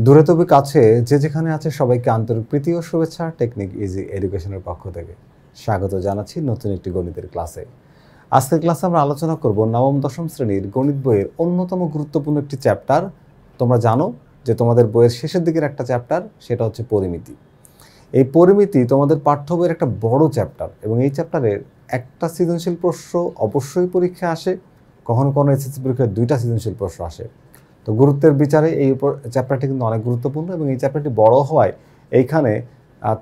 দূরে তবে কাছে যে যেখানে আছে সবাইকে আন্তরিক প্রীতি ও শুভেচ্ছা টেকনিক ইজি এডুকেশনের পক্ষ থেকে স্বাগত জানাচ্ছি নতুন একটি গণিতের ক্লাসে। আজকের ক্লাসে আমরা আলোচনা করব নবম দশম শ্রেণীর গণিত বইয়ের অন্যতম গুরুত্বপূর্ণ একটি চ্যাপ্টার। তোমরা জানো যে তোমাদের বইয়ের শেষের দিকের একটা চ্যাপ্টার, সেটা হচ্ছে পরিমিতি। এই পরিমিতি তোমাদের পাঠ্য বইয়ের একটা বড় চ্যাপ্টার এবং এই চ্যাপ্টারের একটা সৃজনশীল প্রশ্ন অবশ্যই পরীক্ষা আসে, কখনো কখনো এসএসসি পরীক্ষায় 2টা সৃজনশীল প্রশ্ন আসে। তো গুরুত্বের বিচারে এই চ্যাপ্টারটি কিন্তু অনেক গুরুত্বপূর্ণ এবং এই চ্যাপ্টারটি বড় হওয়ায় এইখানে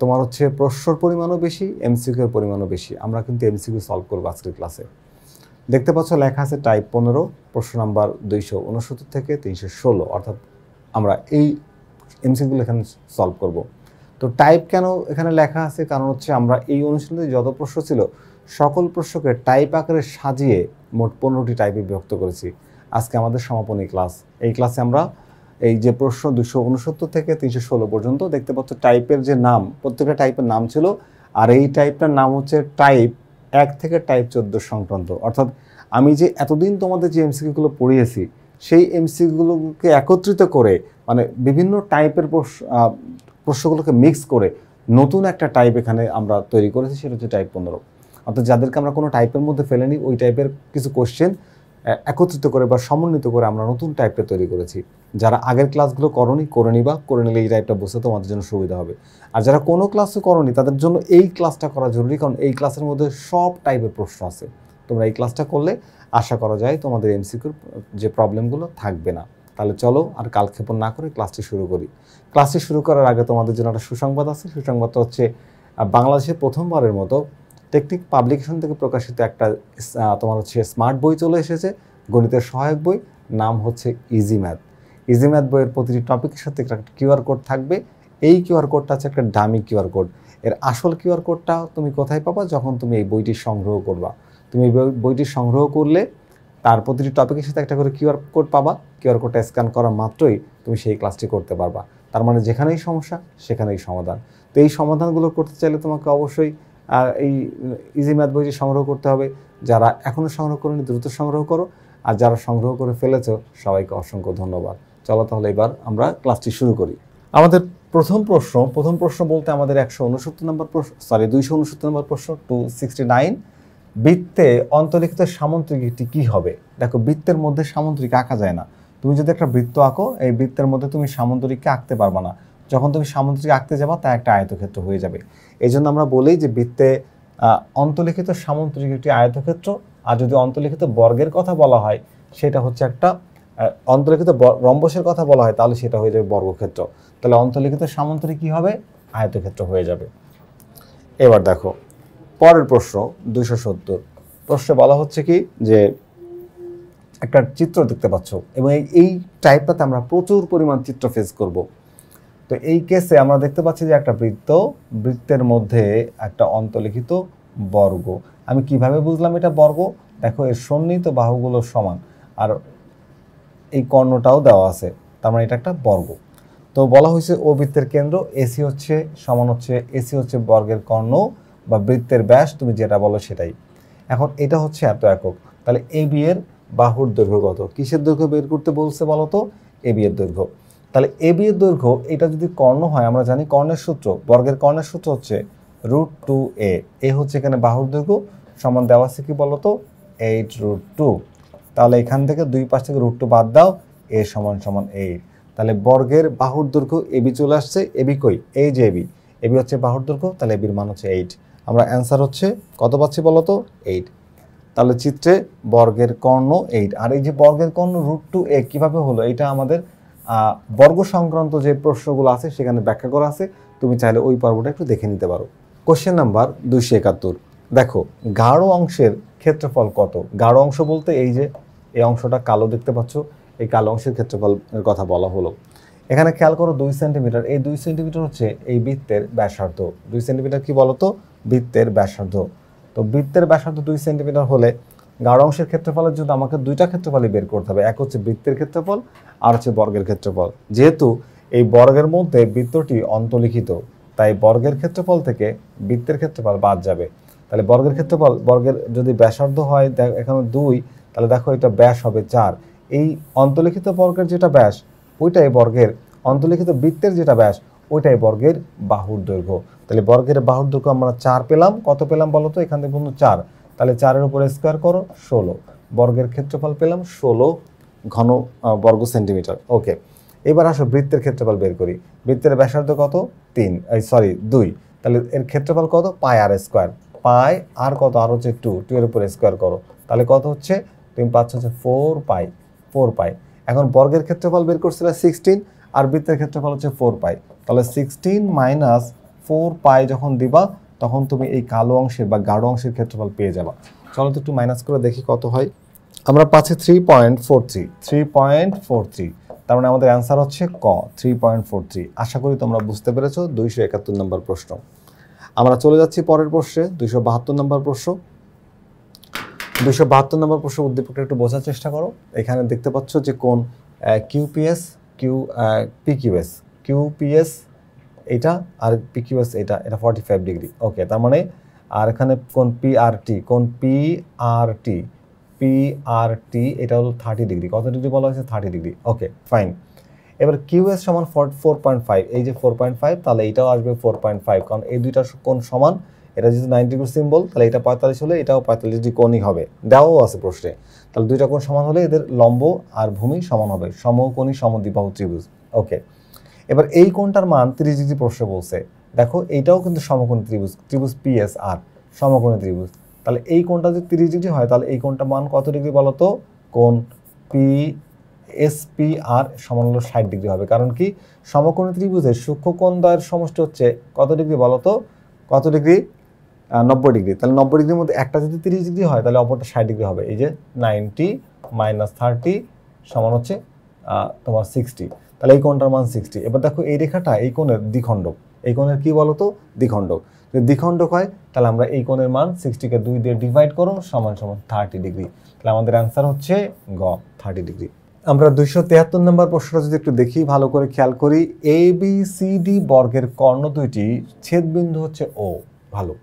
তোমার হচ্ছে প্রশ্নর পরিমাণও বেশি, এমসিকিউর পরিমাণও বেশি। আমরা কিন্তু এমসিকিউ সলভ করবো আজকের ক্লাসে। দেখতে পাচ্ছ লেখা আছে টাইপ 15, প্রশ্ন নাম্বার 269 থেকে 316, অর্থাৎ আমরা এই এমসিকিউগুলো এখানে সলভ করব। তো টাইপ কেন এখানে লেখা আছে, কারণ হচ্ছে আমরা এই অনুশীলনে যত প্রশ্ন ছিল সকল প্রশ্নকে টাইপ আকারে সাজিয়ে মোট 15টি টাইপে বিভক্ত করেছি। আজকে আমাদের সমাপনী ক্লাস। এই ক্লাসে আমরা এই যে প্রশ্ন 269 থেকে 316 পর্যন্ত দেখতে পাচ্ছ টাইপের যে নাম, প্রত্যেকটা টাইপের নাম ছিল, আর এই টাইপটার নাম হচ্ছে টাইপ 1 থেকে টাইপ 14 সংক্রান্ত। অর্থাৎ আমি যে এতদিন তোমাদের যে এমসিকিউগুলো পড়িয়েছি সেই এমসিকিউগুলোকে একত্রিত করে, মানে বিভিন্ন টাইপের প্রশ্নগুলোকে মিক্স করে নতুন একটা টাইপ এখানে আমরা তৈরি করেছি, সেটা হচ্ছে টাইপ 15। অর্থাৎ যাদেরকে আমরা কোনো টাইপের মধ্যে ফেলেনি, ওই টাইপের কিছু কোশ্চেন একত্রিত করে বা সমন্বিত করে আমরা নতুন টাইপটা তৈরি করেছি। যারা আগের ক্লাসগুলো করে নিবা, করে নিলে এই টাইপটা বুঝতে তোমাদের জন্য সুবিধা হবে। আর যারা কোনো ক্লাসে করনি তাদের জন্য এই ক্লাসটা করা জরুরি, কারণ এই ক্লাসের মধ্যে সব টাইপের প্রশ্ন আছে। তোমরা এই ক্লাসটা করলে আশা করা যায় তোমাদের এমসিকিউর যে প্রবলেমগুলো থাকবে না। তাহলে চলো আর কালক্ষেপণ না করে ক্লাসটি শুরু করি। ক্লাসটি শুরু করার আগে তোমাদের জন্য একটা সুসংবাদ আছে। সুসংবাদটা হচ্ছে বাংলাদেশে প্রথমবারের মতো টেকনিক পাবলিকেশন থেকে প্রকাশিত একটা তোমার হচ্ছে স্মার্ট বই চলে এসেছে, গণিতের সহায়ক বই। নাম হচ্ছে ইজি ম্যাথ। ইজি ম্যাথ বইয়ের প্রতিটি টপিকের সাথে একটা কিউআর কোড থাকবে। এই কিউআর কোডটা হচ্ছে একটা ডামি কিউআর কোড। এর আসল কিউআর কোডটা তুমি কোথায় পাবা? যখন তুমি এই বইটি সংগ্রহ করবা। তুমি এই বইটি সংগ্রহ করলে তার প্রতিটি টপিকের সাথে একটা করে কিউআর কোড পাবা। কিউআর কোডটা স্ক্যান করা মাত্রই তুমি সেই ক্লাসটি করতে পারবা। তার মানে যেখানেই সমস্যা সেখানেই সমাধান। তো এই সমাধানগুলো করতে চাইলে তোমাকে অবশ্যই এই ইজি ম্যাথ বইটি সংগ্রহ করতে হবে। যারা এখনও সংগ্রহ করেনি দ্রুত সংগ্রহ করো, আর যারা সংগ্রহ করে ফেলেছো সবাইকে অসংখ্য ধন্যবাদ। চলো তাহলে এবার আমরা ক্লাসটি শুরু করি। আমাদের প্রথম প্রশ্ন বলতে আমাদের 269 নম্বর প্রশ্ন 269। বৃত্তে অন্তর্লিখিত সামুদ্রিকটি কি হবে? দেখো, বৃত্তের মধ্যে সামুদ্রিক আঁকা যায় না। তুমি যদি একটা বৃত্ত আঁকো, এই বৃত্তের মধ্যে তুমি সামুদ্রিককে আঁকতে পারবা না। যখন তুমি সামুদ্রিক আঁকতে যাবা তা একটা আয়তক্ষেত্র হয়ে যাবে। এই জন্য আমরা বলি যে বৃত্তে অন্তর্লিখিত সামুদ্রিক একটি আয়তক্ষেত্র। আর যদি অন্তর্লিখিত বর্গের কথা বলা হয়, সেটা হচ্ছে একটা অন্তর্লিখিত রম্বসের কথা বলা হয়, তাহলে সেটা হয়ে যাবে বর্গক্ষেত্র। তাহলে অন্তর্লিখিত সামুদ্রিক কি হবে? আয়তক্ষেত্র হয়ে যাবে। এবার দেখো পরের প্রশ্ন 270। প্রশ্নে বলা হচ্ছে কি যে একটা চিত্র দেখতে পাচ্ছ, এবং এই টাইপটাতে আমরা প্রচুর পরিমাণ চিত্র ফেস করব। তো এই কেসে আমরা দেখতে পাচ্ছি যে একটা বৃত্তের মধ্যে একটা অন্তর্লিখিত বর্গ। আমি কিভাবে বুঝলাম এটা বর্গ? দেখো, এর সন্নিহিত বাহুগুলো সমান, আর এই কর্ণটাও দেওয়া আছে, তার মানে এটা একটা বর্গ। তো বলা হয়েছে ও বৃত্তের কেন্দ্র এসি হচ্ছে বর্গের কর্ণ বা বৃত্তের ব্যাস, তুমি যেটা বলো সেটাই। এখন এটা হচ্ছে এত একক। তাহলে এ বি এর বাহুর দৈর্ঘ্য কত? কিসের দৈর্ঘ্য বের করতে বলছে বলো তো? এ বি এর দৈর্ঘ্য। তাহলে এ বি এর দৈর্ঘ্য, এটা যদি কর্ণ হয়, আমরা জানি কর্ণের সূত্র, বর্গের কর্ণের সূত্র হচ্ছে √2a। এ হচ্ছে এখানে বাহুর দৈর্ঘ্য, সমান দেওয়া আছে কি বলো তো? 8√2। তাহলে এখান থেকে দুই পাশ থেকে √2 বাদ দাও, a সমান 8। তাহলে বর্গের বাহুর দৈর্ঘ্য এবি চলে আসছে। এবি কই? এই যে এবি হচ্ছে বাহুর দৈর্ঘ্য, তাহলে এবির মান হচ্ছে 8। আমরা অ্যান্সার হচ্ছে কত পাচ্ছি বলো তো? 8। তাহলে চিত্রে বর্গের কর্ণ 8। আর এই যে বর্গের কর্ণ √2a কিভাবে হলো, এটা আমাদের বর্গ সংক্রান্ত যে প্রশ্নগুলো আছে সেখানে ব্যাখ্যা করা আছে। তুমি চাইলে ওই পর্বটা একটু দেখে নিতে পারো। Question number 271। দেখো, গাঢ় অংশের ক্ষেত্রফল কত? গাঢ় অংশ বলতে এই যে এই অংশটা কালো দেখতে পাচ্ছ, এই কালো অংশের ক্ষেত্রফলের কথা বলা হলো। এখানে খেয়াল করো 2 সেন্টিমিটার। এই 2 সেন্টিমিটার হচ্ছে এই বৃত্তের ব্যাসার্ধ। 2 সেন্টিমিটার কি বলতো? বৃত্তের ব্যাসার্ধ। তো বৃত্তের ব্যাসার্ধ 2 সেন্টিমিটার হলে গাঢ় অংশের ক্ষেত্রফলের জন্য আমাকে দুইটা ক্ষেত্রফলই বের করতে হবে। এক হচ্ছে বৃত্তের ক্ষেত্রফল, আর হচ্ছে বর্গের ক্ষেত্রফল। যেহেতু এই বর্গের মধ্যে বৃত্তটি অন্তর্লিখিত, তাই বর্গের ক্ষেত্রফল থেকে বৃত্তের ক্ষেত্রফল বাদ যাবে। তাহলে বর্গের যদি ব্যাসার্ধ হয় এখানে 2, তাহলে দেখো এটা ব্যাস হবে 4। এই অন্তর্লিখিত বর্গের যেটা ব্যাস, ওইটাই বর্গের অন্তর্লিখিত বৃত্তের যেটা ব্যাস ওইটাই বর্গের বাহুর দৈর্ঘ্য। তাহলে বর্গের বাহুর দৈর্ঘ্য আমরা 4 পেলাম। কত পেলাম বলো তো? এখান থেকে পর্যন্ত 4, তাহলে 4-এর উপরে স্কোয়ার করো 16। বর্গের ক্ষেত্রফল পেলাম 16 ঘন বর্গ সেন্টিমিটার। ওকে, এবার আসো বৃত্তের ক্ষেত্রফল বের করি। বৃত্তের ব্যাসার্ধ কত? 2। তাহলে এর ক্ষেত্রফল কত? পাই আর স্কোয়ার। পাই আর কত? আর হচ্ছে 2 এর উপরে স্কোয়ার করো, তাহলে কত হচ্ছে? তুমি পাচ্ছ হচ্ছে 4 পাই। এখন বর্গের ক্ষেত্রফল বের করছিলে 16 আর বৃত্তের ক্ষেত্রফল হচ্ছে 4 পাই। তাহলে 16 মাইনাস 4 পাই যখন দিবা তখন তুমি এই কালো অংশের বা গাঢ় অংশের ক্ষেত্রফল পেয়ে যাবা। চলো তো একটু মাইনাস করে দেখি কত হয়। আমরা পাচ্ছি 3.43। তার মানে আমাদের অ্যান্সার হচ্ছে ক, 3.43। আশা করি তোমরা বুঝতে পেরেছো। 271 নম্বর প্রশ্ন। আমরা চলে যাচ্ছি পরের প্রশ্নে, 272 নম্বর প্রশ্ন। 272 নম্বর প্রশ্ন উদ্দীপকটা একটু বোঝার চেষ্টা করো। এখানে দেখতে পাচ্ছ যে কোন কিউপিএস এটা আর পিকিউএস এটা 45 ডিগ্রি। ওকে, তার মানে আর এখানে কোন পিআরটি এটা হলো 30 ডিগ্রি। কত ডিগ্রি বলা হয়েছে? 30 ডিগ্রি। ওকে, ফাইন। এবার কিউএস সমান 4.5, এই যে 4.5, তাহলে এটাও আসবে 4.5, কারণ এই দুইটা কোণ সমান। এটা যেহেতু 90 ডিগ্রি সিম্বল, তাহলে এটা 45 হলে এটাও 45 ডিগ্রি কোণই হবে, দেওয়াও আছে প্রশ্নে। তাহলে দুইটা কোণ সমান হলে এদের লম্ব আর ভূমি সমান হবে, সমকোণী সমদ্বিবাহু ত্রিভুজ। ওকে, এবার এই কোণটার মান 30 ডিগ্রি প্রশ্নে বলছে। দেখো এইটাও কিন্তু সমকোণী ত্রিভুজ পিএসআর, সমকোণী ত্রিভুজ। তাহলে এই কোণটা যদি 30 ডিগ্রি হয় তাহলে এই কোণটার মান কত ডিগ্রি বলো তো? কোণ এসপিআর সমান হলো 60 ডিগ্রি হবে। কারণ কি? সমকোণী ত্রিভুজের সূক্ষ্মকোণদ্বয়ের সমষ্টি হচ্ছে কত ডিগ্রি বলো তো? কত ডিগ্রি? 90 ডিগ্রি। তাহলে 90 ডিগ্রির মধ্যে একটা যদি 30 ডিগ্রি হয় তাহলে অপরটা 60 ডিগ্রি হবে। এই যে 90 মাইনাস 30 সমান হচ্ছে তোমার 60। তাহলে এই কোণটার মান 60। এবার দেখো এই রেখাটা এই কোণের দ্বিখণ্ডক। এই কোণের কি বলো তো? দ্বিখণ্ডক। যদি দ্বিখণ্ডক হয় তাহলে আমরা এই কোণের মান 60-কে 2 দিয়ে ডিভাইড করো সমান 30 ডিগ্রি। তাহলে আমাদের অ্যান্সার হচ্ছে গ, 30 ডিগ্রি। আমরা 273 নম্বর প্রশ্নটা যদি একটু দেখি, ভালো করে খেয়াল করি। ABCD বর্গের কর্ণ দুইটি ছেদবিন্দু হচ্ছে ও ভালো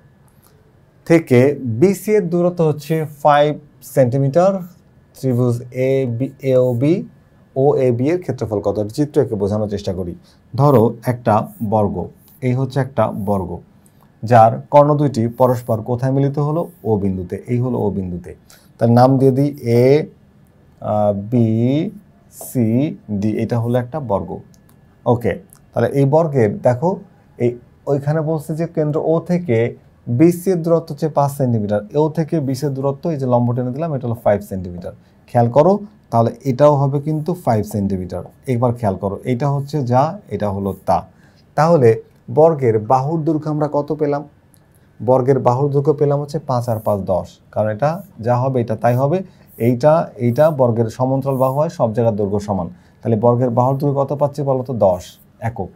থেকে BC এর দূরত্ব হচ্ছে 5 সেন্টিমিটার। ত্রিভুজ AOB এর ক্ষেত্রফল কত? চিত্র এঁকে বোঝানোর চেষ্টা করি। ধরো একটা বর্গ, এই হচ্ছে একটা বর্গ যার কর্ণ দুইটি পরস্পর কোথায় মিলিত হলো? ও বিন্দুতে। এই হলো ও বিন্দুতে। তার নাম দিয়ে দিই ABCD। এটা হলো একটা বর্গ। ওকে, তাহলে এই বর্গের দেখো এই ওইখানে বলছে যে কেন্দ্র ও থেকে BC এর দূরত্ব হচ্ছে 5 সেন্টিমিটার। ও থেকে BC এর দূরত্ব, এই যে লম্ব টেনে দিলাম, এটা হলো 5 সেন্টিমিটার। খেয়াল করো, তাহলে এটাও হবে কিন্তু 5 সেন্টিমিটার। একবার খেয়াল করো, এটা হচ্ছে যা, এটা হলো তা। তাহলে বর্গের বাহুর দৈর্ঘ্য আমরা কত পেলাম? বর্গের বাহুর দৈর্ঘ্য পেলাম হচ্ছে 5 আর 5 10, কারণ এটা যা হবে এটা তাই হবে। এইটা বর্গের সমান্তরাল বাহু হয়, সব জায়গার দৈর্ঘ্য সমান। তাহলে বর্গের বাহুর দৈর্ঘ্য কত পাচ্ছি বলো তো? 10 একক।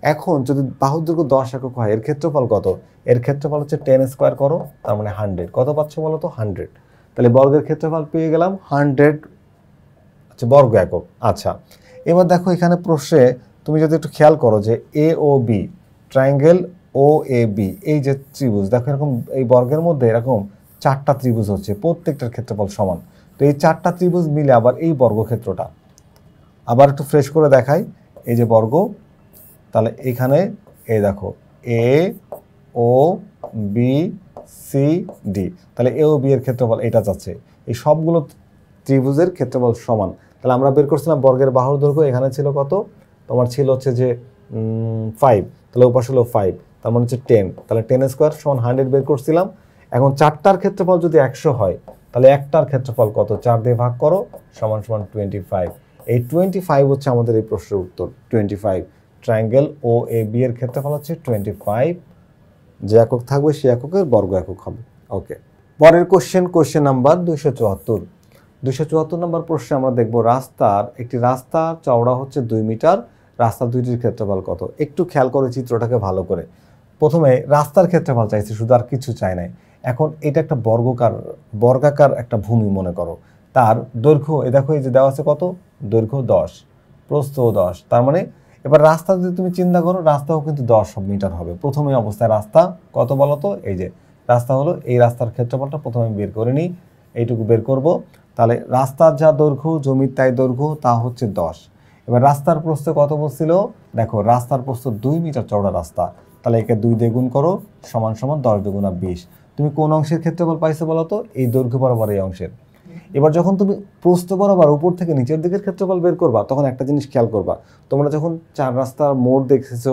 এখন যদি বাহুর দৈর্ঘ্য 10 একক হয়, এর ক্ষেত্রফল কত? এর ক্ষেত্রফল হচ্ছে 10 স্কোয়ার করো, তার মানে 100। কত পাচ্ছ বলো তো? 100। তাহলে বর্গের ক্ষেত্রফল পেয়ে গেলাম 100 বর্গ একক। আচ্ছা, এবার দেখো এখানে প্রশ্নে তুমি যদি একটু খেয়াল করো যে AOB ট্রায়াঙ্গেল OAB, এই যে ত্রিভুজ, দেখো এরকম এই বর্গের মধ্যে এরকম 4টা ত্রিভুজ হচ্ছে, প্রত্যেকটার ক্ষেত্রফল সমান। তো এই 4টা ত্রিভুজ মিলে আবার এই বর্গক্ষেত্রটা আবার একটু ফ্রেশ করে দেখাই। এই যে বর্গ, তাহলে এখানে এই দেখো AOBCD, তাহলে AOB এর ক্ষেত্রফল এটা যাচ্ছে। এই সবগুলো ত্রিভুজের ক্ষেত্রফল সমান। তাহলে আমরা বের করছিলাম বর্গের বাহুর দৈর্ঘ্য, এখানে ছিল কত? তোমার ছিল হচ্ছে যে 5, তাহলে ওপাশ হলো 5, তার মানে হচ্ছে 10। তাহলে 10 স্কোয়ার সমান 100 বের করছিলাম। এখন 4টার ক্ষেত্রফল যদি 100 হয় তাহলে একটার ক্ষেত্রফল কত? 4 দিয়ে ভাগ করো সমান 25। এই 25 হচ্ছে আমাদের এই প্রশ্নের উত্তর, 25। ট্রায়াঙ্গেল OAB এর ক্ষেত্রফল হচ্ছে 25। যে একক থাকবে সে এককের বর্গ একক হবে। ওকে, পরের কোশ্চেন নাম্বার 274 নম্বর প্রশ্নে আমরা দেখব একটি রাস্তার চওড়া হচ্ছে 2 মিটার, রাস্তা দুইটির ক্ষেত্রফল কত? একটু খেয়াল করে চিত্রটাকে ভালো করে। প্রথমে রাস্তার ক্ষেত্রফল চাইছে, শুধু আর কিছু চাই নাই। এখন এটা একটা বর্গাকার একটা ভূমি মনে করো, তার দৈর্ঘ্য এ দেখো এই যে দেওয়া আছে কত? দৈর্ঘ্য 10, প্রস্থ 10। তার মানে এবার রাস্তা যদি তুমি চিন্তা করো, রাস্তাও কিন্তু 10 মিটার হবে। প্রথমে অবস্থায় রাস্তা কত বলো তো? এই যে রাস্তা হলো, এই রাস্তার ক্ষেত্রফলটা প্রথমে বের করে নিই, এইটুকু বের করব। তাহলে রাস্তার যা দৈর্ঘ্য, জমির তাই দৈর্ঘ্য, তা হচ্ছে 10। এবার রাস্তার প্রস্থ কত বলছিল, দেখো রাস্তার প্রস্থ 2 মিটার চওড়া রাস্তা, তাহলে একে 2 দিয়ে গুণ করো সমান সমান 10 × 20। তুমি কোন অংশের ক্ষেত্রফল পাইছো বলো তো, এই দৈর্ঘ্য বরাবর এই অংশের। এবার যখন তুমি প্রস্থ বরাবর উপর থেকে নিচের দিকের ক্ষেত্রফল বের করবা, তখন একটা জিনিস খেয়াল করবা, তোমরা যখন 4 রাস্তার মোড় দেখেছো,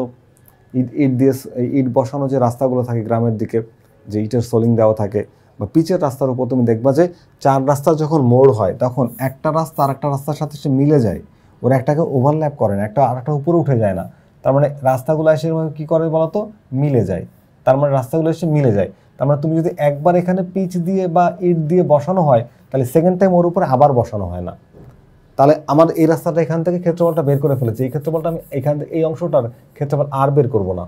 ইট বসানো যে রাস্তাগুলো থাকে গ্রামের দিকে, যে ইটের সোলিং দেওয়া থাকে, বা পিচের রাস্তার উপর তুমি দেখবা যে 4 রাস্তার যখন মোড় হয়, তখন একটা রাস্তা আরেকটা রাস্তার সাথে সে মিলে যায়, ওরা একটাকে ওভারল্যাপ করে না, একটা আরেকটা উপরে উঠে যায় না। তার মানে রাস্তাগুলো এসে কী করে বলতো, মিলে যায়। তার মানে রাস্তাগুলো এসে মিলে যায়। তার মানে তুমি যদি একবার এখানে পিচ দিয়ে বা ইট দিয়ে বসানো হয়, তাহলে সেকেন্ড টাইম ওর উপরে আবার বসানো হয় না। তাহলে আমার এই রাস্তাটা এখান থেকে ক্ষেত্রফলটা বের করে ফেলেছি, এই ক্ষেত্রফলটা আমি এখান থেকে এই অংশটার ক্ষেত্রফল আর বের করব না।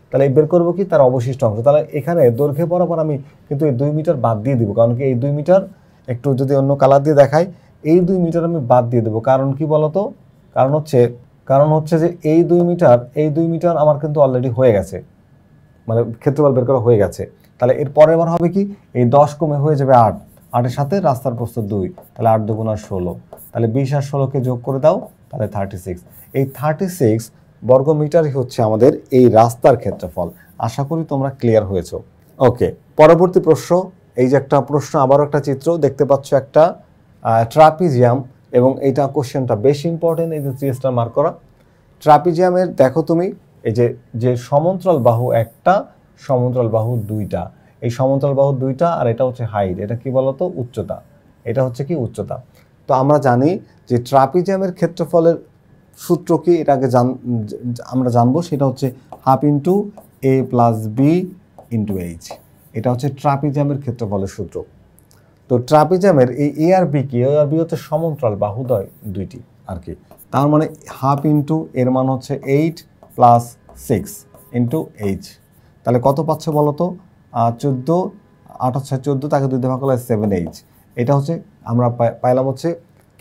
তাহলে বের করবো কি, তার অবশিষ্ট অংশ। তাহলে এখানে দৈর্ঘ্য বরাবর আমি কিন্তু এই 2 মিটার বাদ দিয়ে দিব, কারণ কি এই 2 মিটার একটু যদি অন্য কালার দিয়ে দেখাই, এই 2 মিটার আমি বাদ দিয়ে দেবো। কারণ কি বলতো, কারণ হচ্ছে যে এই 2 মিটার আমার কিন্তু অলরেডি হয়ে গেছে, মানে ক্ষেত্রফল বের করা হয়ে গেছে। তাহলে এর পরের বার হবে কি, এই 10 কমে হয়ে যাবে 8, 8-এর সাথে রাস্তার প্রস্থ 2, তাহলে 8 × 2 = 16, তাহলে 20 আর 16কে যোগ করে দাও, তাহলে 36। এই 36 বর্গমিটারই হচ্ছে আমাদের এই রাস্তার ক্ষেত্রফল। আশা করি তোমরা ক্লিয়ার হয়েছো। ওকে, পরবর্তী প্রশ্ন, এই যে একটা প্রশ্ন, আবারও একটা চিত্র দেখতে পাচ্ছ, একটা ট্রাপিজিয়াম, এবং এইটা কোশ্চেনটা বেশি ইম্পর্টেন্ট, এই যে 3 স্টার মার্ক করা। ট্রাপিজিয়ামের দেখো তুমি, এই যে সমান্তরাল বাহু একটা, সমান্তরাল বাহু 2টা, এই সমান্তরাল বাহু 2টা, আর এটা হচ্ছে হাইট, এটা কি বলতো, উচ্চতা, এটা হচ্ছে কি উচ্চতা। তো আমরা জানি যে ট্রাপিজিয়ামের ক্ষেত্রফলের সূত্র কি, এটা আগে আমরা জানবো, সেটা হচ্ছে ½ × a + b × h। এটা হচ্ছে ট্রাপিজিয়ামের ক্ষেত্রফলের সূত্র। তো ট্রাপিজিয়ামের এই এ আর বি কি, এ আর বি হচ্ছে সমান্তরাল বাহুদ্বয় 2টি আর কি। তার মানে ½ × এর মান হচ্ছে 8 + 6 × h। তাহলে কত পাচ্ছ বলো তো, 14, 8 × 14, তাকে 2 দিয়ে ভাগ করলে 7h। এটা হচ্ছে আমরা পাইলাম হচ্ছে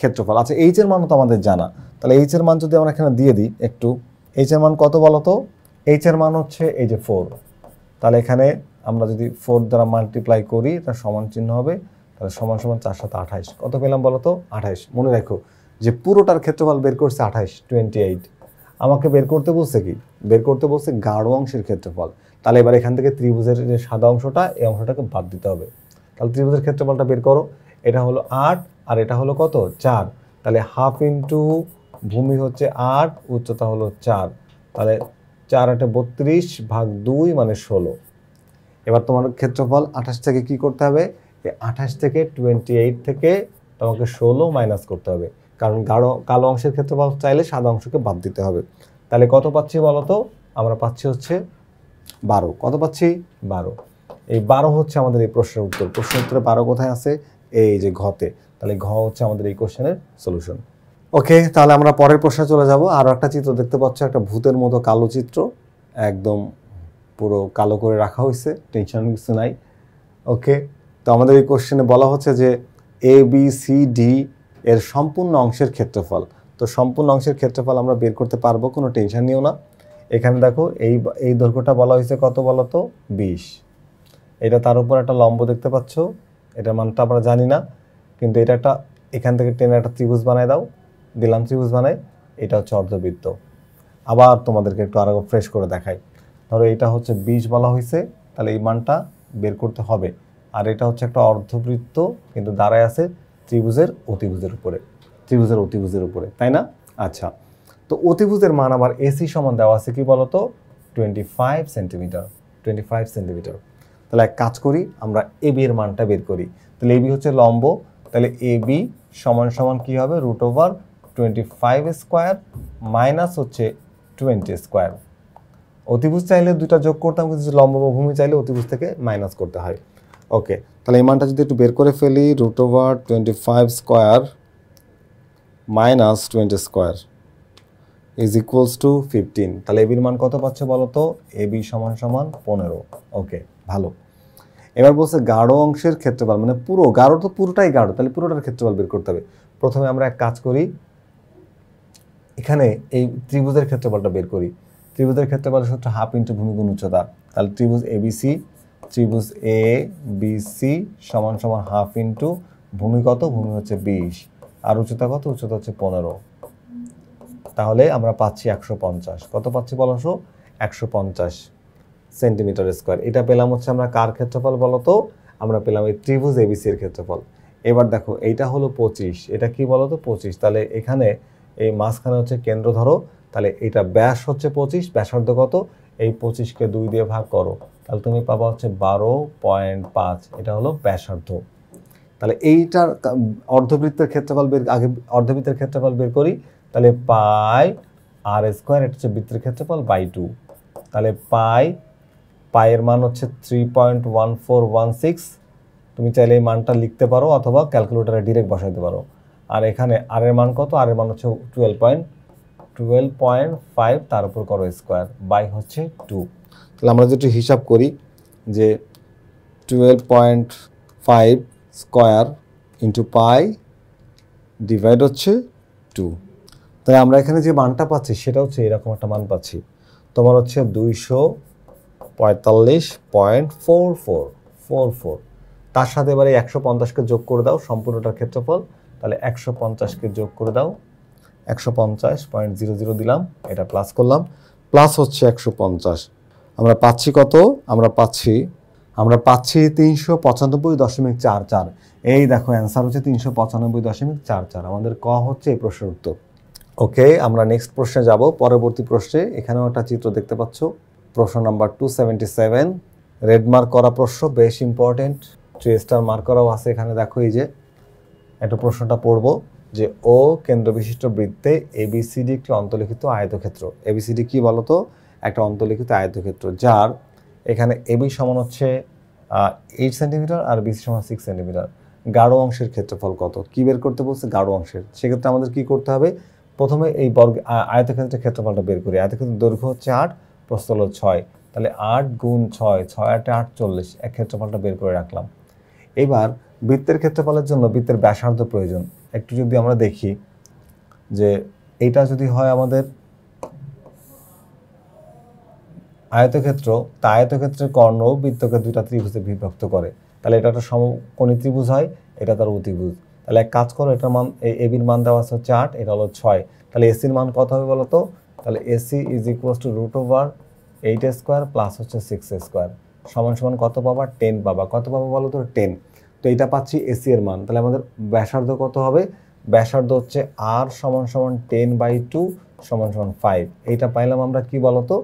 ক্ষেত্রফল। আচ্ছা, এইচ এর মানও তো আমাদের জানা, তাহলে এইচ এর মান যদি আমরা এখানে দিয়ে দিই একটু, এইচ এর মান কত বলো তো, এইচ এর মান হচ্ছে এই যে 4। তাহলে এখানে আমরা যদি 4 দ্বারা মাল্টিপ্লাই করি, এটা সমান চিহ্ন হবে, তাহলে সমান সমান 4 × 7 = 28। কত পেলাম বলো তো, 28। মনে রাখো যে পুরোটার ক্ষেত্রফল বের করছে 28, 28। আমাকে বের করতে বলছে কি, বের করতে বলছে গাঢ় অংশের ক্ষেত্রফল। তাহলে এবার এখান থেকে ত্রিভুজের যে সাদা অংশটা, এই অংশটাকে বাদ দিতে হবে। তাহলে ত্রিভুজের ক্ষেত্রফলটা বের করো, এটা হলো 8 আর এটা হলো কত, 4। তাহলে ½ × ভূমি হচ্ছে 8, উচ্চতা হলো 4, তাহলে 4 × 8 = 32 ভাগ 2 মানে 16। এবার তোমার ক্ষেত্রফল 28 থেকে কি করতে হবে, এই 28 থেকে 28 থেকে তোমাকে 16 মাইনাস করতে হবে, কারণ কালো অংশের ক্ষেত্রফল চাইলে সাদা অংশকে বাদ দিতে হবে। তাহলে কত পাচ্ছি বলো তো, আমরা পাচ্ছি হচ্ছে 12। কত পাচ্ছি, 12। এই 12 হচ্ছে আমাদের এই প্রশ্নের উত্তর। প্রশ্নের উত্তরে 12 কোথায় আছে, এই যে ঘতে। তাহলে ঘ হচ্ছে আমাদের এই কোশ্চেনের সলিউশন। ওকে, তাহলে আমরা পরের প্রশ্নে চলে যাব। আরও একটা চিত্র দেখতে পাচ্ছ, একটা ভূতের মতো কালো চিত্র, একদম পুরো কালো করে রাখা হয়েছে, টেনশন কিছু নাই। ওকে, তো আমাদের এই কোশ্চেনে বলা হচ্ছে যে এ বি সি ডি এর সম্পূর্ণ অংশের ক্ষেত্রফল। তো সম্পূর্ণ অংশের ক্ষেত্রফল আমরা বের করতে পারবো, কোনো টেনশন নিও না। এখানে দেখো এই দৈর্ঘ্যটা বলা হয়েছে কত বলো তো, 20। এটা তার উপর একটা লম্ব দেখতে পাচ্ছ, এটার মানটা আমরা জানি না, কিন্তু এটা একটা এখান থেকে টেনে একটা ত্রিভুজ বানায় দাও, দিলাম ত্রিভুজ বানাই, এটা হচ্ছে অর্ধবৃত্ত। আবার তোমাদেরকে একটু আরো ফ্রেশ করে দেখাই। ধরো এটা হচ্ছে 20 বলা হয়েছে, তাহলে এই মানটা বের করতে হবে। আর এটা হচ্ছে একটা অর্ধবৃত্ত, কিন্তু দাঁড়ায় আছে ত্রিভুজের অতিভুজের উপরে, তাই না? আচ্ছা, তো অতিভুজের মান আবার এসি সমান দেওয়া আছে কি বলতো, 25 সেন্টিমিটার। তাহলে এক কাজ করি, আমরা এবি এর মানটা বের করি। তাহলে এবি হচ্ছে লম্ব, তাহলে এবি সমান সমান কি হবে, √25² মাইনাস হচ্ছে 20²। অতিভুজ চাইলে দুটা যোগ করতাম, কিন্তু লম্ব বা ভূমি চাইলে অতিভুজ থেকে মাইনাস করতে হয়। ওকে, তাহলে এই মানটা যদি একটু বের করে ফেলি, √25² মাইনাস 20² = 15। তাহলে এবির মান কত পাচ্ছে বলো তো, এবি সমান সমান 15। ওকে, ভালো। এবার বলছে গাঢ় অংশের ক্ষেত্রফল, মানে পুরো গাঢ়, তো পুরোটাই গাঢ়, তাহলে পুরোটার ক্ষেত্রফল বের করতে হবে। প্রথমে আমরা এক কাজ করি, এখানে এই ত্রিভুজের ক্ষেত্রফলটা বের করি। ত্রিভুজের ক্ষেত্রফল হচ্ছে ½ × ভূমি গুণ উচ্চতা। তাহলে ত্রিভুজ এ বি সি সমান সমান ½ × ভূমি কত, ভূমি হচ্ছে 20, আর উচ্চতা কত, উচ্চতা হচ্ছে 15। তাহলে আমরা পাচ্ছি 150। কত পাচ্ছি বলো তো? 150 সেন্টিমিটার স্কোয়ার। এটা পেলাম হচ্ছে আমরা কার ক্ষেত্রফল বলো তো? আমরা পেলাম এই ত্রিভুজ এবিসি এর ক্ষেত্রফল। এবার দেখো এইটা হলো 25, এটা কি বলো তো? 25। তাহলে এখানে এই মাঝখানে হচ্ছে কেন্দ্র ধরো, তাহলে এটা ব্যাস হচ্ছে 25, ব্যাসার্ধ কত? এই 25কে 2 দিয়ে ভাগ করো, তাহলে তুমি পাবা হচ্ছে 12.5। এটা হলো ব্যাসার্ধ। তাহলে এইটার অর্ধবৃত্তের ক্ষেত্রফল আগে অর্ধবৃত্তের ক্ষেত্রফল বের করি। তাহলে পাই আর স্কোয়ার, এটা হচ্ছে বৃত্তের ক্ষেত্রফল বাই 2। তাহলে পাইয়ের মান হচ্ছে 3.1416। তুমি চাইলে এই মানটা লিখতে পারো অথবা ক্যালকুলেটরে ডিরেক্ট বসাইতে পারো। আর এখানে আর এর মান কত? আর এর মান হচ্ছে 12.5, তার উপর করো স্কোয়ার, বাই হচ্ছে 2। তাহলে আমরা যেটা হিসাব করি যে 12.5 স্কোয়ার ইন্টু পাই ডিভাইড হচ্ছে 2। তাই আমরা এখানে যে মানটা পাচ্ছি সেটা হচ্ছে এরকম একটা মান পাচ্ছি, তোমার হচ্ছে 245.4444। তার সাথে এবারে 150কে যোগ করে দাও সম্পূর্ণটার ক্ষেত্রফল। তাহলে 150কে যোগ করে দাও, 150.00 দিলাম, এটা প্লাস করলাম, প্লাস হচ্ছে 150। আমরা পাচ্ছি কত? আমরা পাচ্ছি 395.44। এই দেখো অ্যান্সার হচ্ছে 395.44। আমাদের ক হচ্ছে এই প্রশ্নের উত্তর। ওকে, আমরা নেক্সট প্রশ্নে যাব। পরবর্তী প্রশ্নে এখানেও একটা চিত্র দেখতে পাচ্ছ, প্রশ্ন নাম্বার 277, রেড মার্ক করা প্রশ্ন, বেশ ইম্পর্টেন্ট। 3 স্টার মার্ক করাও আছে এখানে। দেখো এই যে একটা প্রশ্নটা পড়বো যে ও কেন্দ্র বিশিষ্ট বৃত্তে এবিসিডি একটি অন্তর্লিখিত আয়তক্ষেত্র। এবিসিডি কি বলতো? একটা অন্তর্লিখিত আয়তক্ষেত্র, যার এখানে এবি সমান হচ্ছে 8 সেন্টিমিটার আর বিসি সমান 6 সেন্টিমিটার। গাঢ় অংশের ক্ষেত্রফল কত? কি বের করতে বলছে? গাঢ় অংশের। সেক্ষেত্রে আমাদের কি করতে হবে? প্রথমে এই আয়তক্ষেত্রের ক্ষেত্রফলটা বের করি। আয়তক্ষেত্রের দৈর্ঘ্য হচ্ছে 8, প্রস্থ হলো 6, তাহলে 8 গুণ 6, 6 8 48, এক ক্ষেত্রফলটা বের করে রাখলাম। এবার বৃত্তের ক্ষেত্রফলের জন্য বৃত্তের ব্যাসার্ধ প্রয়োজন। একটু যদি আমরা দেখি যে এইটা যদি হয় আমাদের আয়তক্ষেত্র, তা আয়তক্ষেত্রের কর্ণ বৃত্তকে দুইটা ত্রিভুজে বিভক্ত করে। তাহলে এটা একটা সমকোণী ত্রিভুজ হয়, এটা তার অতিভুজ। তাহলে এক কাজ করো, এটার মান এবির মান দেওয়া আছে হচ্ছে 8, এটা হলো 6। তাহলে এসির মান কত হবে বলো তো? তাহলে AC is equals to √8 square plus হচ্ছে 6 স্কোয়ার সমান সমান কত পাবা? 10 পাবা। কত পাবা বলো তো? 10। তো এটা পাচ্ছি এসি এর মান। তাহলে আমাদের ব্যাসার্ধ কত হবে? ব্যাসার্ধ হচ্ছে আর সমান সমান 10/2 সমান সমান 5। এইটা পাইলাম আমরা কি বলতো?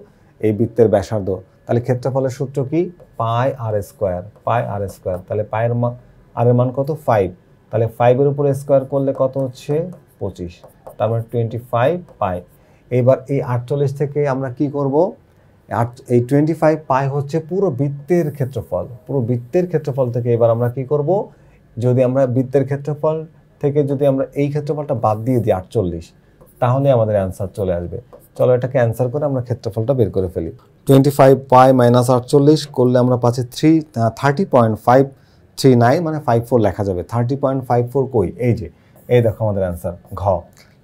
এই বৃত্তের ব্যাসার্ধ। তাহলে ক্ষেত্রফলের সূত্র কি? পাই আর স্কোয়ার, পাই আর স্কোয়ার। তাহলে পায়ের মান আর এর মান কত? 5। তাহলে 5 এর উপরে স্কোয়ার করলে কত হচ্ছে? 25, তার মানে 25 পাই। এবার এই 48 থেকে আমরা কি করব? এই 25 পাই হচ্ছে পুরো বৃত্তের ক্ষেত্রফল। পুরো বৃত্তের ক্ষেত্রফল থেকে এবার আমরা কি করব? যদি আমরা বৃত্তের ক্ষেত্রফল থেকে যদি আমরা এই ক্ষেত্রফলটা বাদ দিয়ে দিই 48, তাহলে আমাদের অ্যান্সার চলে আসবে। চলো এটাকে অ্যান্সার করে আমরা ক্ষেত্রফলটা বের করে ফেলি। 25 পাই মাইনাস 48 করলে আমরা পাচ্ছি 30.539, মানে 54 লেখা যাবে। 30.54 কই? এই যে, এই দেখো আমাদের অ্যান্সার ঘ।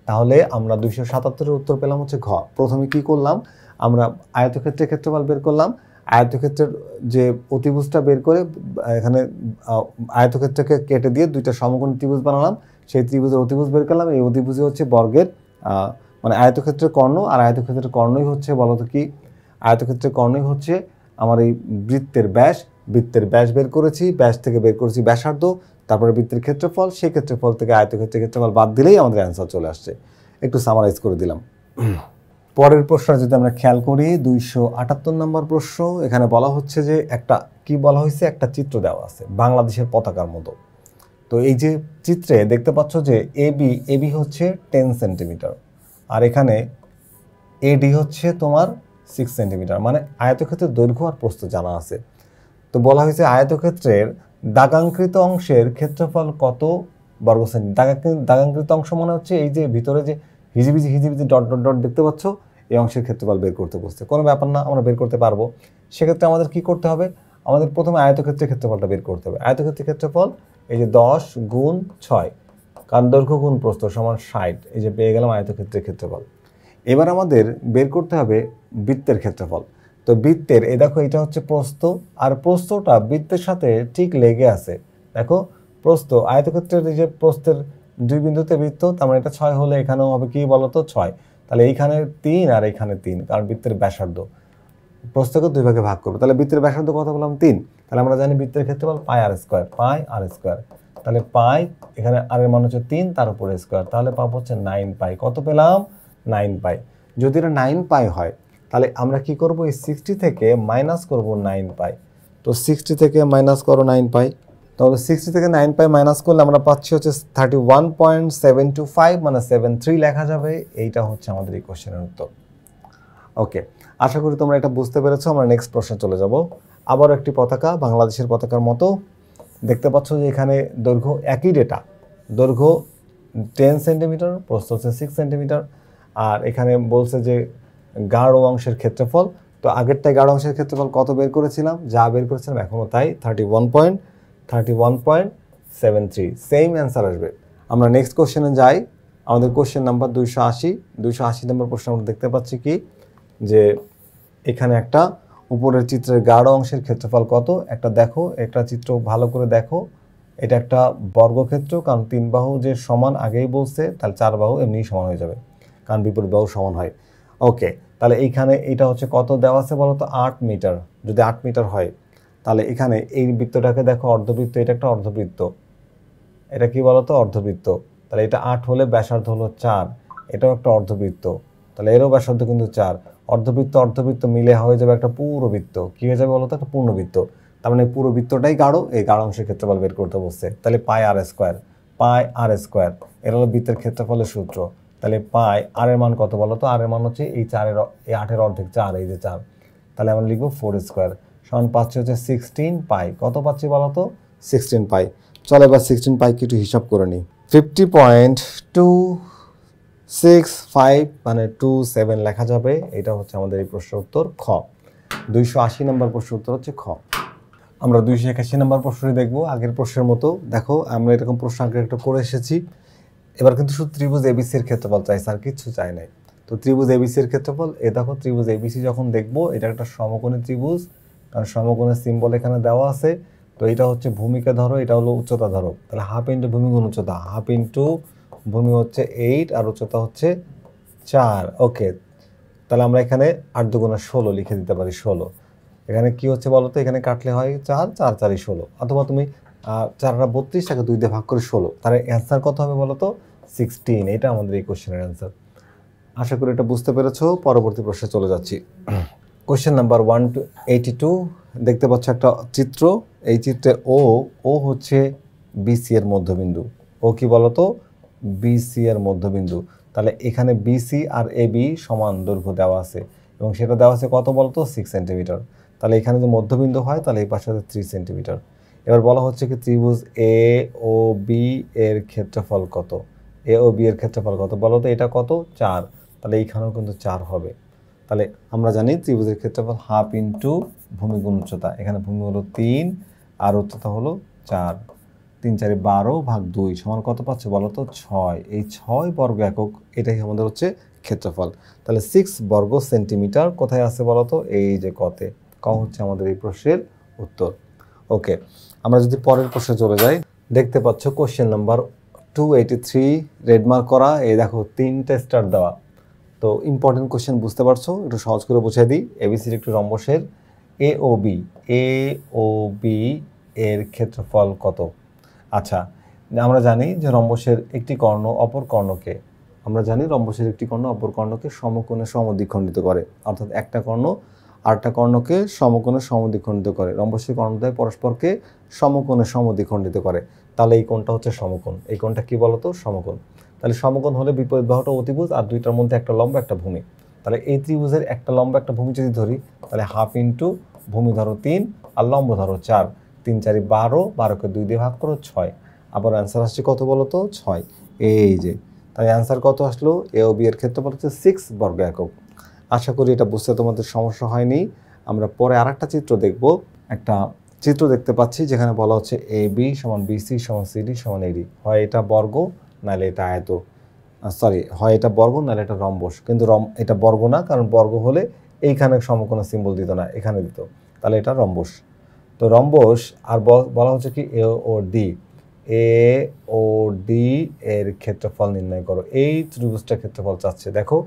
তাহলে আমরা 277-এর উত্তর পেলাম হচ্ছে ঘ। প্রথমে কি করলাম? আমরা আয়তক্ষেত্রের ক্ষেত্রফল বের করলাম। আয়তক্ষেত্রের যে অতিভুজটা বের করে এখানে আয়তক্ষেত্রকে কেটে দিয়ে দুইটা সমকোণী ত্রিভুজ বানালাম। সেই ত্রিভুজের অতিভুজ বের করলাম। এই অতিভুজে হচ্ছে বর্গের মানে আয়তক্ষেত্রের কর্ণ, আর আয়তক্ষেত্রের কর্ণই হচ্ছে বলতো কি? আয়তক্ষেত্রের কর্ণই হচ্ছে আমার এই বৃত্তের ব্যাস। বৃত্তের ব্যাস বের করেছি, ব্যাস থেকে বের করেছি ব্যাসার্ধ, তারপরে বৃত্তের ক্ষেত্রফল, সেই ক্ষেত্রফল থেকে আয়তক্ষেত্রের ক্ষেত্রফল বাদ দিলেই আমাদের অ্যান্সার চলে আসছে। একটু সামারাইজ করে দিলাম। পরের প্রশ্ন যদি আমরা খেয়াল করি, 278 নম্বর প্রশ্ন। এখানে বলা হচ্ছে যে একটা কি বলা হয়েছে? একটা চিত্র দেওয়া আছে বাংলাদেশের পতাকার মতো। তো এই যে চিত্রে দেখতে পাচ্ছ যে এবি হচ্ছে 10 সেন্টিমিটার, আর এখানে এডি হচ্ছে তোমার 6 সেন্টিমিটার, মানে আয়তক্ষেত্রের দৈর্ঘ্য আর প্রস্থ জানা আছে। তো বলা হয়েছে আয়তক্ষেত্রের দাগাঙ্কৃত অংশের ক্ষেত্রফল কত বর্গ সেন্টিমিটার। দাগাঙ্কৃত অংশ মনে হচ্ছে এই যে ভিতরে যে হিজিবিজি ডট ডট ডট দেখতে পাচ্ছ, এই অংশের ক্ষেত্রফল বের করতে বসছে। কোনো ব্যাপার না, আমরা বের করতে পারবো। সেক্ষেত্রে আমাদের কি করতে হবে? আমাদের প্রথমে আয়তক্ষেত্রের ক্ষেত্রফলটা বের করতে হবে। আয়তক্ষেত্রের ক্ষেত্রফল এই যে 10 গুণ 6, কারণ দৈর্ঘ্য গুণ প্রস্থ সমান 60। এই যে পেয়ে গেলাম আয়তক্ষেত্রের ক্ষেত্রফল। এবার আমাদের বের করতে হবে বৃত্তের ক্ষেত্রফল। তো বৃত্তের এই দেখো এটা হচ্ছে প্রস্থ, আর প্রস্থটা বৃত্তের সাথে ঠিক লেগে আছে। দেখো প্রস্থ আয়তক্ষেত্রের এই যে প্রস্থের 2 বিন্দুতে বৃত্ত, তার মানে এটা 6 হলে এখানেও হবে কি বলতো? 6। তাহলে এইখানে 3 আর এইখানে 3, কারণ বৃত্তের ব্যাসার্ধ। প্রস্থকে 2 ভাগে ভাগ করবো, তাহলে বৃত্তের ব্যাসার্ধ কত বললাম 3, তাহলে আমরা জানি বৃত্তের ক্ষেত্রফল পাই আর স্কোয়ার, পাই আর স্কোয়ার। তাহলে পাই এখানে আর এর মান হচ্ছে 3, তার উপরে স্কোয়ার, তাহলে পাবো হচ্ছে 9 পাই। কত পেলাম? 9 পাই। যদি এটা 9 পাই হয় তাহলে আমরা কি করব, এই 60 থেকে মাইনাস করব 9 পাই। তো 60 থেকে মাইনাস করো 9 পাই, তাহলে 60 থেকে 9 পাই মাইনাস করলে আমরা পাচ্ছি হচ্ছে 31.725, মানে 73 লেখা যাবে। এইটা হচ্ছে আমাদের এই কোশ্চেনের উত্তর। ওকে, আশা করি তোমরা এটা বুঝতে পেরেছো। আমরা নেক্সট প্রশ্নে চলে যাব। আবার একটি পতাকা, বাংলাদেশের পতাকার মতো দেখতে পাচ্ছ যে এখানে দৈর্ঘ্য একই ডেটা, দৈর্ঘ্য 10 সেন্টিমিটার, প্রস্থ হচ্ছে 6 সেন্টিমিটার, আর এখানে বলছে যে গাঢ় অংশের ক্ষেত্রফল। তো আগেরটায় গাঢ় অংশের ক্ষেত্রফল কত বের করেছিলাম, যা বের করেছিলাম এখনও তাই, 31.73, সেম অ্যান্সার আসবে। আমরা নেক্সট কোশ্চেনে যাই। আমাদের কোশ্চেন নাম্বার 280 নম্বর প্রশ্ন আমরা দেখতে পাচ্ছি কি, যে এখানে একটা উপরের চিত্রের গাঢ় অংশের ক্ষেত্রফল কত, একটা দেখো, একটা চিত্র ভালো করে দেখো। এটা একটা বর্গক্ষেত্র, কারণ 3 বাহু যে সমান আগেই বলছে, তাহলে 4 বাহু এমনিই সমান হয়ে যাবে, কারণ বিপরীত বাহু সমান হয়। ওকে, তাহলে এইখানে এটা হচ্ছে কত দেওয়া আছে বলো তো, 8 মিটার। যদি 8 মিটার হয় তাহলে এখানে এই বৃত্তটাকে দেখো, অর্ধবৃত্ত, এটা একটা অর্ধবৃত্ত, এটা কি বলো তো, অর্ধবৃত্ত। তাহলে এটা 8 হলে ব্যাসার্ধ হলো 4, এটাও একটা অর্ধবৃত্ত, তাহলে এরও ব্যাসার্ধ কিন্তু 4। অর্ধবৃত্ত অর্ধবৃত্ত মিলে হয়ে যাবে একটা পুরো বৃত্ত। কি হয়ে যাবে বলো তো, একটা পূর্ণবৃত্ত। তার মানে পুরো বৃত্তটাই গাঢ়, এই গাঢ় অংশের ক্ষেত্রফল বের করতে বলছে। তাহলে পাই আর স্কোয়ার, পাই আর স্কোয়ার, এটা হলো বৃত্তের ক্ষেত্রফলের সূত্র। তাহলে পাই আর এর মান কত বলো তো, আর এর মান হচ্ছে এই 8-এর অর্ধেক 4, এই যে 4, তাহলে আমরা লিখবো 4 স্কোয়ার সমান পাচ্ছি হচ্ছে 16 পাই। কত পাচ্ছি বলো তো, 16 পাই। চলো এবার 16 পাই কি একটু হিসাব করে নিই। 50.265 মানে 27 লেখা যাবে। এটা হচ্ছে আমাদের এই প্রশ্নের উত্তর খ। 280 নম্বর প্রশ্নের উত্তর হচ্ছে খ। আমরা 281 নম্বর প্রশ্নটি দেখবো। আগের প্রশ্নের মতো দেখো, আমরা এরকম প্রশ্ন আগে একটা করে এসেছি। এবার কিন্তু শুধু ত্রিভুজ এবিসি এর ক্ষেত্রফল চাইছে, আর কিছু চাই নাই। তো ত্রিভুজ এবিসি এর ক্ষেত্রফল, এ দেখো ত্রিভুজ এবিসি যখন দেখবো, এটা একটা সমকোণী ত্রিভুজ, কারণ সমকোণের সিম্বল এখানে দেওয়া আছে। তো এটা হচ্ছে ভূমিকে ধরো, এটা হলো উচ্চতা ধরো, তাহলে হাফ ইন্টু ভূমি গুণ উচ্চতা, হাফ ইন্টু ভূমি হচ্ছে 8 আর উচ্চতা হচ্ছে 4। ওকে, তাহলে আমরা এখানে 8 দুগুণে 16 লিখে দিতে পারি, 16। এখানে কি হচ্ছে বলো তো, এখানে কাটলে হয় 4, 4 4 16, অথবা তুমি 4 আর 32 টাকে 2 দিয়ে ভাগ করে 16, তাহলে অ্যান্সার কত হবে বলো তো, 16। এটা আমাদের এই কোশ্চেনের অ্যান্সার। আশা করি এটা বুঝতে পেরেছো। পরবর্তী প্রশ্নে চলে যাচ্ছি। কোশ্চেন নাম্বার 182 দেখতে পাচ্ছ একটা চিত্র। এই চিত্রে ও হচ্ছে বিসি এর মধ্যবিন্দু। ও কি বলতো, বিসি এর মধ্যবিন্দু। তাহলে এখানে বিসি আর এবি সমান দৈর্ঘ্য দেওয়া আছে, এবং সেটা দেওয়া আছে কত বলতো, 6 সেন্টিমিটার। তাহলে এখানে যে মধ্যবিন্দু হয়, তাহলে এই পাশে 3 সেন্টিমিটার। এবার বলা হচ্ছে কি ত্রিভুজ এ ও বি এর ক্ষেত্রফল কত, এ ও বি এর ক্ষেত্রফল কত বলো তো, এটা কত, 4। তাহলে এইখানেও কিন্তু 4 হবে। তাহলে আমরা জানি ত্রিভুজের ক্ষেত্রফল হাফ ইন্টু ভূমি গুণ উচ্চতা। এখানে ভূমি হলো 3 আর উচ্চতা হলো 4, 3 4 12 ভাগ 2 সমান কত পাচ্ছে বলো তো, 6। এই 6 বর্গ একক, এটাই আমাদের হচ্ছে ক্ষেত্রফল। তাহলে 6 বর্গ সেন্টিমিটার কোথায় আছে বলো তো, এই যে কতে, ক হচ্ছে আমাদের এই প্রশ্নের উত্তর। ওকে, আমরা যদি পরের প্রশ্নে চলে যাই, দেখতে পাচ্ছ কোশ্চেন নাম্বার 283 রেডমার্ক করা। এই দেখো 3টে স্টার দেওয়া। তো ইম্পর্টেন্ট কোশ্চেন, বুঝতে পারছো, একটু সহজ করে বুঝিয়ে দিই। এবিসির একটু রম্বসের এ ও বি এর ক্ষেত্রফল কত। আচ্ছা, আমরা জানি যে রম্বসের একটি কর্ণ অপর কর্ণকে, আমরা জানি রম্বসের একটি কর্ণ অপর কর্ণকে সমকোণে সমদ্বিখণ্ডিত করে, অর্থাৎ একটা কর্ণ আরেকটা কর্ণকে সমকোণে সমদ্বিখণ্ডিত করে। রম্বসের কর্ণদ্বয় পরস্পরকে সমকোণে সমদ্বিখণ্ডিত করে। তাহলে এই কোণটা হচ্ছে সমকোণ। এই কোণটা কি বলতো, সমকোণ। তাহলে সমকোণ হলে বিপরীত বাহুটা অতিভুজ, আর দুইটার মধ্যে একটা লম্ব একটা ভূমি। তাহলে এই ত্রিভুজের একটা লম্ব একটা ভূমি যদি ধরি, তাহলে হাফ ইন্টু ভূমি ধরো 3 আর লম্ব ধরো 4, 3 4 12, 12কে 2 দিয়ে ভাগ করো 6। আবার অ্যান্সার আসছে কত বলো তো, 6। এই যে, তাই অ্যান্সার কত আসলো, এ ও বি এর ক্ষেত্রফল হচ্ছে 6 বর্গ একক। আশা করি এটা বুঝতে তোমাদের সমস্যা হয়নি। আমরা পরে আরেকটা চিত্র দেখব। একটা চিত্র দেখতে পাচ্ছি যেখানে বলা হচ্ছে এ বি সমান বিসি সমান সিডি সমান এডি। হয় এটা বর্গ নাহলে এটা আয়ত, সরি, হয় এটা বর্গ নাহলে এটা রম্বস। কিন্তু এটা বর্গ না, কারণ বর্গ হলে এইখানে সমকোণের সিম্বল দিত না, এখানে দিত, তাহলে এটা রম্বস। তো রম্বস, আর বলা হচ্ছে কি এ ও ডি এর ক্ষেত্রফল নির্ণয় করো। এই ত্রিভুজটার ক্ষেত্রফল চাচ্ছে। দেখো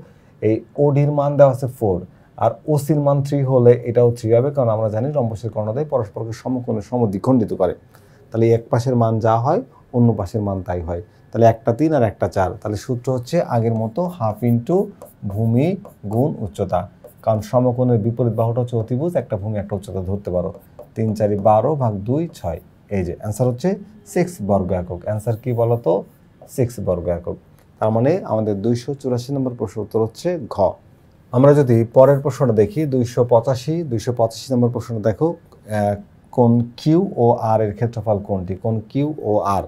এই ওডির মান দেওয়া আছে 4 আর ওসির মান 3 হলে এটাও 3 হবে, কারণ আমরা জানি রম্বসের কর্ণদ্বয় পরস্পরকে সমকোণে সমদ্বিখণ্ডিত করে। তাহলে এক পাশের মান যা হয় অন্য পাশের মান তাই হয়। তাহলে একটা 3 আর একটা 4, তাহলে সূত্র হচ্ছে আগের মতো হাফ ইন্টু ভূমি গুণ উচ্চতা, কারণ সমকোণের বিপরীত বাহুটা হচ্ছে অতিভুজ, একটা ভূমি একটা উচ্চতা ধরতে পারো। 3 4 12 ভাগ 2 6। এই যে অ্যান্সার হচ্ছে 6 বর্গ একক। অ্যান্সার কি বলতো? 6 বর্গ একক। তার মানে আমাদের 284 নম্বর প্রশ্ন উত্তর হচ্ছে ঘ। আমরা যদি পরের প্রশ্নটা দেখি 285 নম্বর প্রশ্নটা দেখো, কোন কিউ ও আর এর ক্ষেত্রফল কোনটি? কোন কিউ ও আর,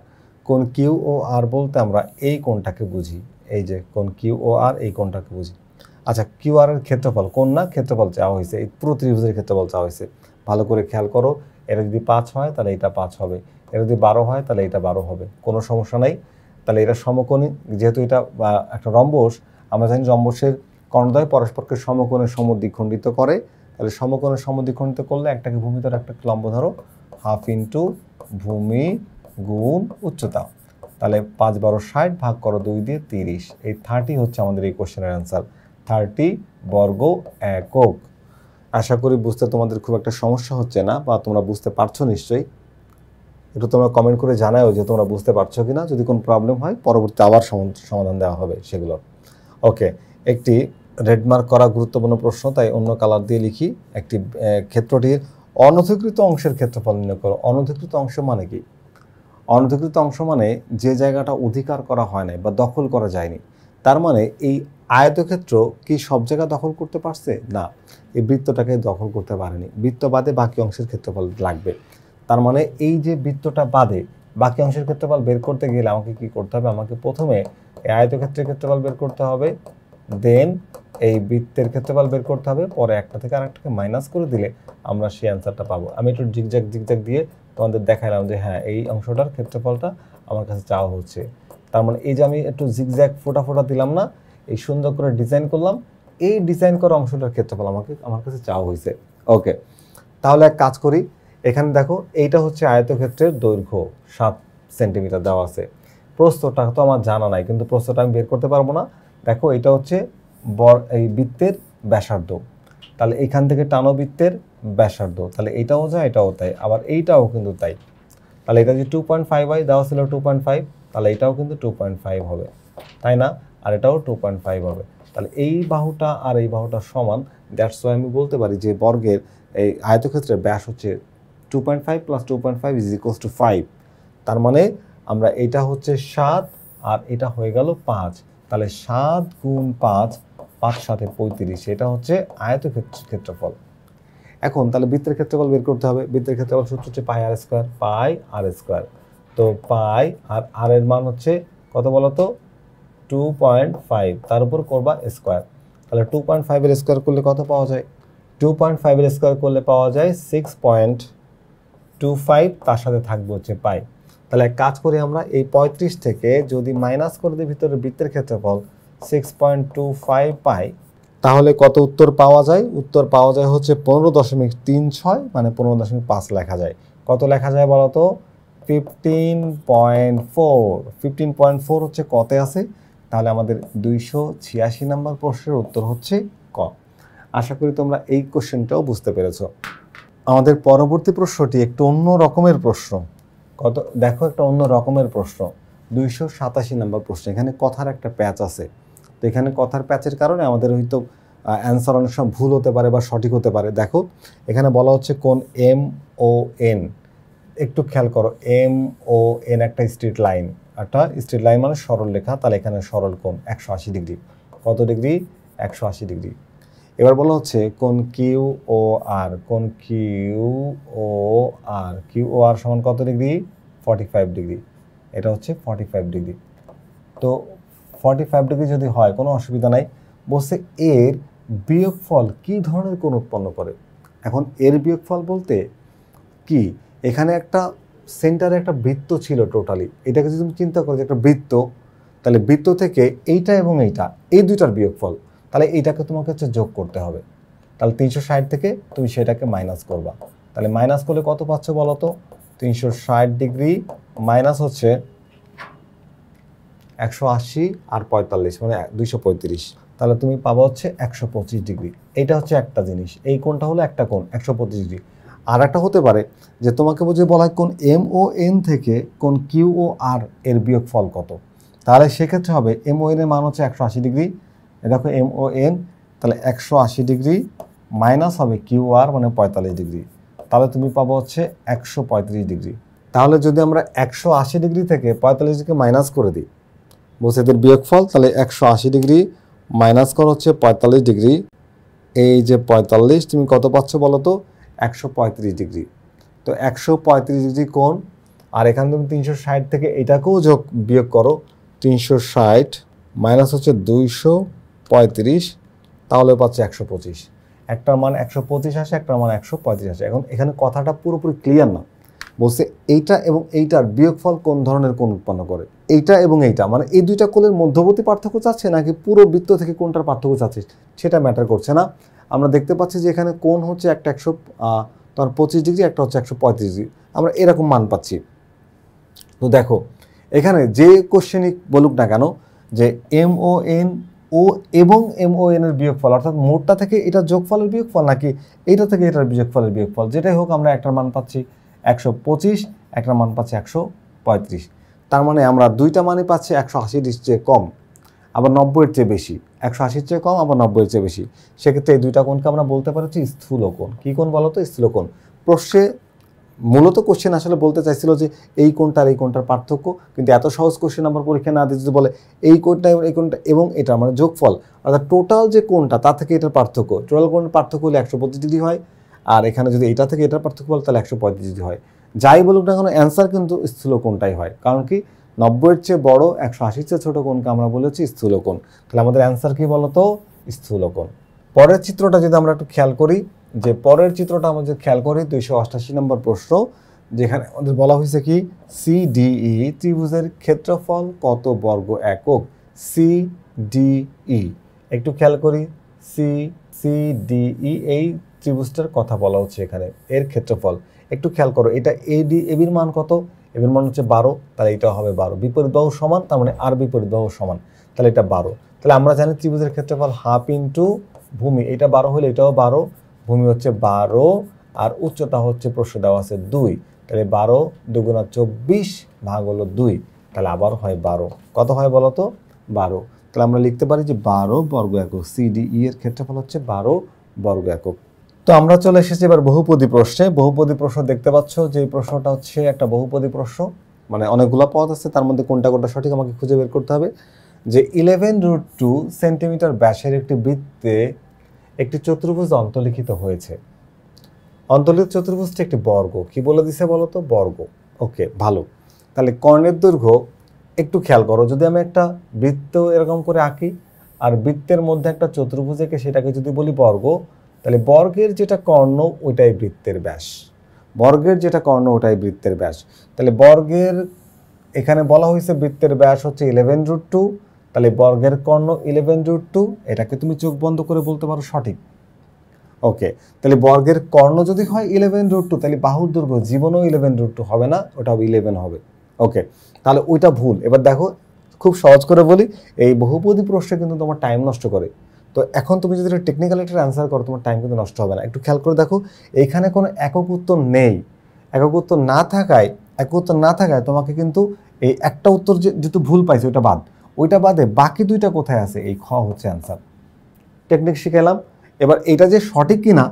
কোন কিউ ও আর বলতে আমরা এই কোণটাকে বুঝি। এই যে কোন কিউ ও আর, এই কোণটাকে বুঝি। আচ্ছা, কিউ আর এর ক্ষেত্রফল, কোন না ক্ষেত্রফল চাওয়া হয়েছে, এই পুরো ত্রিভুজের ক্ষেত্রফল চাওয়া হয়েছে। ভালো করে খেয়াল করো, এটা যদি 5 হয় তাহলে এটা 5 হবে, এটা যদি 12 হয় তাহলে এটা 12 হবে, কোনো সমস্যা নাই। তাহলে এটা সমকোণী, যেহেতু এটা একটা রম্বস, আমরা জানি রম্বসের কর্ণদ্বয় পরস্পরকে সমকোণে সমদ্বিখণ্ডিত করে। তাহলে সমকোণে সমদ্বিখণ্ডিত করলে একটাকে ভূমি ধরো একটাকে লম্ব ধরো, হাফ ইন্টু ভূমি গুণ উচ্চতা। তাহলে 5 12 60 ভাগ করো 2 দিয়ে 30। এই 30 হচ্ছে আমাদের এই কোশ্চেনের অ্যান্সার, 30 বর্গ একক। আশা করি বুঝতে তোমাদের খুব একটা সমস্যা হচ্ছে না, বা তোমরা বুঝতে পারছো নিশ্চয়ই। একটু তোমরা কমেন্ট করে জানাও যে তোমরা বুঝতে পারছো কিনা। যদি কোনো প্রবলেম হয় পরবর্তী আবার সমাধান দেওয়া হবে সেগুলোর। ওকে, একটি রেডমার্ক করা গুরুত্বপূর্ণ প্রশ্ন, তাই অন্য কালার দিয়ে লিখি। একটি ক্ষেত্রটির অনধিকৃত অংশের ক্ষেত্রফল নির্ণয় করো। অনধিকৃত অংশ মানে কি? অনধিকৃত অংশ মানে যে জায়গাটা অধিকার করা হয় নাই বা দখল করা যায়নি। তার মানে এই আয়তক্ষেত্র কি সব জায়গা দখল করতে পারছে? না, এই বৃত্তটাকে দখল করতে পারেনি। বৃত্ত বাদে বাকি অংশের ক্ষেত্রফল লাগবে। তার মানে এই যে বৃত্তটা বাদে বাকি অংশের ক্ষেত্রফল বের করতে গেলে আমাকে কি করতে হবে? আমাকে প্রথমে এই আয়তক্ষেত্রের ক্ষেত্রফল বের করতে হবে, দেন এই বৃত্তের ক্ষেত্রফল বের করতে হবে, পরে একটা থেকে আরেকটাকে মাইনাস করে দিলে আমরা সেই অ্যান্সারটা পাবো। আমি একটু জিগজ্যাগ দিয়ে তোমাদের দেখাইলাম যে হ্যাঁ, এই অংশটার ক্ষেত্রফলটা আমার কাছে চাওয়া হচ্ছে। তার মানে এই যে আমি একটু জিগজ্যাগ ফোটা দিলাম না, এই সুন্দর করে ডিজাইন করলাম, এই ডিজাইন করা অংশটার ক্ষেত্রফল আমার কাছে চাওয়া হয়েছে। ওকে, তাহলে এক কাজ করি, এখানে দেখো এইটা হচ্ছে আয়তক্ষেত্রের দৈর্ঘ্য 7 সেন্টিমিটার দেওয়া আছে। প্রস্থটা তো আমার জানা নাই, কিন্তু প্রস্থটা আমি বের করতে পারবো না। দেখো এটা হচ্ছে এই বৃত্তের ব্যাসার্ধ, তাহলে এখান থেকে টানো বৃত্তের ব্যাসার্ধ, তাহলে এইটাও যায় এটাও তাই, আবার এইটাও কিন্তু তাই। তাহলে এটা যে 2.5 হয়, দেওয়া ছিল 2.5, তাহলে এটাও কিন্তু 2.5 হবে, তাই না? আর এটাও 2.5 হবে। তাহলে এই বাহুটা আর এই বাহুটা সমান। দ্যাটস ওয়াই আমি বলতে পারি যে বর্গের এই আয়তক্ষেত্রের ব্যাস হচ্ছে 2.5 + 2.5 = 5। তার মানে আমরা এটা হচ্ছে 7 আর এটা হয়ে গেল 5। তাহলে 7 গুণ 5, 5 7 35, এটা হচ্ছে আয়তক্ষেত্রের ক্ষেত্রফল। এখন তাহলে বৃত্তের ক্ষেত্রফল বের করতে হবে। বৃত্তের ক্ষেত্রফল সূত্র হচ্ছে পাই আর স্কয়ার। তো পাই আর আর এর মান হচ্ছে কত বলো তো? 2.5, তার উপর করবা স্কয়ার। তাহলে 2.5 এর স্কয়ার করলে কত পাওয়া যায়? 2.5 এর স্কয়ার করলে পাওয়া যায় 6.25, তার সাথে থাকবে হচ্ছে পাই। তাহলে এক কাজ করি আমরা, এই 35 থেকে যদি মাইনাস করে দিই ভিতরে বৃত্তের ক্ষেত্রফল 6.25 পাই, তাহলে কত উত্তর পাওয়া যায়? উত্তর পাওয়া যায় হচ্ছে 15.36, মানে 15.5 লেখা যায়। কত লেখা যায় বলো তো? 15.4। 15.4 হচ্ছে কতে আছে? তাহলে আমাদের 286 নম্বর প্রশ্নের উত্তর হচ্ছে ক। আশা করি তোমরা এই কোশ্চেনটাও বুঝতে পেরেছো। আমাদের পরবর্তী প্রশ্নটি একটু অন্য রকমের প্রশ্ন। দেখো একটা অন্য রকমের প্রশ্ন, 287 নম্বর প্রশ্ন। এখানে কথার একটা প্যাচ আছে। তো এখানে কথার প্যাচের কারণে আমাদের হয়তো অ্যান্সার অনেক সময় ভুল হতে পারে বা সঠিক হতে পারে। দেখো এখানে বলা হচ্ছে কোন MON, একটু খেয়াল করো, MON একটা স্ট্রেট লাইন, মানে সরল রেখা। তাহলে এখানে সরল কোণ 180 ডিগ্রি। কত ডিগ্রি? 180 ডিগ্রি। এবার বলা হচ্ছে কোন QOR, কোন QOR সমান কত ডিগ্রি? 45 ডিগ্রি। এটা হচ্ছে 45 ডিগ্রি। তো 45 ডিগ্রি যদি হয় কোনো অসুবিধা নাই। বলছে এর বিয়োগফল কি ধরনের কোণ উৎপন্ন করে। এখন এর বিয়োগফল বলতে কি, এখানে একটা সেন্টারে একটা বৃত্ত ছিল টোটালি। এটাকে যদি তুমি চিন্তা করো যে একটা বৃত্ত, তাহলে বৃত্ত থেকে এইটা এবং এইটা, এই দুইটার বিয়োগফল, তাহলে এইটাকে তোমাকে হচ্ছে যোগ করতে হবে। তাহলে 360 থেকে তুমি সেটাকে মাইনাস করবা। তাহলে মাইনাস করলে কত পাচ্ছ বলো তো? 360 ডিগ্রি মাইনাস হচ্ছে 180 আর 45, মানে 235। তাহলে তুমি পাবা হচ্ছে 125 ডিগ্রি। এইটা হচ্ছে একটা জিনিস, এই কোণটা হলো একটা কোণ 125 ডিগ্রি। আর একটা হতে পারে যে তোমাকে বুঝে বলা হয় কোণ এম ও এন থেকে কোণ কিউ ও আর এর বিয়োগফল কত। তাহলে সেক্ষেত্রে হবে এম ও এন এর মান হচ্ছে 180 ডিগ্রি, দেখো এম ও এন, তাহলে 180 ডিগ্রি মাইনাস হবে কিউ আর মানে 45 ডিগ্রি, তাহলে তুমি পাবো হচ্ছে 135 ডিগ্রি। তাহলে যদি আমরা 180 ডিগ্রি থেকে 45 ডিগ্রি মাইনাস করে দিই, বলছে এদের বিয়োগফল, তাহলে 180 ডিগ্রি মাইনাস করা হচ্ছে 45 ডিগ্রি, এই যে 45 তুমি কত পাচ্ছ বলো তো, 135 ডিগ্রি। তো 135 ডিগ্রি কোণ, আর এখানে তুমি 360 থেকে এটাকেও বিয়োগ করো, 360 মাইনাস হচ্ছে 235, তাহলে পাচ্ছে 125। একটার মান 125 আসে, একটার মান 135 আসে। এখন এখানে কথাটা পুরোপুরি ক্লিয়ার না, বলছে এইটা এবং এইটার বিয়োগফল কোন ধরনের কোণ উৎপন্ন করে, এইটা এবং এইটা মানে এই দুইটা কোণের মধ্যবর্তী পার্থক্য চাচ্ছে নাকি পুরো বৃত্ত থেকে কোনটার পার্থক্য চাচ্ছে সেটা ম্যাটার করছে না। আমরা দেখতে পাচ্ছি যে এখানে কোণ হচ্ছে একটা 125 ডিগ্রি, একটা হচ্ছে 135 ডিগ্রি, আমরা এরকম মান পাচ্ছি। তো দেখো এখানে যে কোশ্চেনই বলুক না কেন যে এম ও এন ও এবং এম ও এন এর বিয়োগফল, অর্থাৎ মোটটা থেকে এটা যোগফলের বিয়োগফল নাকি এইটা থেকে এটার বিয়োগফলের বিয়োগফল, যেটাই হোক আমরা একটার মান পাচ্ছি 125, একটার মান পাচ্ছি 135। তার মানে আমরা দুইটা মানই পাচ্ছি 180 ডিগ্রির চেয়ে কম, আবার 90-এর চেয়ে বেশি, 180-র চেয়ে কম আবার 90-এর চেয়ে বেশি। সেক্ষেত্রে এই দুইটা কোণকে আমরা বলতে পারি হচ্ছে স্থূল কোণ। কী কোণ বলো তো? স্থূল কোণ। প্রশ্নে মূলত কোশ্চেন আসলে বলতে চাইছিল যে এই কোণটার এই কোণটার পার্থক্য, কিন্তু এত সহজ কোশ্চেন আমার পরীক্ষা না দিয়ে যদি বলে এই কোণটা এই কোণটা এবং এটা মানে যোগফল, অর্থাৎ টোটাল যে কোণটা তা থেকে এটার পার্থক্য, টোটাল কোণের পার্থক্য হলে 125 ডিগ্রি হয়, আর এখানে যদি এটা থেকে এটার পার্থক্য বলে তাহলে 135 ডিগ্রি হয়। যাই বলুক না কেন অ্যান্সার কিন্তু স্থূল কোণটাই হয়, কারণ কি 90-এর চেয়ে বড় 180-র চেয়ে ছোটো কোণকে আমরা বলেছি স্থূল কোণ। তাহলে আমাদের অ্যান্সার কি বলতো? স্থূল কোণ। পরের চিত্রটা যদি আমরা একটু খেয়াল করি, যে পরের চিত্রটা আমাদের খেয়াল করি 288 নম্বর প্রশ্ন, যেখানে আমাদের বলা হয়েছে কি সিডিই ত্রিভুজের ক্ষেত্রফল কত বর্গ একক। সিডিই একটু খেয়াল করি, সিডিই এই ত্রিভুজটার কথা বলা হচ্ছে এখানে, এর ক্ষেত্রফল একটু খেয়াল করো। এটা এডি এবির মান কত? এবির মান হচ্ছে 12, তাহলে এটা হবে 12। বিপরীত বাহু সমান, তার মানে আর বিপরীত বাহু সমান, তাহলে এটা 12। তাহলে আমরা জানি ত্রিভুজের ক্ষেত্রফল হাফ ইন্টু ভূমি, এটা 12 হলে এটাও 12, ভূমি হচ্ছে 12 আর উচ্চতা হচ্ছে প্রশ্ন দেওয়া আছে 2, তাহলে 12 দুগুণা 24 ভাগ হলো 2, তাহলে আবার হয় 12। কত হয় বলো তো? 12। তাহলে আমরা লিখতে পারি যে 12 বর্গ একক। সিডিই এর ক্ষেত্রফল হচ্ছে 12 বর্গ একক। তো আমরা চলে এসেছি এবার বহুপদী প্রশ্নে। বহুপদী প্রশ্ন দেখতে পাচ্ছ যে এই প্রশ্নটা হচ্ছে একটা বহুপদী প্রশ্ন, মানে অনেকগুলো পদ আছে, তার মধ্যে কোনটা কোনটা সঠিক আমাকে খুঁজে বের করতে হবে। যে 11√2 সেন্টিমিটার ব্যাসের একটি বৃত্তে একটি চতুর্ভুজ অন্তর্লিখিত হয়েছে। অন্তর্লিখিত চতুর্ভুজটি একটি বর্গ। কি বলে দিছে বলো তো? বর্গ। ওকে, ভালো। তাহলে কর্ণের দৈর্ঘ্য একটু খেয়াল করো, যদি আমি একটা বৃত্ত এরকম করে আঁকি আর বৃত্তের মধ্যে একটা চতুর্ভুজ এঁকে সেটাকে যদি বলি বর্গ, তাহলে বর্গের যেটা কর্ণ ওইটাই বৃত্তের ব্যাস, বর্গের যেটা কর্ণ ওটাই বৃত্তের ব্যাস। তাহলে বর্গের এখানে বলা হয়েছে বৃত্তের ব্যাস হচ্ছে 11√2, তাহলে বর্গের কর্ণ 11√2, এটাকে তুমি চোখ বন্ধ করে বলতে পারো সঠিক। ওকে, তাহলে বর্গের কর্ণ যদি হয় 11√2, তাহলে বাহুর দৈর্ঘ্য জীবনও 11√2 হবে না, ওটাও 11 হবে। ওকে, তাহলে ওইটা ভুল। এবার দেখো খুব সহজ করে বলি, এই বহুপদী প্রশ্নে কিন্তু তোমার টাইম নষ্ট করে। তো এখন তুমি যদি টেকনিক্যাল একটা অ্যান্সার করো তোমার টাইম কিন্তু নষ্ট হবে না। একটু খেয়াল করে দেখো, এইখানে কোনো একক উত্তর নেই। একক উত্তর না থাকায় তোমাকে কিন্তু এই একটা উত্তর যেহেতু ভুল পাইছে ওইটা বাদ, ওইটা বাদে বাকি দুইটা কোথায় আছে? এই খ হচ্ছে অ্যান্সার। টেকনিক শিখালাম। এবার এটা যে সঠিক কিনা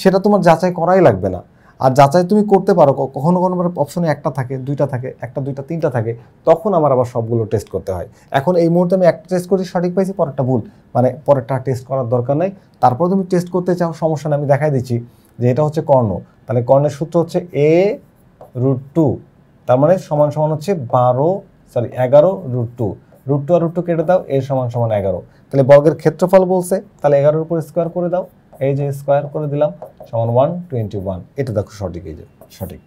সেটা তোমার যাচাই করাই লাগবে না। আর যাচাই তুমি করতে পারো, কখনো অপশনে একটা থাকে, দুইটা থাকে, একটা দুইটা তিনটা থাকে, তখন আবার সবগুলো টেস্ট করতে হয়। এখন এই মুহূর্তে আমি একটা টেস্ট করি সঠিক পাইছি, পরেরটা ভুল, মানে পরেরটা টেস্ট করার দরকার নাই। তারপর তুমি টেস্ট করতে চাও, সমস্যা নেই, আমি দেখাই দিচ্ছি যে এটা হচ্ছে কর্ণ। তাহলে কর্ণের সূত্র হচ্ছে a√2, তার মানে সমান সমান হচ্ছে 11√2। √2 আর √2 কেটে দাও, a সমান সমান 11। তাহলে বর্গের ক্ষেত্রফল বলছে, তাহলে 11-এর উপর স্কোয়ার করে দাও, এই যে স্কোয়ার করে দিলাম সমান 121। এটা দেখো সঠিক, এই যে সঠিক।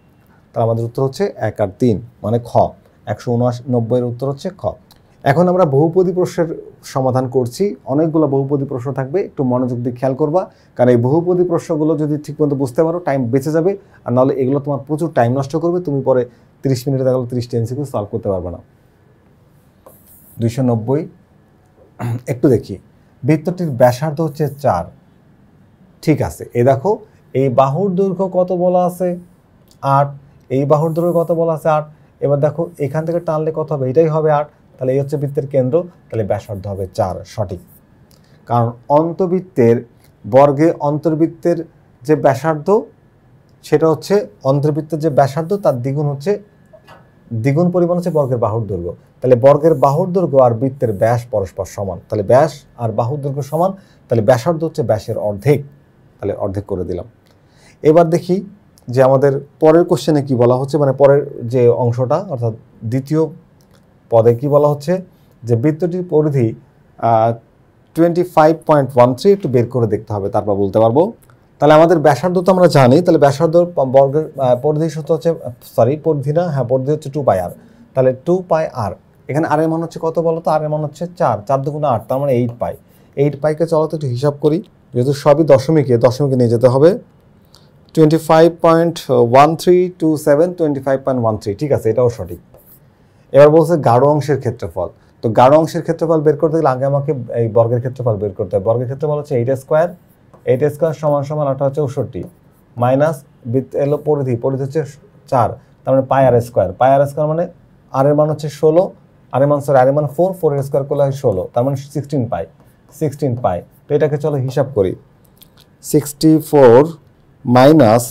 তাহলে আমাদের উত্তর হচ্ছে 1 আর 3 মানে খ। 189-এর উত্তর হচ্ছে খ। এখন আমরা বহুপদী প্রশ্নের সমাধান করছি। অনেকগুলো বহুপদী প্রশ্ন থাকবে, একটু মনোযোগ দিয়ে খেয়াল করবা, কারণ এই বহুপদী প্রশ্নগুলো যদি ঠিকমতো বুঝতে পারো টাইম বেঁচে যাবে, আর নাহলে এগুলো তোমার প্রচুর টাইম নষ্ট করবে, তুমি পরে 30 মিনিটে দেখো 30টা এমসিকিউ সলভ করতে পারবে না। 290 একটু দেখি, বৃত্তটির ব্যাসার্ধ হচ্ছে 4। ঠিক আছে, এই দেখো এই বাহুর দৈর্ঘ্য কত বলা আছে 8, এই বাহুর দৈর্ঘ্য কত বলা আছে 8। এবার দেখো এখান থেকে টানলে কত হবে, এটাই হবে 8, তাহলে এই হচ্ছে বৃত্তের কেন্দ্র, তাহলে ব্যাসার্ধ হবে 4, সঠিক। কারণ অন্তবৃত্তের বর্গে অন্তর্বৃত্তের যে ব্যাসার্ধ সেটা হচ্ছে অন্তর্বৃত্তের যে ব্যাসার্ধ তার দ্বিগুণ পরিমাণ হচ্ছে বর্গের বাহুর দৈর্ঘ্য, তাহলে বর্গের বাহুর দৈর্ঘ্য আর বৃত্তের ব্যাস পরস্পর সমান, তাহলে ব্যাস আর বাহুর দৈর্ঘ্য সমান, তাহলে ব্যাসার্ধ হচ্ছে ব্যাসের অর্ধেক, তাহলে অর্ধেক করে দিলাম। এবার দেখি যে আমাদের পরের কোশ্চেনে কি বলা হচ্ছে, মানে পরের যে অংশটা অর্থাৎ দ্বিতীয় পদে কি বলা হচ্ছে যে বৃত্তটির পরিধি 25.13, একটু বের করে দেখতে হবে তারপর বলতে পারবো। তাহলে আমাদের ব্যাসার্ধ তো আমরা জানি, তাহলে ব্যাসার্ধ বর্গের পরিধি সূত্র হচ্ছে পরিধি না, হ্যাঁ পরিধি হচ্ছে 2πr, তাহলে 2πr, এখানে আর এর মান হচ্ছে কত বলো তো, আর এর মান হচ্ছে 4, 4 দুগুণে 8, তার মানে 8π। 8πকে চলো তো একটু হিসাব করি, যেহেতু সবই দশমিকে নিয়ে যেতে হবে। 25.1327, 25.13, ঠিক আছে, এটাও সঠিক। এবার বলছে গাঢ় অংশের ক্ষেত্রফল, তো গাঢ় অংশের ক্ষেত্রফল বের করতে গেলে আগে আমাকে এই বর্গের ক্ষেত্রফল বের করতে হবে। বর্গের ক্ষেত্রফল হচ্ছে 8 স্কোয়ার, 8 স্কোয়ার সমান 68 মাইনাস এলো পরিধি হচ্ছে 4, তার মানে πr স্কোয়ার, মানে আর এর মান হচ্ছে 16, আর এর মান 4, 4 এর স্কোয়ার করলে হয় 16, তার মানে 16π। তো এটাকে চলো হিসাব করি, 64 মাইনাস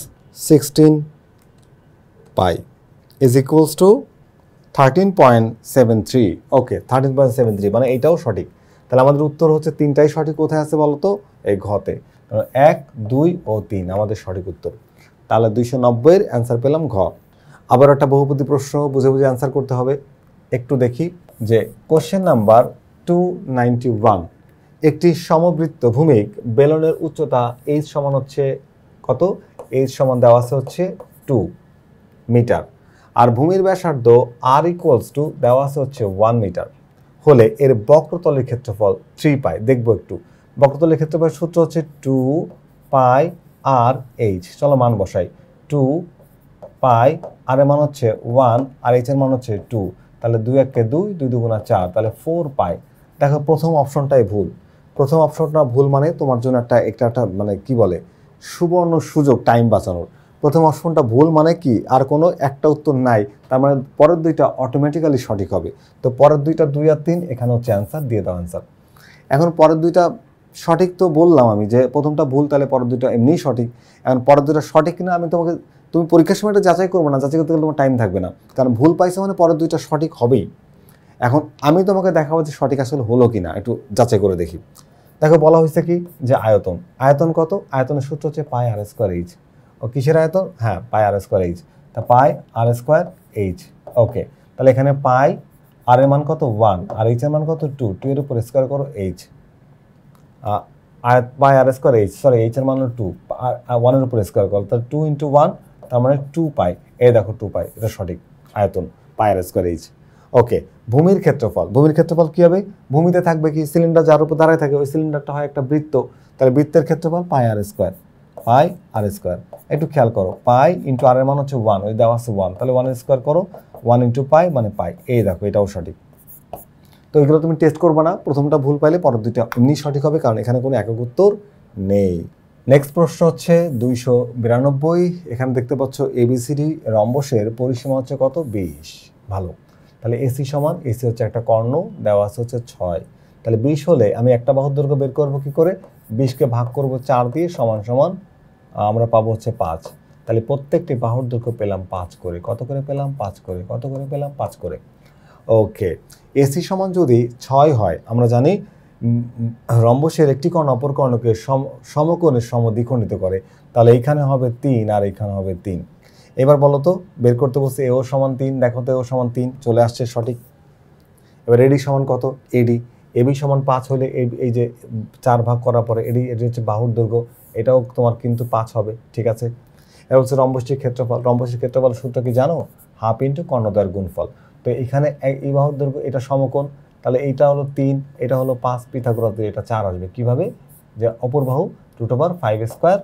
16π ইজ ইকুয়ালস টু 13.73। ওকে, 13.73, মানে এটাও সঠিক। তাহলে আমাদের উত্তর হচ্ছে তিনটাই সঠিক। কোথায় আছে বলো তো, এই ঘতে, 1, 2 ও 3 আমাদের সঠিক উত্তর। তাহলে 290 এর অ্যান্সার পেলাম ঘ। আবার একটা বহুপদী প্রশ্ন বুঝে অ্যান্সার করতে হবে। একটু দেখি যে কোশ্চেন নাম্বার 291, একটি সমবৃত্ত ভূমিক বেলনের উচ্চতা h সমান হচ্ছে কত, h সমান দেওয়া আছে হচ্ছে 2 মিটার, আর ভূমির ব্যাসার্ধ r ইকুয়ালস টু দেওয়া আছে হচ্ছে 1 মিটার হলে এর বক্রতলের ক্ষেত্রফল 3π। দেখবো একটু, বক্রতলের ক্ষেত্রফলের সূত্র হচ্ছে 2πr/h। চলো মান বসাই, 2π, আর এর মান হচ্ছে 1 আর h এর মান হচ্ছে 2, তাহলে 2 1 কে 2, 2 2 গুণা 4, তাহলে 4π। দেখো প্রথম অপশনটাই ভুল, প্রথম অপশনটা ভুল, মানে তোমার জন্য একটা মানে কি বলে সুবর্ণ সুযোগ টাইম বাঁচানোর। প্রথম অপশনটা ভুল মানে কি, আর কোনো একটা উত্তর নাই, তার মানে পরের দুইটা অটোমেটিক্যালি সঠিক হবে। তো পরের দুইটা 2 আর 3 এখানে হচ্ছে অ্যান্সার, দিয়ে দাও অ্যান্সার। এখন পরের দুইটা সঠিক তো বললাম আমি যে প্রথমটা ভুল, তাহলে পরের দুইটা এমনিই সঠিক। এখন পরের দুইটা সঠিক কিনা আমি তুমি পরীক্ষার সময় এটা যাচাই করবো না, যাচাই করতে গেলে তোমার টাইম থাকবে না, কারণ ভুল পাইছো মানে পরের দুইটা সঠিক হবেই। এখন আমি তোমাকে দেখাবো যে সঠিক আসলে হলো কিনা, একটু যাচাই করে দেখি। দেখো বলা হয়েছে কি যে আয়তন কত, আয়তনের সূত্র হচ্ছে πr²h। ও কিসের আয়তন, হ্যাঁ πr²h, তা πr²h। ওকে, তাহলে এখানে পাই আর এর মান কত 1 আর h এর মান কত 2, 2 এর উপর স্কয়ার করো h, πr²h, সরি h এর মান হলো 2, 1 এর উপর স্কয়ার করো, তাহলে 2 × 1, তার মানে 2π। এই দেখো 2π, এটা সঠিক আয়তন πr²h। ওকে, ভূমির ক্ষেত্রফল কি হবে, ভূমিতে থাকবে কি সিলিন্ডার, যার উপর দাঁড়ায় থাকে ওই সিলিন্ডারটা হয় একটা বৃত্ত, তাহলে বৃত্তের ক্ষেত্রফল πr²। একটু খেয়াল করো, পাই ইন্টু আর এর মান হচ্ছে 1, ওই দেওয়া আছে 1, তাহলে 1 এর স্কয়ার করো, 1 × π মানে π। এই দেখো এটাও সঠিক। তো এগুলো তুমি টেস্ট করবে না, প্রথমটা ভুল পাইলে পরের দুইটা এমনি সঠিক হবে, কারণ এখানে কোনো একক উত্তর নেই। নেক্সট প্রশ্ন হচ্ছে 292, এখানে দেখতে পাচ্ছ এবিসিডি রম্বসের পরিসীমা হচ্ছে কত, 20। ভালো, তাহলে এসি হচ্ছে একটা কর্ণ, দেওয়া আছে হচ্ছে 6, তাহলে 20 হলে আমি একটা বাহুর দৈর্ঘ্য বের করবো কি করে, 20কে ভাগ করব 4 দিয়ে, সমান আমরা পাবো হচ্ছে 5, তাহলে প্রত্যেকটি বাহুর দৈর্ঘ্য পেলাম 5 করে। কত করে পেলাম, 5 করে। কত করে পেলাম, 5 করে। ওকে, এসি সমান যদি 6 হয়, আমরা জানি রম্বসের একটি কর্ণ অপর কর্ণকে সমকোণে সমদ্বিখণ্ডিত করে, তাহলে এইখানে হবে 3 আর এইখানে হবে 3। এবার বলো তো, বের করতে বলছে এও সমান 3, দেখো তো এও সমান 3, চলে আসছে সঠিক। এবার এডি সমান কত, এবি সমান 5 হলে এই যে 4 ভাগ করার পরে এডি হচ্ছে বাহুর দৈর্ঘ্য, এটাও তোমার কিন্তু 5 হবে, ঠিক আছে। এবার হচ্ছে রম্বসটির ক্ষেত্রফল সূত্র কি জানো, হাফ ইন্টু কর্ণদ্বয়ের গুণফল। তো এখানে এই বাহুর দৈর্ঘ্য এটা সমকোণ, তাহলে এইটা হলো 3, এটা হলো 5, পিথাগোরাস দিয়ে এটা 4 আসবে কিভাবে, যে অপর বাহু √5² - 3²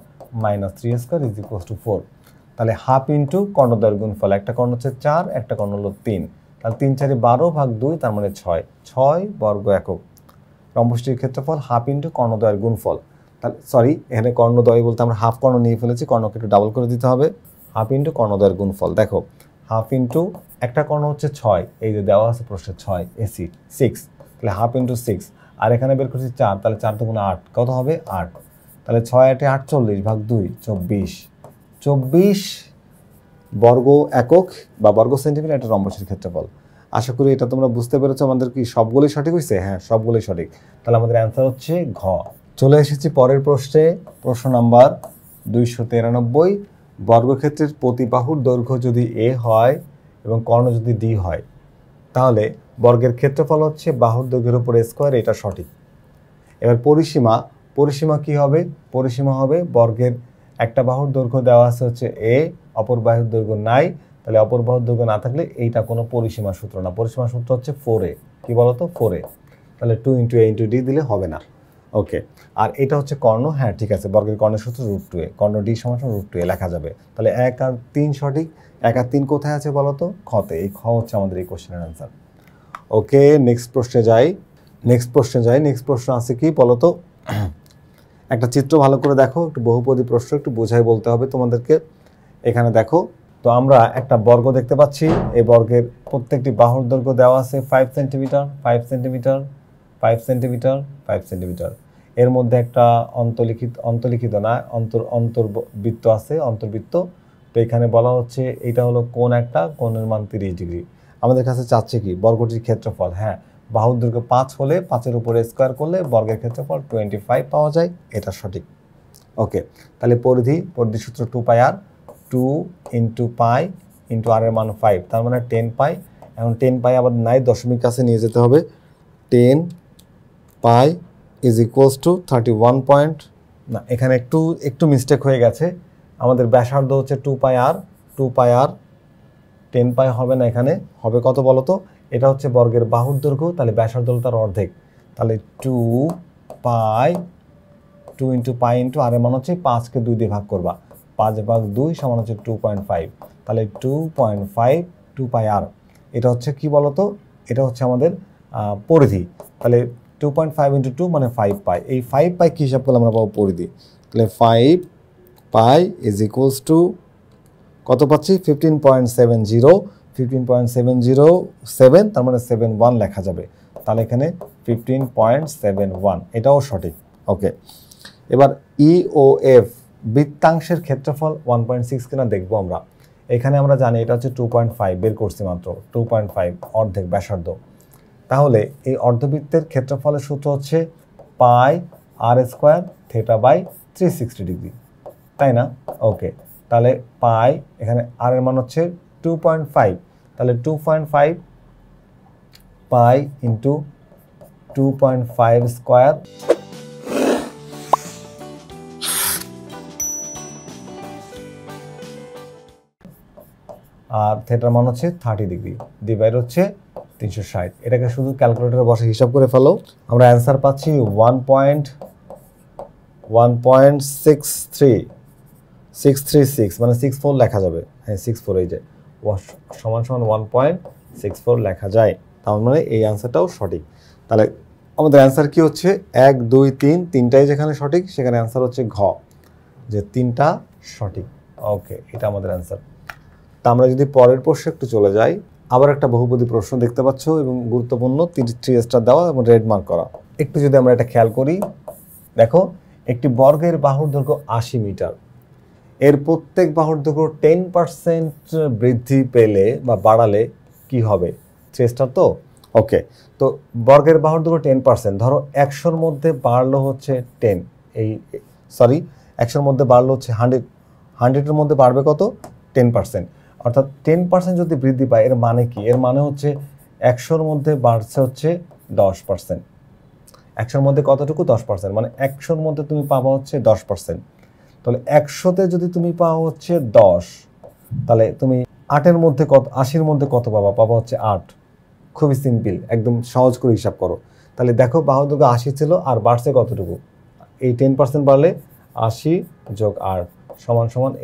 = 4, তাহলে হাফ ইন্টু কর্ণদ্বয়ের গুণফল, একটা কর্ণ হচ্ছে 4, একটা কর্ণ হলো 3, তাহলে 3 4 12 ভাগ 2, তার মানে 6 বর্গ একক। রম্বসটির ক্ষেত্রফল হাফ ইন্টু কর্ণদ্বয়ের গুণফল। তাহলে সরি, এখানে কর্ণদ্বয় বলতে আমরা হাফ কর্ণ নিয়ে ফেলেছি, কর্ণকে একটু ডাবল করে দিতে হবে। হাফ ইন্টু কর্ণদ্বয়ের গুণফল, দেখো হাফ ইন্টু একটা কর্ণ হচ্ছে 6, এই যে দেওয়া আছে প্রশ্নে 6 এসি 6, তাহলে হাফ ইন্টু 6, আর এখানে বের করছি 4, তাহলে 4 দুগুণে 8, কত হবে 8, তাহলে 6 8 48 ভাগ 2 24, 24 বর্গ একক বা বর্গ সেন্টিমিটার একটা রম্বসের ক্ষেত্রফল। আশা করি এটা তোমরা বুঝতে পেরেছো। আমাদের কি সবগুলোই সঠিক হয়েছে? হ্যাঁ, সবগুলোই সঠিক। তাহলে আমাদের অ্যান্সার হচ্ছে ঘ। চলে এসেছি পরের প্রশ্নে, প্রশ্ন নাম্বার 293। বর্গক্ষেত্রের প্রতি বাহুর দৈর্ঘ্য যদি এ হয় এবং কর্ণ যদি ডি হয়, তাহলে বর্গের ক্ষেত্রফল হচ্ছে বাহুর দৈর্ঘ্যের উপর স্কোয়ার, এটা সঠিক। এবার পরিসীমা কি হবে? পরিসীমা হবে বর্গের একটা বাহুর দৈর্ঘ্য দেওয়া আছে হচ্ছে এ, অপর বাহুর দৈর্ঘ্য নাই, তাহলে অপর বাহুর দৈর্ঘ্য না থাকলে এইটা কোনো পরিসীমা সূত্র না। পরিসীমা সূত্র হচ্ছে 4a, কি বলতো 4a, তাহলে 2 × a × d দিলে হবে না। ওকে, আর এটা হচ্ছে কর্ণ, হ্যাঁ ঠিক আছে, বর্গের কর্ণের সূত্র √2a, কর্ণ d = √2a লেখা যাবে। তাহলে 1 আর 3 সঠিক। 1 আর 3 কোথায় আছে বলতো? খতে। এই খ হচ্ছে আমাদের এই কোশ্চেনের অ্যান্সার। ওকে, নেক্সট প্রশ্নে যাই। নেক্সট প্রশ্ন আছে কি বলতো? একটা চিত্র ভালো করে দেখো, একটু বহুপদী প্রশ্ন, একটু বোঝাই বলতে হবে তোমাদেরকে। এখানে দেখো তো আমরা একটা বর্গ দেখতে পাচ্ছি। এই বর্গের প্রত্যেকটি বাহুর দৈর্ঘ্য দেওয়া আছে 5 সেন্টিমিটার, 5 সেন্টিমিটার, 5 সেন্টিমিটার, 5 সেন্টিমিটার। এর মধ্যে একটা অন্তর্লিখিত না অন্তর্বৃত্ত আছে, অন্তর্বৃত্ত। তো এখানে বলা হচ্ছে এটা হলো কোণ, একটা কোণের মান 30 ডিগ্রি। আমাদের কাছে চাচ্ছে কি বর্গটির ক্ষেত্রফল। হ্যাঁ, বাহুর দৈর্ঘ্য 5 হলে 5-এর উপরে স্কোয়ার করলে বর্গের ক্ষেত্রফল 25 পাওয়া যায়, এটা সঠিক। ওকে, তাহলে পরিধি সূত্র 2πr, 2 × π × r এর মান 5, তার মানে 10 π। এখন 10 π আবার নাই, দশমিক কাছে নিয়ে যেতে হবে। 10 π = 31 পয়েন্ট, না এখানে একটু মিস্টেক হয়ে গেছে। আমাদের ব্যাসার্ধ হচ্ছে 2πr, 10 π হবে না, এখানে হবে কত বলো তো? এটা হচ্ছে বর্গের বাহুর দৈর্ঘ্য, তাহলে ব্যাসার্ধ হলো তার অর্ধেক, তাহলে 2 π, 2 × π × r এর মান হচ্ছে 5কে 2 দিয়ে ভাগ করবা, 5 ভাগ 2 = হচ্ছে 2.5, তাহলে 2.5 2πr। এটা হচ্ছে কি বলতো? এটা হচ্ছে আমাদের পরিধি। তাহলে 2.5 × 2 মানে 5 π। এই 5 π কি হিসাব করলে আমরা পাবো? পরিধি। তাহলে 5 π = কত পাচ্ছি? 15.70, 15.707, তার মানে 71 লেখা যাবে। তাহলে এখানে 15.71, এটাও সঠিক। ওকে, এবার ই ও এফ বৃত্তাংশের ক্ষেত্রফল 1.6 কিনা দেখবো আমরা। এখানে আমরা জানি এটা হচ্ছে 2.5, বের করছি মাত্র 2.5, অর্ধেক ব্যাসার্ধ। তাহলে এই অর্ধবৃত্তের ক্ষেত্রফলের সূত্র হচ্ছে πr² θ/360 ডিগ্রি, তাই না? ওকে, তাহলে পাই, এখানে আর এর মান হচ্ছে 2.5, তাহলে 2.5 পাই ইন্টু 2.5 স্কোয়ার, আর থেটার মান হচ্ছে 30 ডিগ্রি, ডিভাইড হচ্ছে 360। এটাকে শুধু ক্যালকুলেটরে বসে হিসাব করে ফেলো। আমরা অ্যান্সার পাচ্ছি 1.636, মানে 64 লেখা যাবে। হ্যাঁ 64, এই যে সমান 1.64 লেখা যায়, তার মানে এই অ্যান্সারটাও সঠিক। তাহলে আমাদের অ্যান্সার কি হচ্ছে? 1 2 3, তিনটাই যেখানে সঠিক সেখানে অ্যান্সার হচ্ছে ঘ, যে তিনটা সঠিক। ওকে, এটা আমাদের অ্যান্সার। তা আমরা যদি পরের প্রশ্নে একটু চলে যাই, আবার একটা বহুপদী প্রশ্ন দেখতে পাচ্ছ এবং গুরুত্বপূর্ণ, 3 স্টার দেওয়া এবং রেড মার্ক করা। একটু যদি আমরা এটা খেয়াল করি, দেখো একটি বর্গের বাহুর দৈর্ঘ্য 80 মিটার, এর প্রত্যেক বাহুর দৈর্ঘ্য 10% বৃদ্ধি পেলে বা বাড়ালে কি হবে? 3 স্টার তো। ওকে, তো বর্গের বাহুর দৈর্ঘ্য 10%, ধরো 100-র মধ্যে বাড়লো হচ্ছে 10, 100-র মধ্যে বাড়লো হচ্ছে 100, 100-এর মধ্যে বাড়বে কত? 10%। অর্থাৎ 10% যদি বৃদ্ধি পায় এর মানে কি? এর মানে হচ্ছে 100-র মধ্যে বাড়ছে হচ্ছে 10%। 100-র মধ্যে কতটুকু? 10%, মানে 100-র মধ্যে তুমি পাবা হচ্ছে 10%। তাহলে 100-তে যদি তুমি পাও হচ্ছে 10, তাহলে তুমি 8-এর মধ্যে কত, 80-র মধ্যে কত পাবা? পাবা হচ্ছে 8। খুবই সিম্পল, একদম সহজ করে হিসাব করো। তাহলে দেখো বাহুর দৈর্ঘ্য 80 ছিল আর বাড়ছে কতটুকু? এই 10% বাড়লে 80 + 8 =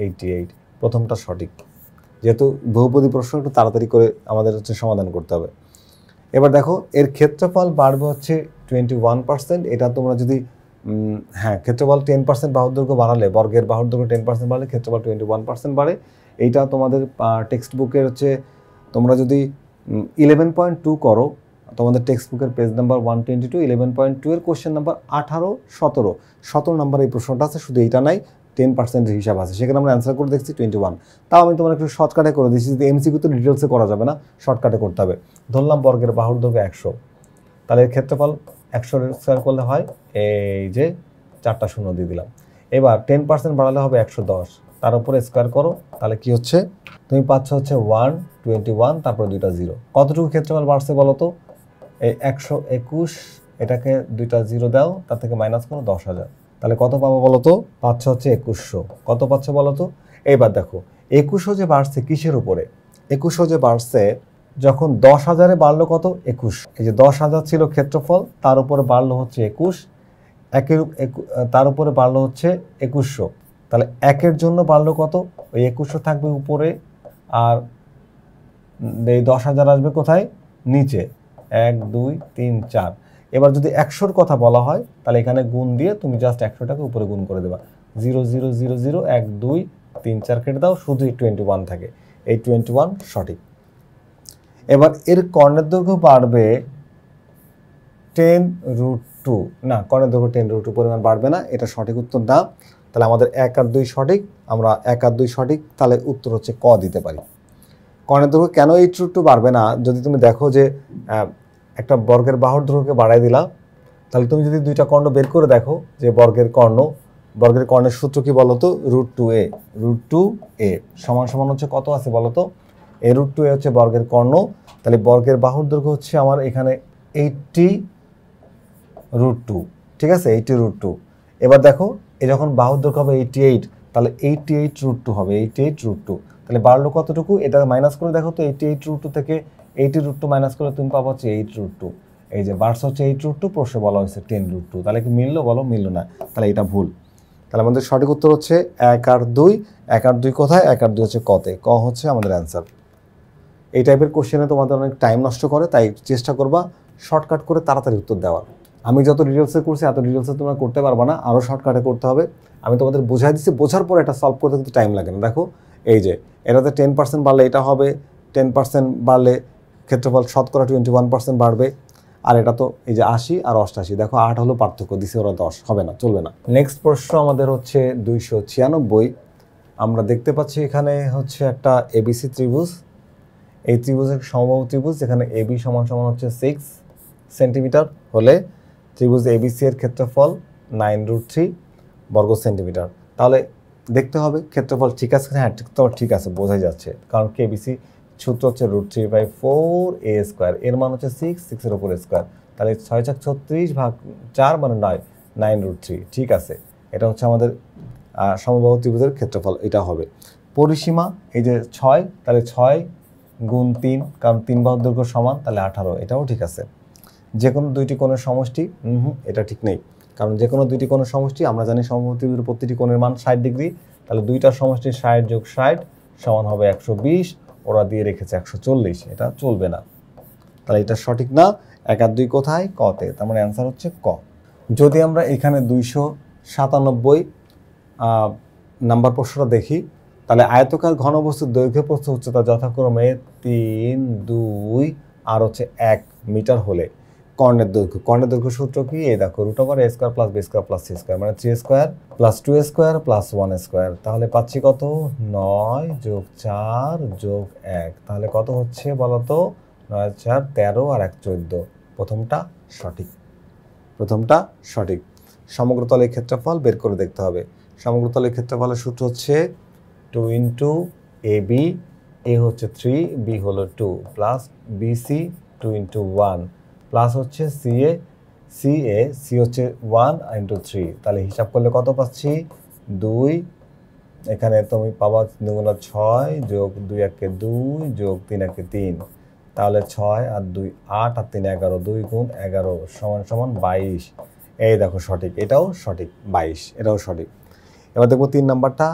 88। প্রথমটা সঠিক। যেহেতু বহুপদী প্রশ্ন একটু তাড়াতাড়ি করে আমাদের হচ্ছে সমাধান করতে হবে। এবার দেখো এর ক্ষেত্রফল বাড়বে হচ্ছে 21%। এটা তোমরা যদি হ্যাঁ, ক্ষেত্রফল 10% বাহুর দৈর্ঘ্য বাড়ালে, বর্গের বাহুর দৈর্ঘ্য 10% বাড়লে ক্ষেত্রফল 21% বাড়ে। এইটা তোমাদের টেক্সট বুকের হচ্ছে, তোমরা যদি 11.2 করো, তোমাদের টেক্সট বুকের পেজ নাম্বার 122, 11.2 এর কোশ্চেন নাম্বার 18, 17 নাম্বার এই প্রশ্নটা আছে, শুধু এইটা নাই, 10% হিসাব আছে, সেখানে আমরা অ্যান্সার করে দেখছি 21। তাও আমি তোমার একটু শর্টকাটে করে দিচ্ছি, যদি এমসিকিউ তো ডিটেলসে করা যাবে না, শর্টকাটে করতে হবে। ধরলাম বর্গের বাহুর দৈর্ঘ্য 100, তাহলে এর ক্ষেত্রফল 100 স্কোয়ার করলে হয় এই যে 4টা শূন্য দিয়ে দিলাম। এবার 10% বাড়ালে হবে 110, তার উপরে স্কোয়ার করো, তাহলে কি হচ্ছে, তুমি পাচ্ছ হচ্ছে 121, তারপরে 2টা 0। কতটুকু ক্ষেত্রফল বাড়ছে বলো তো? এই 121, এটাকে 2টা 0 দাও, তার থেকে মাইনাস করো 10,000, তাহলে কত পাবো বলো তো? পাচ্ছ হচ্ছে 2100। কত পাচ্ছ বলো তো? এইবার দেখো 2100 যে বাড়ছে কিসের উপরে? 2100 যে বাড়ছে যখন 10,000-এ বাড়লো কত? 21। এই যে 10,000 ছিল ক্ষেত্রফল, তার উপরে বাড়লো হচ্ছে 21, তার উপরে বাড়লো হচ্ছে 2100, তাহলে 1-এর জন্য বাড়লো কত? ওই 2100 থাকবে উপরে, আর এই 10,000 আসবে কোথায়? নিচে। 1 2 3 4। এবার যদি 100-র কথা বলা হয়, তাহলে এখানে গুণ দিয়ে তুমি জাস্ট 100টাকে উপরে গুণ করে দেবা। 0 0 0 0 1 2 3 4 কেটে দাও, শুধু 21 থাকে। এই 21 সঠিক। এবার এর কর্ণের দৈর্ঘ্য বাড়বে 10√2, না, কর্ণের দৈর্ঘ্য 10√2 পরিমাণ বাড়বে না, এটা সঠিক উত্তর না। তাহলে আমাদের 1 আর 2 সঠিক, আমরা 1 আর 2 সঠিক, তাহলে উত্তর হচ্ছে ক দিতে পারি। কর্ণের দৈর্ঘ্য কেন 8√2 বাড়বে না? যদি তুমি দেখো যে একটা বর্গের বাহুর দৈর্ঘ্যকে বাড়াই দিলা, তাহলে তুমি যদি 2টা কর্ণ বের করে দেখো যে বর্গের কর্ণের সূত্র কি বলতো? √2a। √2a সমান সমান হচ্ছে কত আছে বলতো? a√2a হচ্ছে বর্গের কর্ণ, তাহলে বর্গের বাহুর দৈর্ঘ্য হচ্ছে আমার এখানে 80√2, ঠিক আছে, 80√2। এবার দেখো এই যখন বাহুর দৈর্ঘ্য হবে 88, তাহলে 88√2 হবে, 88√2। তাহলে বাড়লো কতটুকু? এটা মাইনাস করে দেখো তো, 88√2 থেকে 80√2 মাইনাস করে তুমি পাবো হচ্ছে 8√2। এই যে বাড়ছে হচ্ছে 8√2, প্রশ্নে বলা হয়েছে 10√2, তাহলে কি মিললো? বলো মিললো না, তাহলে এটা ভুল। তাহলে আমাদের সঠিক উত্তর হচ্ছে 1 আর 2। 1 আর 2 কোথায়? 1 আর 2 হচ্ছে কতে, ক হচ্ছে আমাদের অ্যান্সার। এই টাইপের কোশ্চেনে তোমাদের অনেক টাইম নষ্ট করে, তাই চেষ্টা করবা শর্টকাট করে তাড়াতাড়ি উত্তর দেওয়ার। আমি যত ডিটেলসে করছি এত ডিটেলসে তোমরা করতে পারবা না, আরও শর্টকাটে করতে হবে। আমি তোমাদের বোঝাই দিচ্ছি, বোঝার পর এটা সলভ করতে কিন্তু টাইম লাগে না। দেখো এই যে এটাতে 10% বাড়লে এটা হবে, 10% বাড়লে ক্ষেত্রফল শতকরা 21% বাড়বে, আর এটা তো এই যে 80 আর 88, দেখো 8 হলো পার্থক্য, দিছে ওরা 10, হবে না, চলবে না। নেক্সট প্রশ্ন আমাদের হচ্ছে 296। আমরা দেখতে পাচ্ছি এখানে হচ্ছে একটা এবিসি ত্রিভুজ। এই ত্রিভুজের সমবাহু ত্রিভুজ, যেখানে এবি সমান সমান হচ্ছে 6 সেন্টিমিটার হলে ত্রিভুজ এবিসি এর ক্ষেত্রফল 9√3 বর্গ সেন্টিমিটার। তাহলে দেখতে হবে ক্ষেত্রফল ঠিক আছে, হ্যাঁ ক্ষেত্রফল ঠিক আছে, বোঝাই যাচ্ছে, কারণ কেবিসি সূত্র হচ্ছে √3/4a², এর মান হচ্ছে 6 এর উপর স্কোয়ার, তাহলে 6×36/4 মানে 9√3, ঠিক আছে। এটা হচ্ছে আমাদের সমবাহু ত্রিভুজের ক্ষেত্রফল, এটা হবে। পরিসীমা এই যে 6, তাহলে 6 গুণ 3, কারণ 3 বাহুর দৈর্ঘ্য সমান, তাহলে 18, এটাও ঠিক আছে। যে কোনো দুইটি কোণের সমষ্টি, এটা ঠিক নেই, কারণ যে কোনো দুইটি কোণের সমষ্টি আমরা জানি সমবাহু ত্রিভুজের প্রতিটি কোণের মান 60 ডিগ্রি, তাহলে দুইটার সমষ্টি 60 + 60 সমান হবে 120, ওরা দিয়ে রেখেছে 140, এটা চলবে না, তাহলে এটা সঠিক না। 1 আর 2 কোথায়? কতে, তার মানে অ্যান্সার হচ্ছে ক। যদি আমরা এখানে 297 নাম্বার প্রশ্নটা দেখি, তাহলে আয়তকার ঘনবস্তুর দৈর্ঘ্য প্রস্থ উচ্চতা যথাক্রমে 3, 2 আর হচ্ছে 1 মিটার হলে কর্ণের দৈর্ঘ্য সূত্র কি? এই দেখো √a² + b² + c² মানে 3² + 2² + 1², তাহলে পাচ্ছি কত? 9 + 4 + 1, তাহলে কত হচ্ছে বলো তো? 9 4 13 আর 1 14, প্রথমটা সঠিক। সমগ্রতলের ক্ষেত্রফল বের করে দেখতে হবে। সমগ্রতলের ক্ষেত্রফলের সূত্র হচ্ছে 2 * ab, a হচ্ছে 3, b হলো 2, প্লাস bc 2 * 1, প্লাস হচ্ছে ca c হচ্ছে 1 * 3, তাহলে হিসাব করলে কত পাচ্ছি? 2, এখানে তুমি পাবা 2 × 6 + 2 * 2 + 3 * 3, তাহলে 6 আর 2 8 আর 3 11, 2 × 11 = 22। এই দেখো সঠিক, এটাও সঠিক, 22, এটাও সঠিক। এবার দেখবো 3 নাম্বারটা,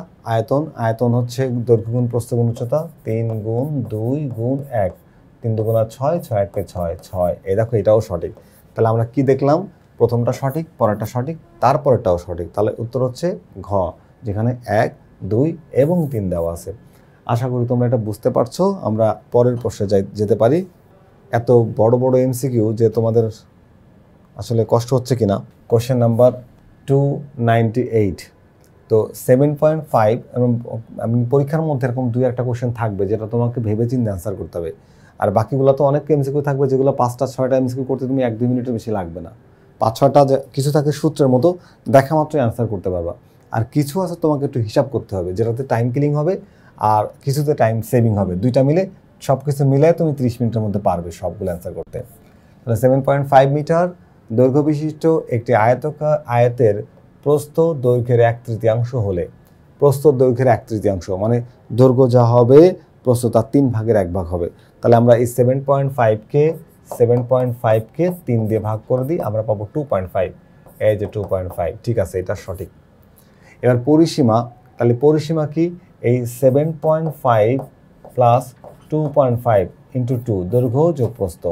আয়তন হচ্ছে দৈর্ঘ্য গুণ প্রস্থ গুণ উচ্চতা, 3 × 2 × 1, 3 × 2 = 6, 6 × 1 = 6, 6, এই দেখো এটাও সঠিক। তাহলে আমরা কি দেখলাম, প্রথমটা সঠিক, পরেরটা সঠিক, তারপরেরটাও সঠিক। তাহলে উত্তর হচ্ছে ঘ, যেখানে 1, 2 এবং 3 দেওয়া আছে। আশা করি তোমরা এটা বুঝতে পারছো। আমরা পরের প্রশ্নে যেতে পারি। এত বড় বড় এমসিকিউ যে তোমাদের আসলে কষ্ট হচ্ছে কিনা। Question number 298। তো 7.5 এবং পরীক্ষার মধ্যে এরকম 2-1টা কোশ্চেন থাকবে যেটা তোমাকে ভেবে চিন্তে অ্যান্সার করতে হবে। আর বাকিগুলো তো অনেক এমসিকিউ থাকবে যেগুলো 5টা 6টা এমসিকিউ করতে তুমি 1-2 মিনিটের বেশি লাগবে না। 5-6টা কিছু থাকে সূত্রের মতো, দেখা মাত্রই অ্যান্সার করতে পারবা। আর কিছু আছে তোমাকে একটু হিসাব করতে হবে, যেটাতে টাইম কিলিং হবে আর কিছুতে টাইম সেভিং হবে। দুইটা মিলে সব কিছু মিলে তুমি 30 মিনিটের মধ্যে পারবে সবগুলো অ্যান্সার করতে। তাহলে 7.5 মিটার দৈর্ঘ্য বিশিষ্ট একটি আয়তের প্রস্থ দৈর্ঘ্যের 1/3 হলে, প্রস্থ দৈর্ঘ্যের 1/3 মানে দৈর্ঘ্য যা হবে প্রস্থ তার 3 ভাগের 1 ভাগ হবে। তাহলে আমরা এই 7.5কে 3 দিয়ে ভাগ করে দিই, আমরা পাবো 2.5। এই যে 2.5, ঠিক আছে, এটা সঠিক। এবার পরিসীমা, তাহলে পরিসীমা কি, এই 7.5 প্লাস 2.5 ইন্টু 2 দৈর্ঘ্য যোগ প্রস্থ,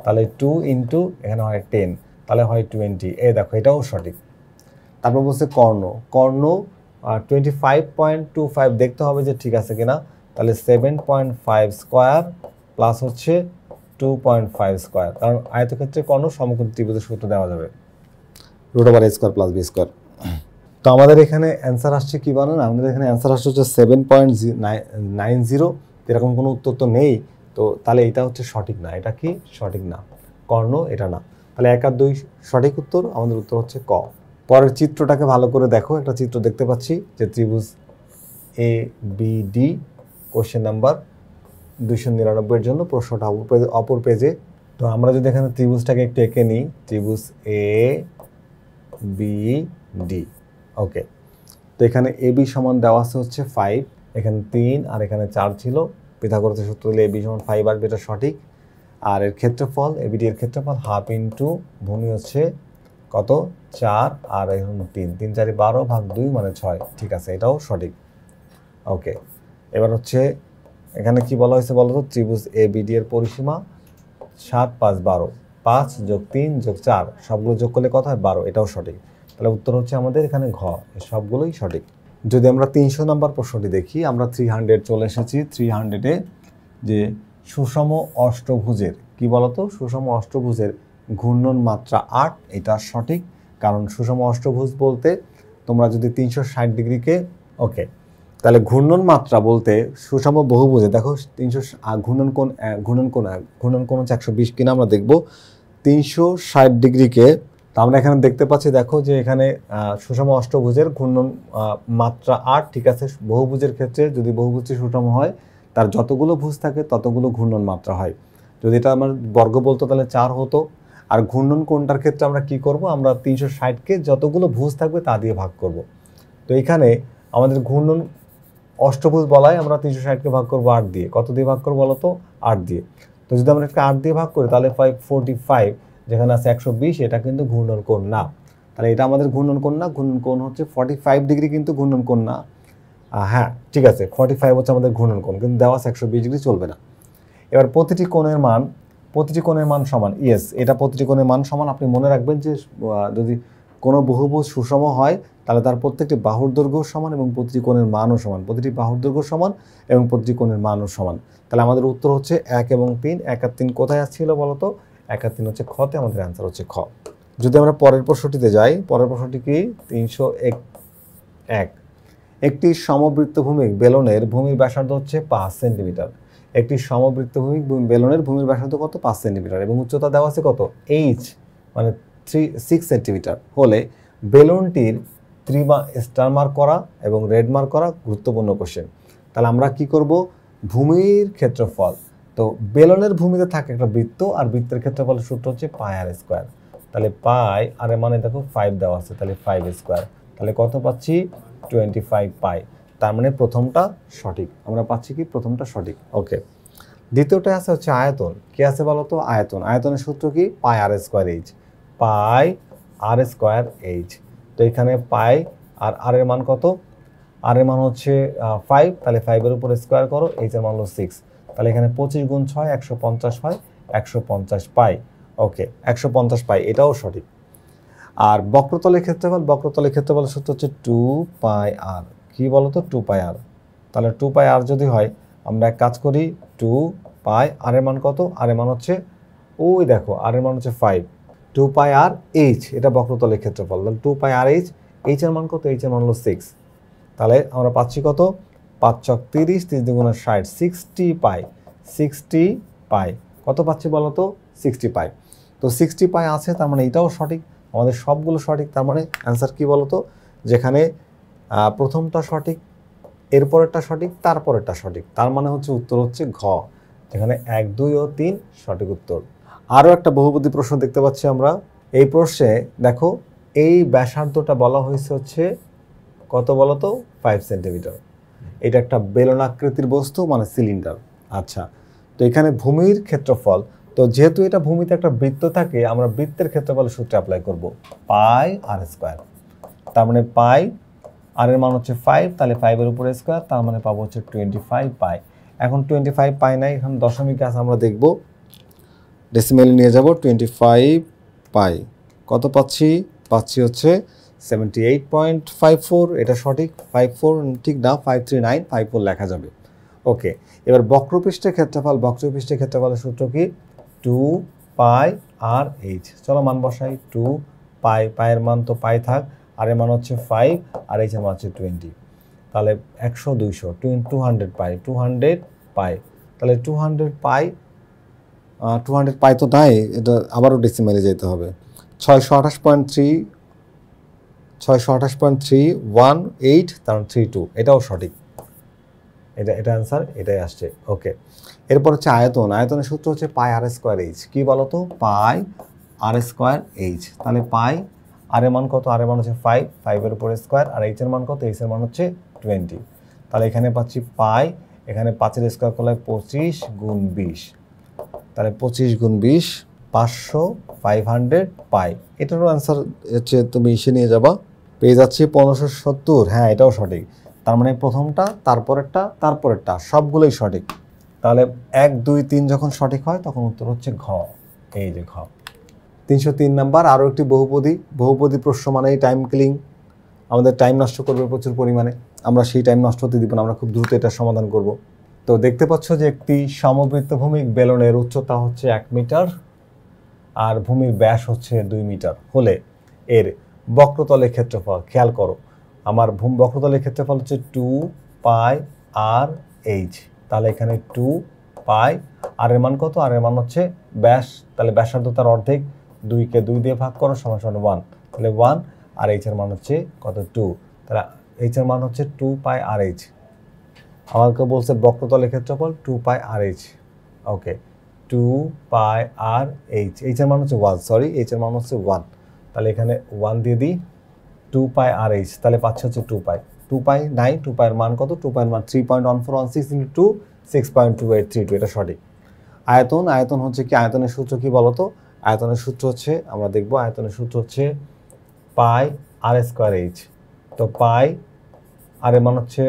তাহলে 2 ইন্টু এখানে হয় 10, তাহলে হয় 20। এই দেখো এটাও সঠিক। তারপর বলছে কর্ণ, কর্ণ 25.25 দেখতে হবে যে ঠিক আছে কিনা। তাহলে 7.5 স্কোয়ার প্লাস হচ্ছে 2.5 স্কোয়ার, কারণ আয়তক্ষেত্রে কর্ণ সমকোণ ত্রিভুজের সূত্র দেওয়া যাবে, √a² প্লাস b²। তো আমাদের এখানে অ্যান্সার আসছে কি বানান, আমাদের এখানে অ্যান্সার আসছে হচ্ছে 7.90। এরকম কোনো উত্তর তো নেই, তো তাহলে এটা হচ্ছে সঠিক না। এটা কি সঠিক না, কর্ণ এটা না। তাহলে 1 আর 2 সঠিক উত্তর, আমাদের উত্তর হচ্ছে ক। পরের চিত্রটাকে ভালো করে দেখো, একটা চিত্র দেখতে পাচ্ছি যে ত্রিভুজ ABD, কোশ্চেন নাম্বার 299 জন্য প্রশ্নটা অপর পেজে। তো আমরা যদি এখানে ত্রিভুজটাকে একটু এঁকে নিই, ত্রিভুজ ABD, ওকে। তো এখানে AB সমান দেওয়া আছে হচ্ছে 5, এখানে 3 আর এখানে 4 ছিল। পিথাগোরাসের সূত্র দিলে AB সমান 5 আসবে, এটা সঠিক। আর এর ক্ষেত্রফল, ABD এর ক্ষেত্রফল হাফ ইন্টু ভূমি হচ্ছে কত 4 আর এখন 3, 3 4 12 ভাগ 2 মানে 6, ঠিক আছে, এটাও সঠিক। ওকে, এবার হচ্ছে এখানে কি বলা হয়েছে বলো তো, ত্রিভুজ ABD এর পরিসীমা 7, 5, 12, 5 যোগ 3 যোগ 4 সবগুলো যোগ করলে কত হয় 12, এটাও সঠিক। তাহলে উত্তর হচ্ছে আমাদের এখানে ঘ, সবগুলোই সঠিক। যদি আমরা 300 নম্বর প্রশ্নটি দেখি, আমরা 300 চলে এসেছি। 300-এ যে সুষম অষ্টভুজের কি বলতো, সুষম অষ্টভুজের ঘূর্ণন মাত্রা 8, এটা সঠিক। কারণ সুষম অষ্টভুজ বলতে তোমরা যদি 360 ডিগ্রিকে, ওকে, তাহলে ঘূর্ণন মাত্রা বলতে সুষম বহুভুজে দেখো 300 ঘূর্ণন কোণ হচ্ছে 120 কিনা আমরা দেখব। 360 ডিগ্রিকে, তা আমরা এখানে দেখতে পাচ্ছি, দেখো যে এখানে সুষম অষ্টভুজের ঘূর্ণন মাত্রা 8, ঠিক আছে। বহুভুজের ক্ষেত্রে যদি বহুভুজটি সুষম হয়, তার যতগুলো ভুজ থাকে ততগুলো ঘূর্ণন মাত্রা হয়। যদি এটা আমার বর্গ বলতো তাহলে 4 হতো। আর ঘূর্ণন কোণটার ক্ষেত্রে আমরা কি করব, আমরা 360কে যতগুলো ভুজ থাকবে তা দিয়ে ভাগ করব। তো এখানে আমাদের ঘূর্ণন অষ্টভুজ বলায় আমরা 360কে ভাগ করবো 8 দিয়ে। কত দিয়ে ভাগ করবো বলো তো, 8 দিয়ে। তো যদি আমরা একটা 8 দিয়ে ভাগ করি তাহলে 45, যেখানে আছে 120, এটা কিন্তু ঘূর্ণন কোণ না। তাহলে এটা আমাদের ঘূর্ণন কোণ না, ঘূর্ণন কোণ হচ্ছে 45 ডিগ্রি, কিন্তু ঘূর্ণন কোণ না। হ্যাঁ ঠিক আছে, 45 হচ্ছে আমাদের ঘূর্ণন কোণ, কিন্তু দেওয়া আছে 120 ডিগ্রি, চলবে না। এবার প্রতিটি কোণের মান সমান, ইয়েস, এটা প্রতিটি কোণের মান সমান। আপনি মনে রাখবেন যে যদি কোনো বহুভুজ সুষম হয় তাহলে তার প্রত্যেকটি বাহুর দৈর্ঘ্য সমান এবং প্রতিটি কোণের মানও সমান, প্রতিটি বাহুর দৈর্ঘ্য সমান এবং প্রতিটি কোণের মানও সমান। তাহলে আমাদের উত্তর হচ্ছে 1 এবং 3। 1 আর 3 কোথায় আসছিল বলো তো, 1 আর 3 হচ্ছে খতে, আমাদের অ্যান্সার হচ্ছে খ। যদি আমরা পরের প্রশ্নটিতে যাই, পরের প্রশ্নটি কি 301। একটি সমবৃত্তভূমিক বেলনের ভূমির ব্যাসার্ধ হচ্ছে 5 সেন্টিমিটার। একটি সমবৃত্তভূমিক বেলনের ভূমির ব্যাসার্ধ কত, 5 সেন্টিমিটার, এবং উচ্চতা দেওয়া আছে কত, h মানে 6 সেন্টিমিটার হলে বেলুনটির স্টার মার্ক করা এবং রেড মার্ক করা গুরুত্বপূর্ণ কোশ্চেন। তাহলে আমরা কি করব, ভূমির ক্ষেত্রফল, তো বেলনের ভূমিতে থাকে একটা বৃত্ত, আর বৃত্তের ক্ষেত্রফলের সূত্র হচ্ছে πr²। তাহলে পাই আর মানে দেখো 5 দেওয়া আছে, তাহলে 5², তাহলে কত পাচ্ছি 25 পাই। তার মানে প্রথমটা সঠিক, আমরা পাচ্ছি কি প্রথমটা সঠিক। ওকে, দ্বিতীয়টা আছে হচ্ছে আয়তন। কি আছে বলো তো, আয়তন। আয়তনের সূত্র কি, πr²h, πr²h। তো এখানে পাই আর আর এর মান কত, আর এর মান হচ্ছে 5, তাহলে 5 এর উপর স্কোয়ার করো, h এর মান হলো 6, তাহলে এখানে 25 গুণ 6 150 হয়, 150 পাই। ওকে 150 পাই, এটাও সঠিক। আর বক্রতলের ক্ষেত্রফলের সূত্র হচ্ছে 2 পাই আর। কি বলতো 2 পাই আর। তাহলে 2 পাই আর যদি হয়, আমরা এক কাজ করি, 2 পাই আর এর মান কত? আর এর মান হচ্ছে, ওই দেখো আর এর মান হচ্ছে 5। 2 পাই আর এইচ, এটা বক্রতলের ক্ষেত্রফল। তাহলে 2 পাই আর এইচ, এইচ এর মান কত? এইচ এর মান হলো 6। তাহলে আমরা পাচ্ছি কত? 5 ছক 30, 30 দুগুণে 60, 60 পাই। 60 পাই কত পাচ্ছি বলো তো? 60 পাই। তো 60 পাই আছে, তার মানে এটাও সঠিক। আমাদের সবগুলো সঠিক, তার মানে অ্যান্সার কি বলো তো? যেখানে প্রথমটা সঠিক, এরপরেরটা সঠিক, তারপরেরটা সঠিক, তার মানে হচ্ছে উত্তর হচ্ছে ঘ, যেখানে 1, 2 ও 3 সঠিক উত্তর। আরও একটা বহুপদী প্রশ্ন দেখতে পাচ্ছি আমরা। এই প্রশ্নে দেখো, এই ব্যাসার্ধটা বলা হয়েছে হচ্ছে কত বলো তো? 5 সেন্টিমিটার। এটা একটা বেলনাকৃতির বস্তু, মানে সিলিন্ডার। আচ্ছা, তো এখানে ভূমির ক্ষেত্রফল, তো যেহেতু এটা ভূমিতে একটা বৃত্ত থাকে, আমরা বৃত্তের ক্ষেত্রফলের সূত্রে অ্যাপ্লাই করব, পাই আর স্কোয়ার। তার মানে পাই আর এর মান হচ্ছে 5, তাহলে 5 এর উপরে স্কোয়ার, তার মানে পাবো হচ্ছে 25 পাই। এখন 25 পাই নাই, এখন দশমিক আছে, আমরা দেখব ডেসিমেলে নিয়ে যাব। 25 পাই কত পাচ্ছি? পাচ্ছি হচ্ছে 78.54, এটা সঠিক। 54 ঠিক না, 539, 54 লেখা যাবে। ওকে, এবার বক্রপৃষ্ঠের ক্ষেত্রফলের সূত্র কি? 2 পাই আর এইচ। চলো মান বসাই। 2 পাই, পায়ের মান তো পাই থাক, আর এর মান হচ্ছে 5, আর এইচ এর মান হচ্ছে 20। তাহলে 100, 200, 200 পাই, 200 পাই। তাহলে 200 পাই, 200 পাই তো নাই, এটা আবারও ডেসিমেলে যেতে হবে। 628.318, তার 32, এটাও সঠিক। এটা অ্যান্সার, এটাই আসছে। ওকে, এরপর হচ্ছে আয়তনের সূত্র হচ্ছে পাই আর স্কোয়ার এইচ। কি বলতো? পাই আর স্কোয়ার এইচ। তাহলে পাই আর এর মান কত? আর এর মান হচ্ছে 5, 5 এর উপরে স্কোয়ার, আর এইচ এর মান কত? এইচ এর মান হচ্ছে 20। তাহলে এখানে পাচ্ছি পাই, এখানে 5 এর স্কোয়ার করলে 25 গুণ 20, তাহলে 25 গুণ 20, 500, 500 পাই। এটারও অ্যান্সার হচ্ছে, তুমি এসে নিয়ে যাবা, পেয়ে যাচ্ছি 1570। হ্যাঁ, এটাও সঠিক। তার মানে প্রথমটা, তারপরেরটা সবগুলোই সঠিক। তাহলে 1, 2, 3 যখন সঠিক হয়, তখন উত্তর হচ্ছে ঘ। এই যে ঘ। 303 নাম্বার, আরও একটি বহুপদী প্রশ্ন, মানে টাইম কিলিং, আমাদের টাইম নষ্ট করবে প্রচুর পরিমাণে। আমরা সেই টাইম নষ্ট হতে দিব না, আমরা খুব দ্রুত এটা সমাধান করব। তো দেখতে পাচ্ছ যে একটি সমবৃত্তভূমিক বেলনের উচ্চতা হচ্ছে 1 মিটার আর ভূমির ব্যাস হচ্ছে 2 মিটার হলে এর বক্রতলের ক্ষেত্রফল, খেয়াল করো, আমার বক্রতলের ক্ষেত্রফল হচ্ছে 2 পাই আর এইচ। তাহলে এখানে 2 পাই আর এর মান কত? আর এর মান হচ্ছে ব্যাস, তাহলে ব্যাসার্ধতার অর্ধেক, 2কে 2 দিয়ে ভাগ করো, সমান সমান 1, তাহলে 1, আর এইচ এর মান হচ্ছে কত? 2। তাহলে এইচ এর মান হচ্ছে 2 পাই আর এইচ। আমাকে বলছে বক্রতলের ক্ষেত্রফল 2 পাই আর এইচ। ওকে, 2 পাই আর এইচ, এইচ এর মান হচ্ছে 1, সরি, এইচ এর মান হচ্ছে 1। তাহলে এখানে 1 দিয়ে দিই, 2 পাই আর এইচ, তাহলে পাচ্ছে হচ্ছে 2 পাই। 2 পাই নাই, 2 পাইয়ের মান কত? 2 পাইয়ের মান 3.1416 ইন্টু 6.2832, এটা সঠিক। আয়তন হচ্ছে কি? আয়তনের সূত্র কি বলতো? আয়তনের সূত্র হচ্ছে, আমরা দেখব, আয়তনের সূত্র হচ্ছে পাই আর স্কোয়ার এইচ। তো পাই আর এর মান হচ্ছে,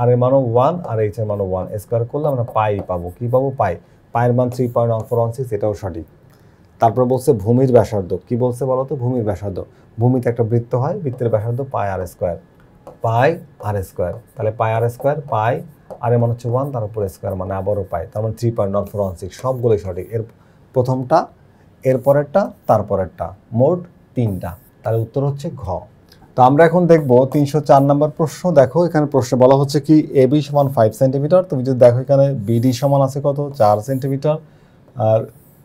আর এর মানও 1 আর এইচ এর মানও 1, স্কোয়ার করলে আমরা পাই পাবো। কি পাবো? পাই। পায়ের মান 3.1416, এটাও সঠিক। তারপর বলছে ভূমির ব্যাসার্ধ। কি বলছে বলো তো? ভূমির ব্যাসার্ধ। ভূমিতে একটা বৃত্ত হয়, বৃত্তের ব্যাসার্ধ পাই আর স্কোয়ার। পাই আর স্কোয়ার, তাহলে পাই আর স্কোয়ার, পাই আর এর মান হচ্ছে 1, তার উপরে স্কোয়ার, মানে আবারও পাই, তার মানে 3.1416, সবগুলোই সঠিক। এর প্রথমটা, এরপরেরটা, তারপরেরটা, মোট 3টা। তাহলে উত্তর হচ্ছে ঘ। তো আমরা এখন দেখব 304 নম্বর প্রশ্ন। দেখো, এখানে প্রশ্নে বলা হচ্ছে কি? এবি সমান 5 সেন্টিমিটার। তুমি যদি দেখো, এখানে বিডি সমান আছে কত? 4 সেন্টিমিটার, আর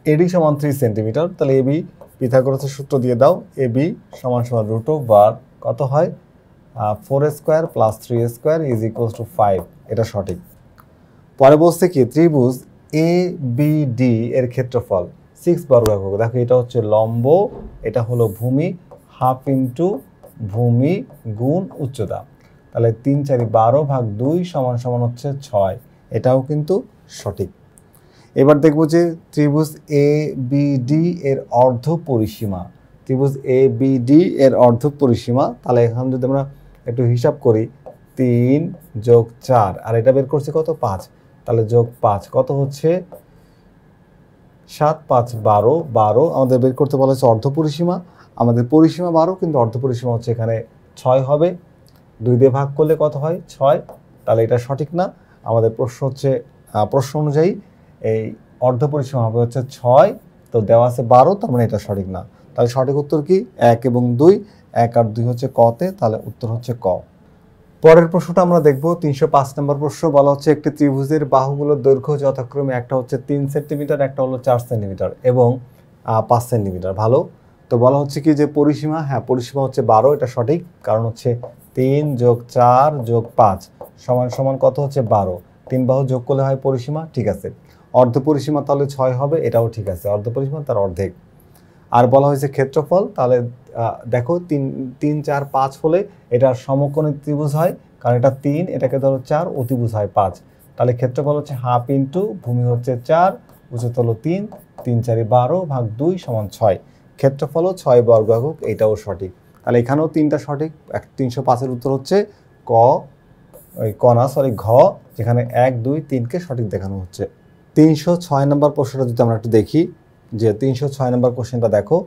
এডি সমান 3 সেন্টিমিটার। তাহলে এবি, পিথাগোরাসের সূত্র দিয়ে দাও, এবি সমান সমান √, কত হয়? 4 square plus 3 square is equals to 5, এটা সঠিক। পরে বলছে কি? ত্রিভুজ এ বি ডি এর ক্ষেত্রফল 6 বর্গ একক। দেখো, এটা হচ্ছে লম্ব, এটা হলো ভূমি, হাফ ইন্টু ভূমি গুণ উচ্চতা। তাহলে 3, 4, 12 ভাগ 2 সমান সমান হচ্ছে 6, এটাও কিন্তু সঠিক। এবার দেখব যে ত্রিভুজ এ বি ডি এর অর্ধ পরিসীমা। ত্রিভুজ এ বি ডি এর অর্ধ পরিসীমা, তাহলে এখন যদি আমরা একটু হিসাব করি, 3 যোগ 4, আর এটা বের করছি কত? 5, তাহলে যোগ 5 কত হচ্ছে? 7 5 12, 12 আমাদের বের করতে বলা হচ্ছে অর্ধপরিসীমা, আমাদের পরিসীমা 12 কিন্তু অর্ধপরিসীমা হচ্ছে এখানে 6 হবে, 2 দিয়ে ভাগ করলে কত হয় 6, তাহলে এটা সঠিক না। আমাদের প্রশ্ন হচ্ছে প্রশ্ন অনুযায়ী এই অর্ধপরিসীমা হবে হচ্ছে 6, তো দেওয়া আছে 12, তার মানে এটা সঠিক না। তাহলে সঠিক উত্তর কি 1 এবং 2, 1 আর 2 হচ্ছে কতে, তাহলে উত্তর হচ্ছে ক। পরের প্রশ্নটা আমরা দেখব 305 নম্বর প্রশ্ন। বলা হচ্ছে একটি ত্রিভুজের বাহুগুলোর দৈর্ঘ্য যথাক্রমে একটা হচ্ছে 3 সেন্টিমিটার, একটা হলো 4 সেন্টিমিটার এবং 5 সেন্টিমিটার। ভালো। তো বলা হচ্ছে কি যে পরিসীমা, হ্যাঁ পরিসীমা হচ্ছে 12, এটা সঠিক, কারণ হচ্ছে 3 + 4 + 5 সমান কত হচ্ছে 12, 3 বাহু যোগ করলে হয় পরিসীমা, ঠিক আছে। অর্ধপরিসীমা তাহলে 6 হবে, এটাও ঠিক আছে, অর্ধপরিসীমা তার অর্ধেক। আর বলা হয়েছে ক্ষেত্রফল, তাহলে দেখো 3 3 4 5 হলে এটা সমকোণী ত্রিভুজ হয়, কারণ এটা 3, এটাকে ধরো 4, অতিভুজ হয় 5, তাহলে ক্ষেত্রফল হচ্ছে হাফ ইন্টু ভূমি হচ্ছে 4, উচ্চতা হলো 3, 3 4 12 ভাগ 2 সমান 6, ক্ষেত্রফলও 6 বর্গ একক, এটাও সঠিক। তাহলে এখানেও 3টা সঠিক। 305-এর উত্তর হচ্ছে ক, ওই ক না সরি ঘ, যেখানে 1 2 3কে সঠিক দেখানো হচ্ছে। 306 নম্বর প্রশ্নটা যদি আমরা একটু দেখি, যে 306 নম্বর কোশ্চেনটা দেখো,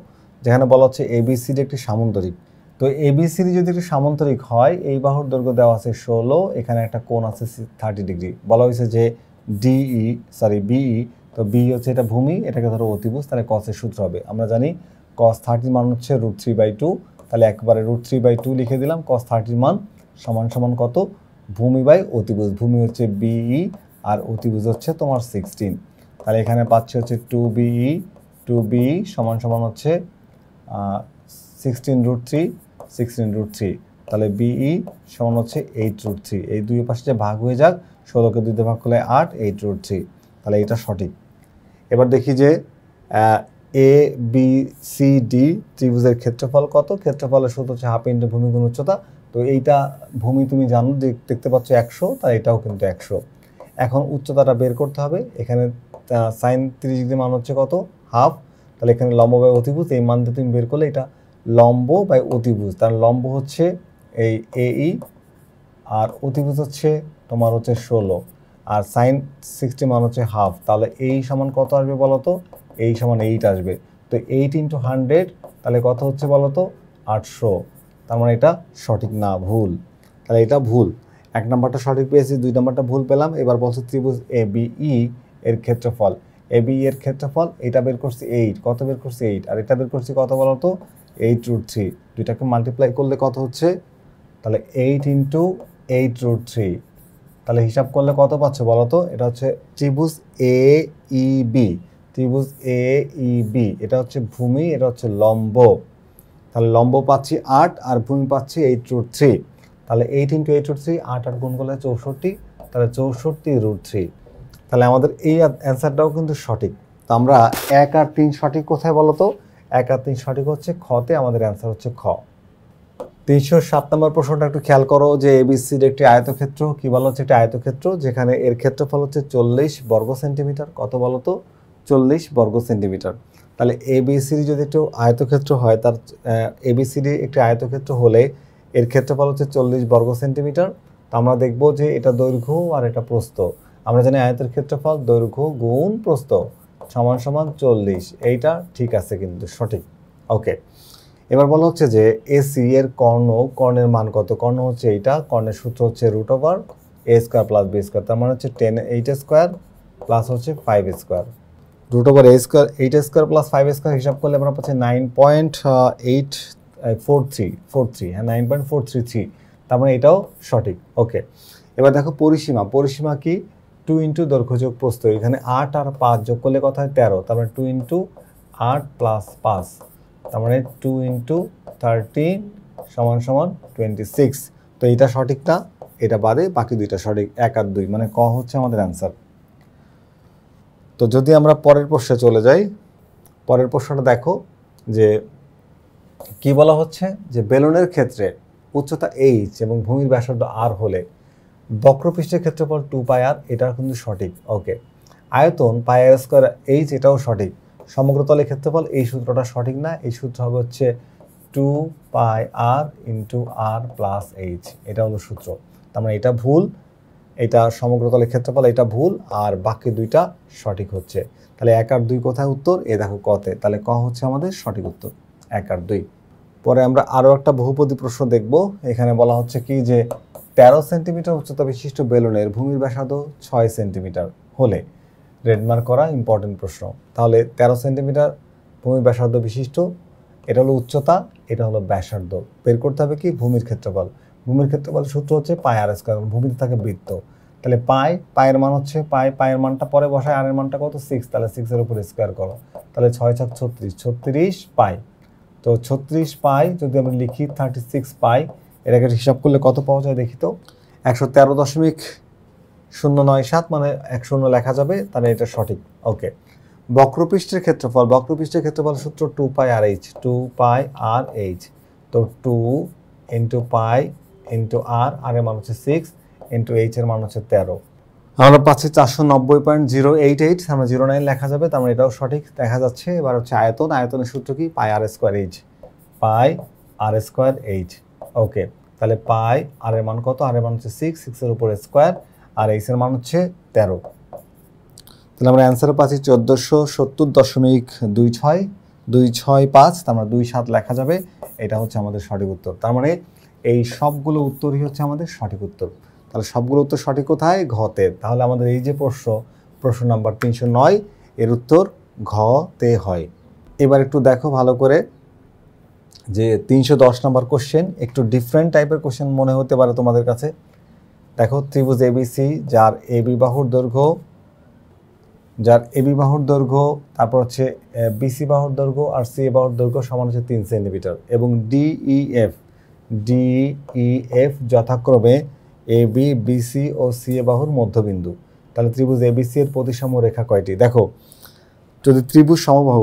যেখানে বলা হচ্ছে এবিসিডি একটি সামান্তরিক। তো এবিসিডি যদি একটি সামান্তরিক হয়, এই বাহুর দৈর্ঘ্য দেওয়া আছে 16, এখানে একটা কোণ আছে 30 ডিগ্রি। বলা হয়েছে যে বিই, তো বি হচ্ছে এটা ভূমি, এটাকে ধরো অতিভুজ, তাহলে কসের সূত্র হবে। আমরা জানি cos 30 মান হচ্ছে √3/2, তাহলে একবারে √3/2 লিখে দিলাম। cos 30 মান সমান কত, ভূমি বাই অতিভুজ, ভূমি হচ্ছে বিই আর অতিভুজ হচ্ছে তোমার 16, তাহলে এখানে পাচ্ছি হচ্ছে 2BE সমান হচ্ছে 16√3, তাহলে BE সমান হচ্ছে 8√3, এই দুই পাশে যে ভাগ হয়ে যাক, 16কে 2 দিয়ে ভাগ করলে 8, 8√3, তাহলে এটা সঠিক। এবার দেখি যে ABCD ত্রিভুজের ক্ষেত্রফল কত। ক্ষেত্রফলের সূত্র হচ্ছে হাফ ইন্টু ভূমি গুণ উচ্চতা। তো এইটা ভূমি তুমি জানো, দেখতে পাচ্ছ 100, তাই এটাও কিন্তু 100। এখন উচ্চতাটা বের করতে হবে। এখানে sin 30 ডিগ্রি মান হচ্ছে কত, হাফ, তাহলে এখানে লম্ব বাই অতিভুজ, এই মানটা তুমি বের করলে এটা লম্ব বাই অতিভুজ, তার লম্ব হচ্ছে এই AE আর অতিভুজ হচ্ছে তোমার হচ্ছে 16, আর sin 60 মান হচ্ছে হাফ, তাহলে এই সমান কত আসবে বলো তো, এই সমান 8 আসবে। তো 8 × 100, তাহলে কত হচ্ছে বলো তো 800, তার মানে এটা সঠিক না, ভুল। তাহলে এটা ভুল। 1 নম্বরটা সঠিক পেয়েছি, 2 নম্বরটা ভুল পেলাম। এবার বলছে ত্রিভুজ ABE এর ক্ষেত্রফল, ABE এর ক্ষেত্রফল এটা বের করছি 8, কত বের করছি 8, আর এটা বের করছি কত বলো তো 8√3, দুইটাকে মাল্টিপ্লাই করলে কত হচ্ছে, তাহলে 8 × 8√3, তাহলে হিসাব করলে কত পাচ্ছ বলো তো, এটা হচ্ছে ত্রিভুজ AEB, ত্রিভুজ AEB, এটা হচ্ছে ভূমি, এটা হচ্ছে লম্ব, তাহলে লম্ব পাচ্ছি 8 আর ভূমি পাচ্ছি 8√3, তাহলে 8 × 8√3, 8 আর গুণ করলে 64, তাহলে 64√3, তাহলে আমাদের এই অ্যান্সারটাও কিন্তু সঠিক। তো আমরা 1 আর 3 সঠিক কোথায় বলো তো, 1 আর 3 সঠিক হচ্ছে খতে, আমাদের অ্যান্সার হচ্ছে খ। 307 নম্বর প্রশ্নটা একটু খেয়াল করো, যে এবিসির একটি আয়তক্ষেত্র, কি বলা হচ্ছে একটি আয়তক্ষেত্র, যেখানে এর ক্ষেত্রফল হচ্ছে 40 বর্গ সেন্টিমিটার, কত বলো তো 40 বর্গ সেন্টিমিটার। তাহলে এবিসিডি যদি একটু আয়তক্ষেত্র হয়, তার এবিসিডি একটি আয়তক্ষেত্র হলে এর ক্ষেত্রফল হচ্ছে 40 বর্গ সেন্টিমিটার। তো আমরা দেখব যে এটা দৈর্ঘ্য আর এটা প্রস্থ। আমরা জানি আয়তের ক্ষেত্রফল দৈর্ঘ্য গুণ প্রস্থ সমান 40, এইটা ঠিক আছে কিন্তু সঠিক। ওকে, এবার বলা হচ্ছে যে এসি এর কর্ণের মান কত। কর্ণ হচ্ছে এইটা, কর্ণের সূত্র হচ্ছে √a² + b², তার মানে হচ্ছে 10 প্লাস হচ্ছে 5² √a² 8² + 5² হিসাব করলে আমরা পাচ্ছি 9.843, হ্যাঁ 9.433, তার মানে এটাও সঠিক। ওকে, এবার দেখো পরিসীমা, পরিসীমা কি 2 × দৈর্ঘ্য যোগ প্রস্থ, এখানে 8 আর 5 যোগ করলে কত হয় 13, তার মানে 2 × 8 + 5, তার মানে 2 × 13 = 26। তো এটা সঠিক না, এটা বাদে বাকি দুইটা সঠিক, 1 আর 2, মানে ক হচ্ছে আমাদের অ্যান্সার। তো যদি আমরা পরের প্রশ্নে চলে যাই, পরের প্রশ্নটা দেখো যে কি বলা হচ্ছে, যে বেলুনের ক্ষেত্রে উচ্চতা h এবং ভূমির ব্যাসার্ধ r হলে বক্রপৃষ্ঠের ক্ষেত্রফল 2πr, এটা কিন্তু সঠিক। ওকে, আয়তন πr² h, এটাও সঠিক। সমগ্র তলের ক্ষেত্রফল, এই সূত্রটা সঠিক না, এই সূত্র হবে হচ্ছে 2πr × r + h, এটা হলো সূত্র, তার মানে এটা ভুল। এটা সমগ্রতলের ক্ষেত্রফল, এটা ভুল, আর বাকি দুইটা সঠিক হচ্ছে। তাহলে 1 আর 2 কোথায় উত্তর? এ দেখো কতে, তাহলে ক হচ্ছে আমাদের সঠিক উত্তর, 1 আর 2। পরে আমরা আরও একটা বহুপদী প্রশ্ন দেখব। এখানে বলা হচ্ছে কি যে 13 সেন্টিমিটার উচ্চতা বিশিষ্ট বেলুনের ভূমির ব্যাসার্ধ 6 সেন্টিমিটার হলে রেডমার্ক করা ইম্পর্টেন্ট প্রশ্ন। তাহলে 13 সেন্টিমিটার ভূমির ব্যাসার্ধ বিশিষ্ট, এটা হলো উচ্চতা, এটা হলো ব্যাসার্ধ। বের করতে হবে কি ভূমির ক্ষেত্রফল। ভূমির ক্ষেত্রফল সূত্র হচ্ছে পাই আর স্কয়ার, ভূমিতে থাকে বৃত্ত। তাহলে পায়ের মান হচ্ছে পায়ের মানটা পরে বসায়, আর এর মানটা কত 6, তাহলে 6 এর উপর স্কয়ার করো, তাহলে 6 6 36 পাই। তো 36 পাই যদি আমরা লিখি 36 পাই, এটাকে হিসাব করলে কত পাওয়া যায় দেখি তো, 113.097 মানে 10 লেখা যাবে, তাহলে এটা সঠিক। ওকে, বক্রপৃষ্ঠের ক্ষেত্রফল, বক্রপৃষ্ঠের ক্ষেত্রফল সূত্র 2 পাই আর এইচ, 2 পাই আর এইচ। তো 2 ইন্টু পাই ইন্টু আর এর মান হচ্ছে 6 ইন্টু এইচ এর মান হচ্ছে 13। আমরা পাচ্ছি 490.088, আমরা 09 লেখা যাবে, তার মানে এটাও সঠিক দেখা যাচ্ছে। এবার হচ্ছে আয়তন, আয়তনের সূত্র কি পাই আর স্কয়ার এইচ, পাই আর স্কয়ার এইচ। ওকে, তাহলে পাই আর এর মান কত, আর এর মান হচ্ছে 6, 6 এর উপর স্কয়ার, আর এইচ এর মান হচ্ছে 13। তাহলে আমরা অ্যান্সারে পাচ্ছি 1470.26265, তার মানে 27 লেখা যাবে, এটা হচ্ছে আমাদের সঠিক উত্তর। তার মানে এই সবগুলো উত্তরই হচ্ছে আমাদের সঠিক উত্তর। তাহলে সবগুলো উত্তর সঠিক কোথায়? ঘতে। তাহলে আমাদের এই যে প্রশ্ন নাম্বার 309, এর উত্তর ঘতে হয়। এবার একটু দেখো ভালো করে যে 310 নম্বর কোশ্চেন, একটু ডিফারেন্ট টাইপের কোশ্চেন মনে হতে পারে তোমাদের কাছে। দেখো ত্রিভুজ এবিসি, যার এবি বাহুর দৈর্ঘ্য, তারপর হচ্ছে বিসি বাহুর দৈর্ঘ্য আর সি বাহুর দৈর্ঘ্য সমান হচ্ছে 3 সেন্টিমিটার, এবং ডিইএফ যথাক্রমে এবি, বিসি ও সি বাহুর মধ্যবিন্দু। তাহলে ত্রিভুজ এবিসি এর প্রতিসম রেখা কয়টি? দেখো, যদি ত্রিভুজ সমবাহু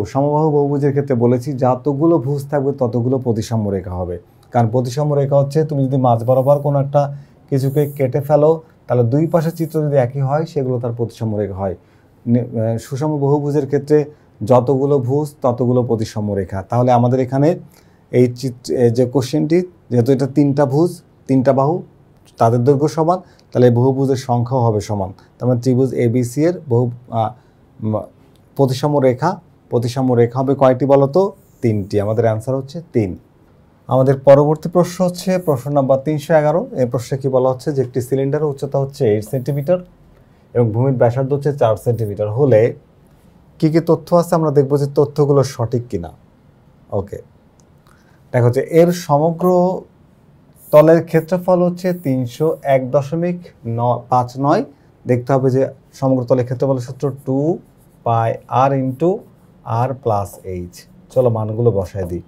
বহুভুজের ক্ষেত্রে বলেছি যতগুলো ভুজ থাকবে ততগুলো প্রতিসাম্য রেখা হবে। কারণ প্রতিসাম্য রেখা হচ্ছে তুমি যদি মাঝ বরাবর কোনো একটা কিছুকে কেটে ফেলো, তাহলে দুই পাশের চিত্র যদি একই হয় সেগুলো তার প্রতিসাম্য রেখা হয়। সুষম বহুভুজের ক্ষেত্রে যতগুলো ভুজ ততগুলো প্রতিসাম্য রেখা। তাহলে আমাদের এখানে এই যে কোশ্চেনটি, যেহেতু এটা 3টা ভুজ, 3টা বাহু, তাদের দৈর্ঘ্য সমান, তাহলে বহুভুজের সংখ্যাও হবে সমান। তার মানে ত্রিভুজ এবিসি এর প্রতিসাম্য রেখা হবে কয়টি বলতো? 3টি। আমাদের অ্যান্সার হচ্ছে 3। আমাদের পরবর্তী প্রশ্ন হচ্ছে প্রশ্ন নাম্বার 311। এই প্রশ্নে কি বলা হচ্ছে যে একটি সিলিন্ডারের উচ্চতা হচ্ছে 8 সেন্টিমিটার এবং ভূমির ব্যাসার্ধ হচ্ছে 4 সেন্টিমিটার হলে কি কি তথ্য আছে, আমরা দেখব যে তথ্যগুলো সঠিক কিনা। ওকে, দেখো যে এর সমগ্র তলের ক্ষেত্রফল হচ্ছে 301.59। দেখতে হবে যে সমগ্র তলের ক্ষেত্রফলের সূত্র 2 পাই আর ইন্টু আর প্লাস এইচ। চলো মানগুলো বসাই দিই।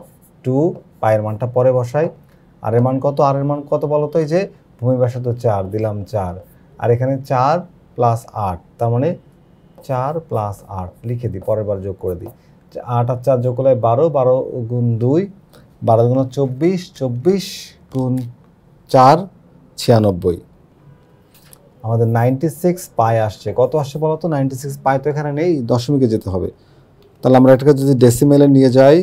2 পায়ের মানটা পরে বসাই, আর এর মান কত, আর এর মান কত বলো তো? এই যে ভূমি ব্যাসার্ধ 4 দিলাম 4, আর এখানে 4 প্লাস 8, তার মানে 4 প্লাস 8 লিখে দিই, পরের বার যোগ করে দিই। 8 আর 4 যোগ করলে 12, 12 গুণ 2, 12 গুণ 24, 24 গুণ 4 96। আমাদের 96 পাই আসছে। কত আসছে বলো তো? 96 পাই তো এখানে নেই, দশমিকে যেতে হবে। তাহলে আমরা এটাকে যদি ডেসিমেলে নিয়ে যাই,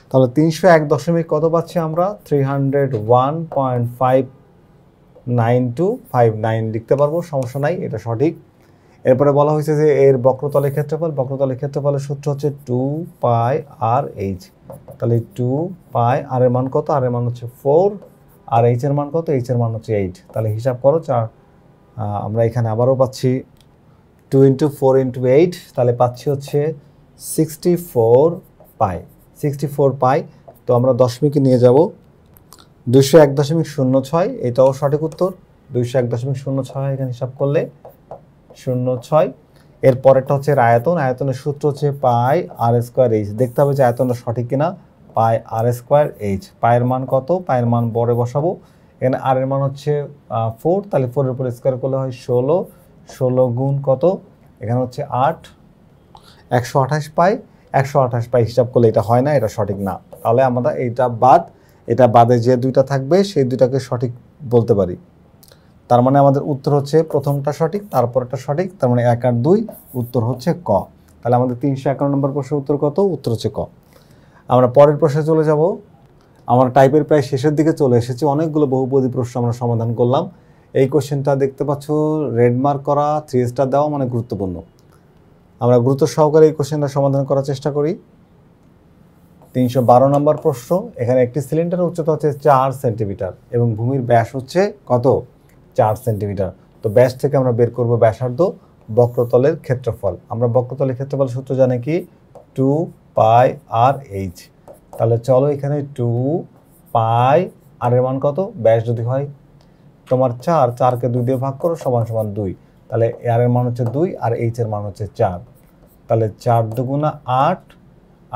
তাহলে 301 দশমিক কত পাচ্ছি আমরা? 301.59259 লিখতে পারবো, সমস্যা নাই, এটা সঠিক। এরপরে বলা হয়েছে যে এর বক্রতলের ক্ষেত্রফলের সূত্র হচ্ছে 2 পাই আর এইচ। তাহলে 2 পাই আর এর মান কত? আর এর মান হচ্ছে 4, আর এইচ এর মান কত? এইচ এর মান হচ্ছে 8। তাহলে হিসাব করো, আমরা এখানে আবারও পাচ্ছি 2 ইন্টু 4 ইন্টু 8, তাহলে পাচ্ছি হচ্ছে 64 পাই। 64 পাই। তো আমরা দশমিকে নিয়ে যাব 201.06, এটাও সঠিক উত্তর। 201.06 এখানে হিসাব করলে 06। এর পরেরটা হচ্ছে আয়তনের সূত্র হচ্ছে পাই আর স্কয়ার এইচ। দেখতে হবে যে আয়তনটা সঠিক কিনা। পাই আর স্কয়ার এইচ, পায়ের মান কত? পায়ের মান বড়ে বসাবো, এখানে আর এর মান হচ্ছে 4, তাহলে 4 এর উপর স্কয়ার করলে হয় 16, 16 গুণ কত? এখানে হচ্ছে 8, 128 পাই। 128 পাই হিসাব করলে এটা হয় না, এটা সঠিক না। তাহলে আমরা এটা বাদে যে দুইটা থাকবে সেই দুইটাকে সঠিক বলতে পারি। তার মানে আমাদের উত্তর হচ্ছে প্রথমটা সঠিক, তারপরটা সঠিক, তার মানে 1 আর 2 উত্তর হচ্ছে ক। তাহলে আমাদের 351 নম্বর প্রশ্নের উত্তর কত? উত্তর হচ্ছে ক। আমরা পরের প্রশ্নে চলে যাব। আমরা টাইপের প্রায় শেষের দিকে চলে এসেছি, অনেকগুলো বহুপদী প্রশ্ন আমরা সমাধান করলাম। এই কোশ্চেনটা দেখতে পাচ্ছ রেড মার্ক করা, 3 স্টার দেওয়া, মানে গুরুত্বপূর্ণ। আমরা গুরুত্ব সহকারে এই কোশ্চেনটা সমাধান করার চেষ্টা করি। 312 নম্বর প্রশ্ন। এখানে একটি সিলিন্ডারের উচ্চতা হচ্ছে 4 সেন্টিমিটার এবং ভূমির ব্যাস হচ্ছে কত? 4 সেন্টিমিটার। তো ব্যাস থেকে আমরা বের করব ব্যাসার্ধ, বক্রতলের ক্ষেত্রফল। আমরা বক্রতলের ক্ষেত্রফল সূত্র জানি কি? 2 পাই আর এইচ। তাহলে চলো এখানে 2 পাই আর এর মান কত? ব্যাস যদি হয় তোমার 4, 4কে 2 দিয়ে ভাগ করো সমান সমান 2। তাহলে আর এর মান হচ্ছে 2 আর এইচ এর মান হচ্ছে 4। তাহলে 4 দুগুণা 8,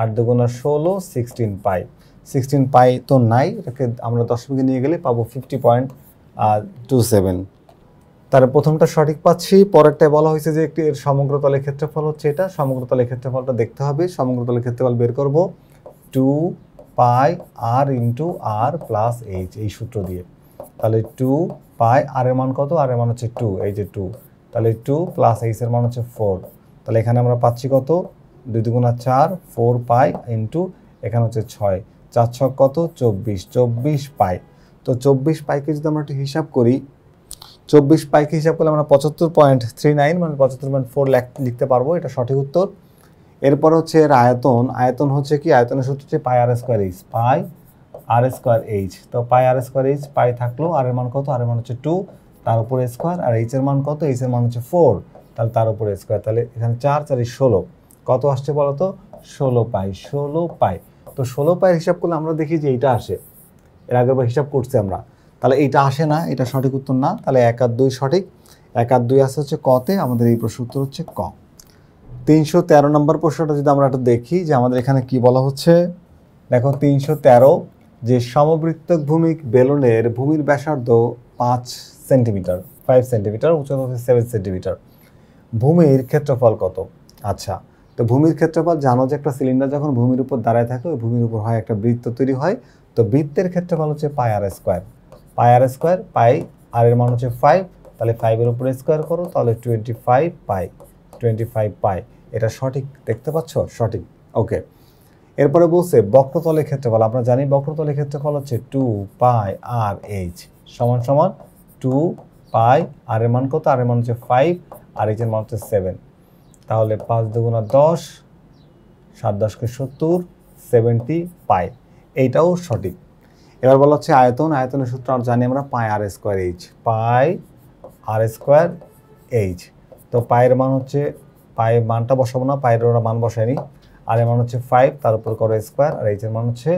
8 দুগুণা 16, 16 পাই। 16 পাই তো নাই, এটাকে আমরা দশমিকে নিয়ে গেলে পাবো 50.27। তার প্রথমটা সঠিক পাচ্ছি। পরেরটায় বলা হয়েছে যে একটি এর সমগ্র তলের ক্ষেত্রফল হচ্ছে এটা। সমগ্র তলের ক্ষেত্রফলটা দেখতে হবে। সমগ্র তলের ক্ষেত্রফল বের করব 2 পাই আর ইন্টু আর প্লাস এইচ, এই সূত্র দিয়ে। তাহলে 2 পাই আর এর মান কত? আর এর মান হচ্ছে 2, এই যে 2। তাহলে 2 প্লাস এইচ এর মান হচ্ছে 4। তাহলে এখানে আমরা পাচ্ছি কত? 2 দুগুণা 4, 4 পাই ইন্টু এখানে হচ্ছে 6, 4 ছক কত? 24, 24 পাই। তো 24 পাইকে যদি আমরা একটু হিসাব করি, 24 পাইকে হিসাব করলে আমরা 75.39 মানে 75.4 লিখতে পারবো, এটা সঠিক উত্তর। এরপর হচ্ছে এর আয়তন। আয়তন হচ্ছে কি? আয়তনের সূত্র হচ্ছে পাই আর স্কোয়ার এইচ, পাই আর স্কোয়ার এইচ। তো পাই আর স্কোয়ার এইচ, পাই থাকলো, আর এর মান কত? আর এর মান হচ্ছে 2, তার উপরে স্কোয়ার, আর এইচ এর মান কত? এইচ এর মান হচ্ছে 4, তাহলে তার উপরে স্কোয়ার। তাহলে এখানে 4 4 16, কত আসছে বলো তো? 16 পাই, 16 পাই। তো 16 পাইয়ের হিসাব করলে আমরা দেখি যে এইটা আসে, এর আগেরবার হিসাব করছি আমরা। তাহলে এইটা আসে না, এটা সঠিক উত্তর না। তাহলে 1 আর 2 সঠিক। 1 আর 2 আসে হচ্ছে কতে, আমাদের এই প্রশ্ন উত্তর হচ্ছে ক। 313 নম্বর প্রশ্নটা যদি আমরা একটু দেখি যে আমাদের এখানে কি বলা হচ্ছে। দেখো 313, যে সমবৃত্তক ভূমিক বেলুনের ভূমির ব্যাসার্ধ 5 সেন্টিমিটার, 5 সেন্টিমিটার, উচ্চতা হচ্ছে 7 সেন্টিমিটার। ভূমির ক্ষেত্রফল কত? আচ্ছা, তো ভূমির ক্ষেত্রফল জানো যে একটা সিলিন্ডার যখন ভূমির উপর দাঁড়ায় থাকে, ওই ভূমির উপর হয় একটা বৃত্ত তৈরি হয়। তো বৃত্তের ক্ষেত্রফল হচ্ছে পাই আর স্কোয়ার। পাই আর স্কোয়ার, পাই আর এর মান হচ্ছে 5, তাহলে 5 এর উপরে স্কোয়ার করো, তাহলে 25 পাই, 25 পাই। এটা সঠিক, দেখতে পাচ্ছ? সঠিক। ওকে, এরপরে বলছে বক্রতলের ক্ষেত্রফল। আমরা জানি বক্রতলের ক্ষেত্রফল হচ্ছে 2 পাই আর এইচ সমান সমান 2 পাই আর এর মান কত? আর এর মান হচ্ছে 5 আর এইচ এর মান হচ্ছে 7। তাহলে 5 দুগুণা 10, 7 10 কে 70, 70 পাই। এইটাও সঠিক। এবার বলা হচ্ছে আয়তন। আয়তনের সূত্র আমরা জানি আমরা পাই আর স্কোয়ার এইচ, পাই আর স্কোয়ার এইচ। তো পায়ের মান হচ্ছে, পায়ের মানটা বসাবো না, পায়ের ওরা মান বসায়নি। আর এর মান হচ্ছে 5, তার উপর করো স্কোয়ার, আর এইচ এর মান হচ্ছে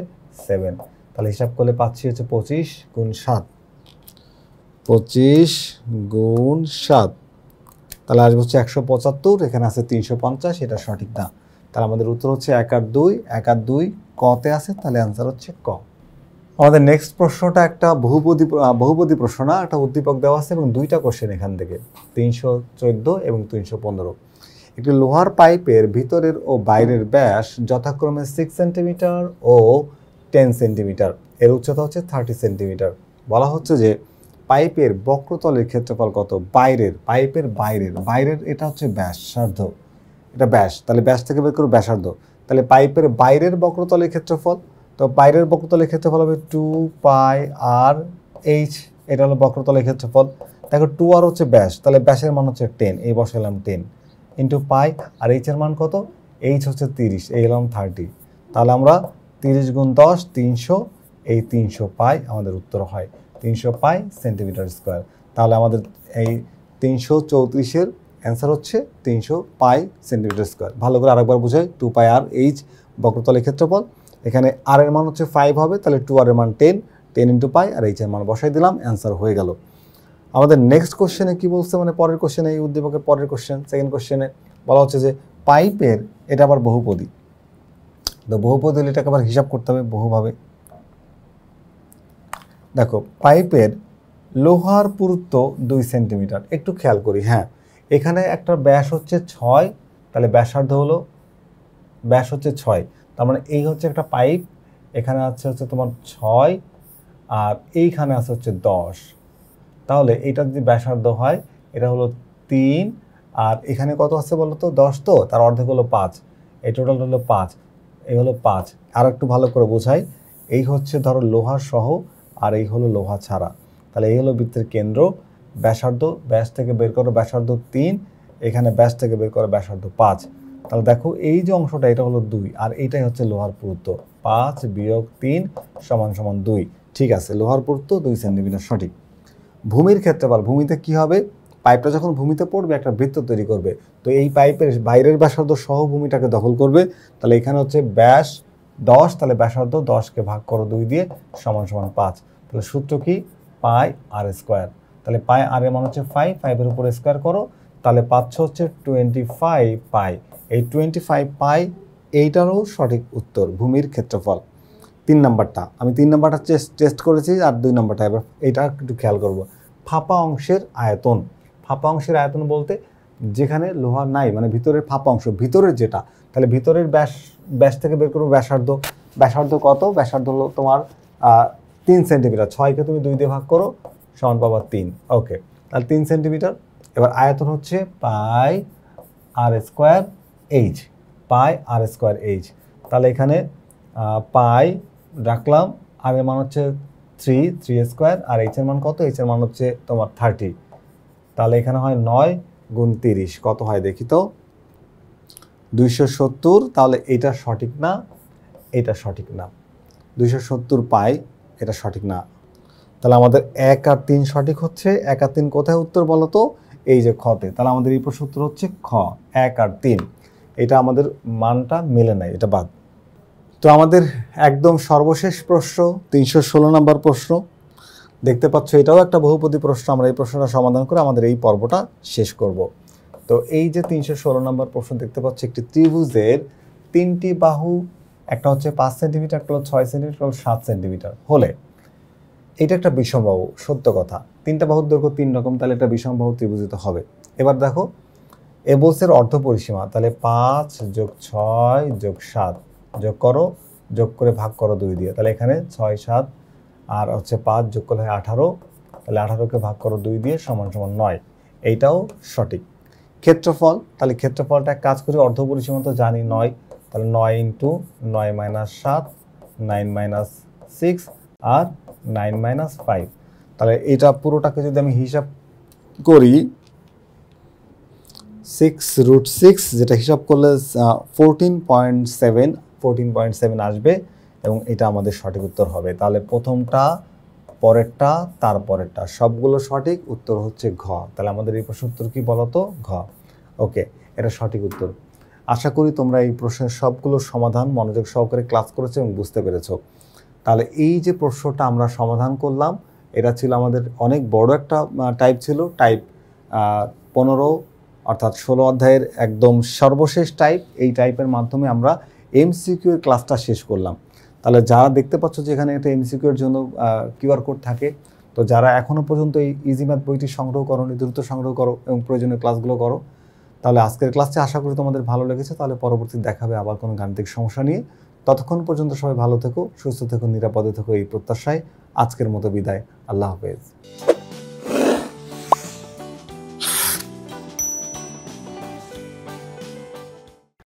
7। তাহলে হিসাব করলে পাচ্ছি হচ্ছে 25 গুণ 7, 25 গুণ 7, তাহলে আসবে হচ্ছে 175। এখানে আছে 350, এটা সঠিক না। তাহলে আমাদের উত্তর হচ্ছে 1 আর 2, 1 আর 2 কতে আছে, তাহলে অ্যান্সার হচ্ছে ক। আমাদের নেক্সট প্রশ্নটা একটা বহুপদী প্রশ্ন না, একটা উদ্দীপক দেওয়া আছে এবং দুইটা কোশ্চেন এখান থেকে, 314 এবং 315। একটি লোহার পাইপের ভিতরের ও বাইরের ব্যাস যথাক্রমে 6 সেন্টিমিটার ও 10 সেন্টিমিটার, এর উচ্চতা হচ্ছে 30 সেন্টিমিটার। বলা হচ্ছে যে পাইপের বক্রতলের ক্ষেত্রফল কত? বাইরের, পাইপের বাইরের এটা হচ্ছে ব্যাসার্ধ, এটা ব্যাস। তাহলে ব্যাস থেকে বের করো ব্যাসার্ধ। তাহলে পাইপের বাইরের বক্রতলের ক্ষেত্রফল, তো বাইরের বক্রতলের ক্ষেত্রফল হবে 2 পাই আর এইচ, এটা হলো বক্রতলের ক্ষেত্রফল। দেখো 2 আর হচ্ছে ব্যাস, তাহলে ব্যাসের মান হচ্ছে 10, এই বসালাম 10 ইন্টু পাই, আর এইচ এর মান কত? এইচ হচ্ছে 30, এই এলাম 30। তাহলে আমরা 30 গুণ 10, 300, এই 300 পাই আমাদের উত্তর হয়, 300 পাই সেন্টিমিটার স্কোয়ার। তাহলে আমাদের এই 334-এর অ্যান্সার হচ্ছে 300 পাই সেন্টিমিটার স্কোয়ার। ভালো করে আরেকবার বুঝাই, 2 পাই আর এইচ বক্রতলের ক্ষেত্রফল। এখানে আর এর মান হচ্ছে 5 হবে, তাহলে 2 আর এর মান 10, 10 ইন্টু পাই আর এইচ এর মান বসাই দিলাম, অ্যান্সার হয়ে গেল। আমাদের নেক্সট কোশ্চেনে কি বলছে, মানে পরের কোশ্চেনে, এই উদ্দীপকের পরের কোশ্চেন, সেকেন্ড কোশ্চেনে বলা হচ্ছে যে পাইপের, এটা আবার বহুপদী, তো বহুপদী হলে এটাকে আবার হিসাব করতে হবে বহুভাবে। দেখো পাইপের লোহার পুরুত্ব 2 সেন্টিমিটার, একটু খেয়াল করি। হ্যাঁ, এখানে একটা ব্যাস হচ্ছে 6, তাহলে ব্যাসার্ধ হলো, ব্যাস হচ্ছে 6, তার মানে এই হচ্ছে একটা পাইপ, এখানে আছে হচ্ছে তোমার 6 আর এইখানে আছে হচ্ছে 10। তাহলে এটা যদি ব্যাসার্ধ হয়, এটা হলো 3 আর এখানে কত আছে বলো তো? 10, তো তার অর্ধেক হলো 5, এই টোটাল হলো 5, এই হলো 5। আর একটু ভালো করে বোঝাই, এই হচ্ছে ধরো লোহা সহ আর এই হলো লোহা ছাড়া। তাহলে এই হলো বৃত্তের কেন্দ্র ব্যাসার্ধ, ব্যাস থেকে বের করো ব্যাসার্ধ 3, এখানে ব্যাস থেকে বের করো ব্যাসার্ধ 5। তাহলে দেখো এই যে অংশটা এটা হলো 2, আর এইটাই হচ্ছে লোহার পুরুত্ব। 5 বিয়োগ 3 সমান সমান 2। ঠিক আছে, লোহার পুরুত্ব 2 সেন্টিমিটার সঠিক। ভূমির ক্ষেত্রফল, ভূমিতে কি হবে, পাইপটা যখন ভূমিতে পড়বে একটা বৃত্ত তৈরি করবে, তো এই পাইপের বাইরের ব্যাসার্ধ সহ ভূমিটাকে দখল করবে। তাহলে এখানে হচ্ছে ব্যাস 10, তাহলে ব্যাসার্ধ 10কে ভাগ করো 2 দিয়ে সমান সমান 5। তাহলে সূত্র কি, পাই আর স্কোয়ার। তাহলে পাই আর এর মান হচ্ছে 5, 5-এর উপর স্কোয়ার করো, তাহলে পাচ্ছ হচ্ছে 25 পাই। এই 25 পাই এইটারও সঠিক উত্তর ভূমির ক্ষেত্রফল। 3 নাম্বারটা আমি 3 নাম্বারটা টেস্ট করেছি, আর 2 নাম্বারটা এবার এইটা একটু খেয়াল করব। ফাঁপা অংশের আয়তন। ফাঁপা অংশের আয়তন বলতে যেখানে লোহা নাই, মানে ভিতরের ফাঁপা অংশ, ভিতরের যেটা, তাহলে ভিতরের ব্যাস থেকে বের করবো ব্যাসার্ধ। ব্যাসার্ধ কত, ব্যাসার্ধ হলো তোমার 3 সেন্টিমিটার। 6কে তুমি 2 দিয়ে ভাগ করো সমান পাবা 3। ওকে, তাহলে 3 সেন্টিমিটার। এবার আয়তন হচ্ছে পাই আর স্কোয়ার এইচ, পাই আর স্কোয়ার এইচ। তাহলে এখানে পাই রাখলাম, আর এর মান হচ্ছে 3 স্কোয়ার, আর এইচ এর মান কত, এইচ এর মান হচ্ছে তোমার 30। তাহলে এখানে হয় 9 গুণ 30, কত হয় দেখি তো, 270। তাহলে এটা সঠিক না, এটা সঠিক না, 270 পাই, এটা সঠিক না। তাহলে আমাদের 1 আর 3 সঠিক হচ্ছে। 1 আর 3 কোথায় উত্তর বলো তো, এই যে খতে। তাহলে আমাদের এই প্রশ্ন উত্তর হচ্ছে খ, 1 আর 3। এটা আমাদের মানটা মেলে নাই, এটা বাদ। তো আমাদের একদম সর্বশেষ প্রশ্ন, 316 নম্বর প্রশ্ন। দেখতে পাচ্ছ এটাও একটা বহুপদী প্রশ্ন। আমরা এই প্রশ্নটা সমাধান করে আমাদের এই পর্বটা শেষ করব। তো এই যে 316 নম্বর প্রশ্ন দেখতে পাচ্ছ, একটি ত্রিভুজের 3টি বাহু, একটা হচ্ছে 5 সেন্টিমিটার, একটা হলো 6 সেন্টিমিটার, একটা হলো 7 সেন্টিমিটার হলে এটা একটা বিষমবাহু। সত্য কথা, 3টা বাহুর দৈর্ঘ্য 3 রকম, তাহলে একটা বিষমবাহু ত্রিভুজিত হবে। এবার দেখো এবসের অর্ধ পরিসীমা, তাহলে 5 যোগ 6 যোগ 7 যোগ করো, যোগ করে ভাগ করো 2 দিয়ে। তাহলে এখানে 6 7 আর হচ্ছে 5 যোগ করলে হয় 18, তাহলে 18কে ভাগ করো 2 দিয়ে সমান সমান 9। এইটাও সঠিক। ক্ষেত্রফল, তাহলে ক্ষেত্রফলটা এক কাজ করি, অর্ধ পরিসীমা তো জানি 9, তাহলে 9 ইন্টু 9 মাইনাস 7, 9 মাইনাস 6 আর 9 মাইনাস 5। তাহলে এটা পুরোটাকে যদি আমি হিসাব করি, 6√6, যেটা হিসাব করলে 14.7 আসবে, এবং এটা আমাদের সঠিক উত্তর হবে। তাহলে প্রথমটা, পরেরটা, তারপরেরটা সবগুলো সঠিক, উত্তর হচ্ছে ঘ। তাহলে আমাদের এই প্রশ্ন উত্তর কি বলতো, ঘ। ওকে, এটা সঠিক উত্তর। আশা করি তোমরা এই প্রশ্নের সবগুলো সমাধান মনোযোগ সহকারে ক্লাস করেছো এবং বুঝতে পেরেছো। তাহলে এই যে প্রশ্নটা আমরা সমাধান করলাম, এটা ছিল আমাদের অনেক বড় একটা টাইপ ছিল, টাইপ 15, অর্থাৎ 16 অধ্যায়ের একদম সর্বশেষ টাইপ। এই টাইপের মাধ্যমে আমরা এমসিকিউ এর ক্লাসটা শেষ করলাম। তাহলে যারা দেখতে পাচ্ছ যে এখানে একটা এমসিকিউ এর জন্য কিউআর কোড থাকে, তো যারা এখনও পর্যন্ত এই ইজি ম্যাথ বইটি সংগ্রহ করো, দ্রুত সংগ্রহ করো এবং প্রয়োজনীয় ক্লাসগুলো করো। তাহলে আজকের ক্লাসটি আশা করি তোমাদের ভালো লেগেছে। তাহলে পরবর্তীতে দেখা হবে আবার কোনো গাণিতিক সমস্যা নিয়ে। ততক্ষণ পর্যন্ত সবাই ভালো থেকো, সুস্থ থেকো, নিরাপদে থেকো, এই প্রত্যাশায় আজকের মতো বিদায়। আল্লাহ হাফেজ।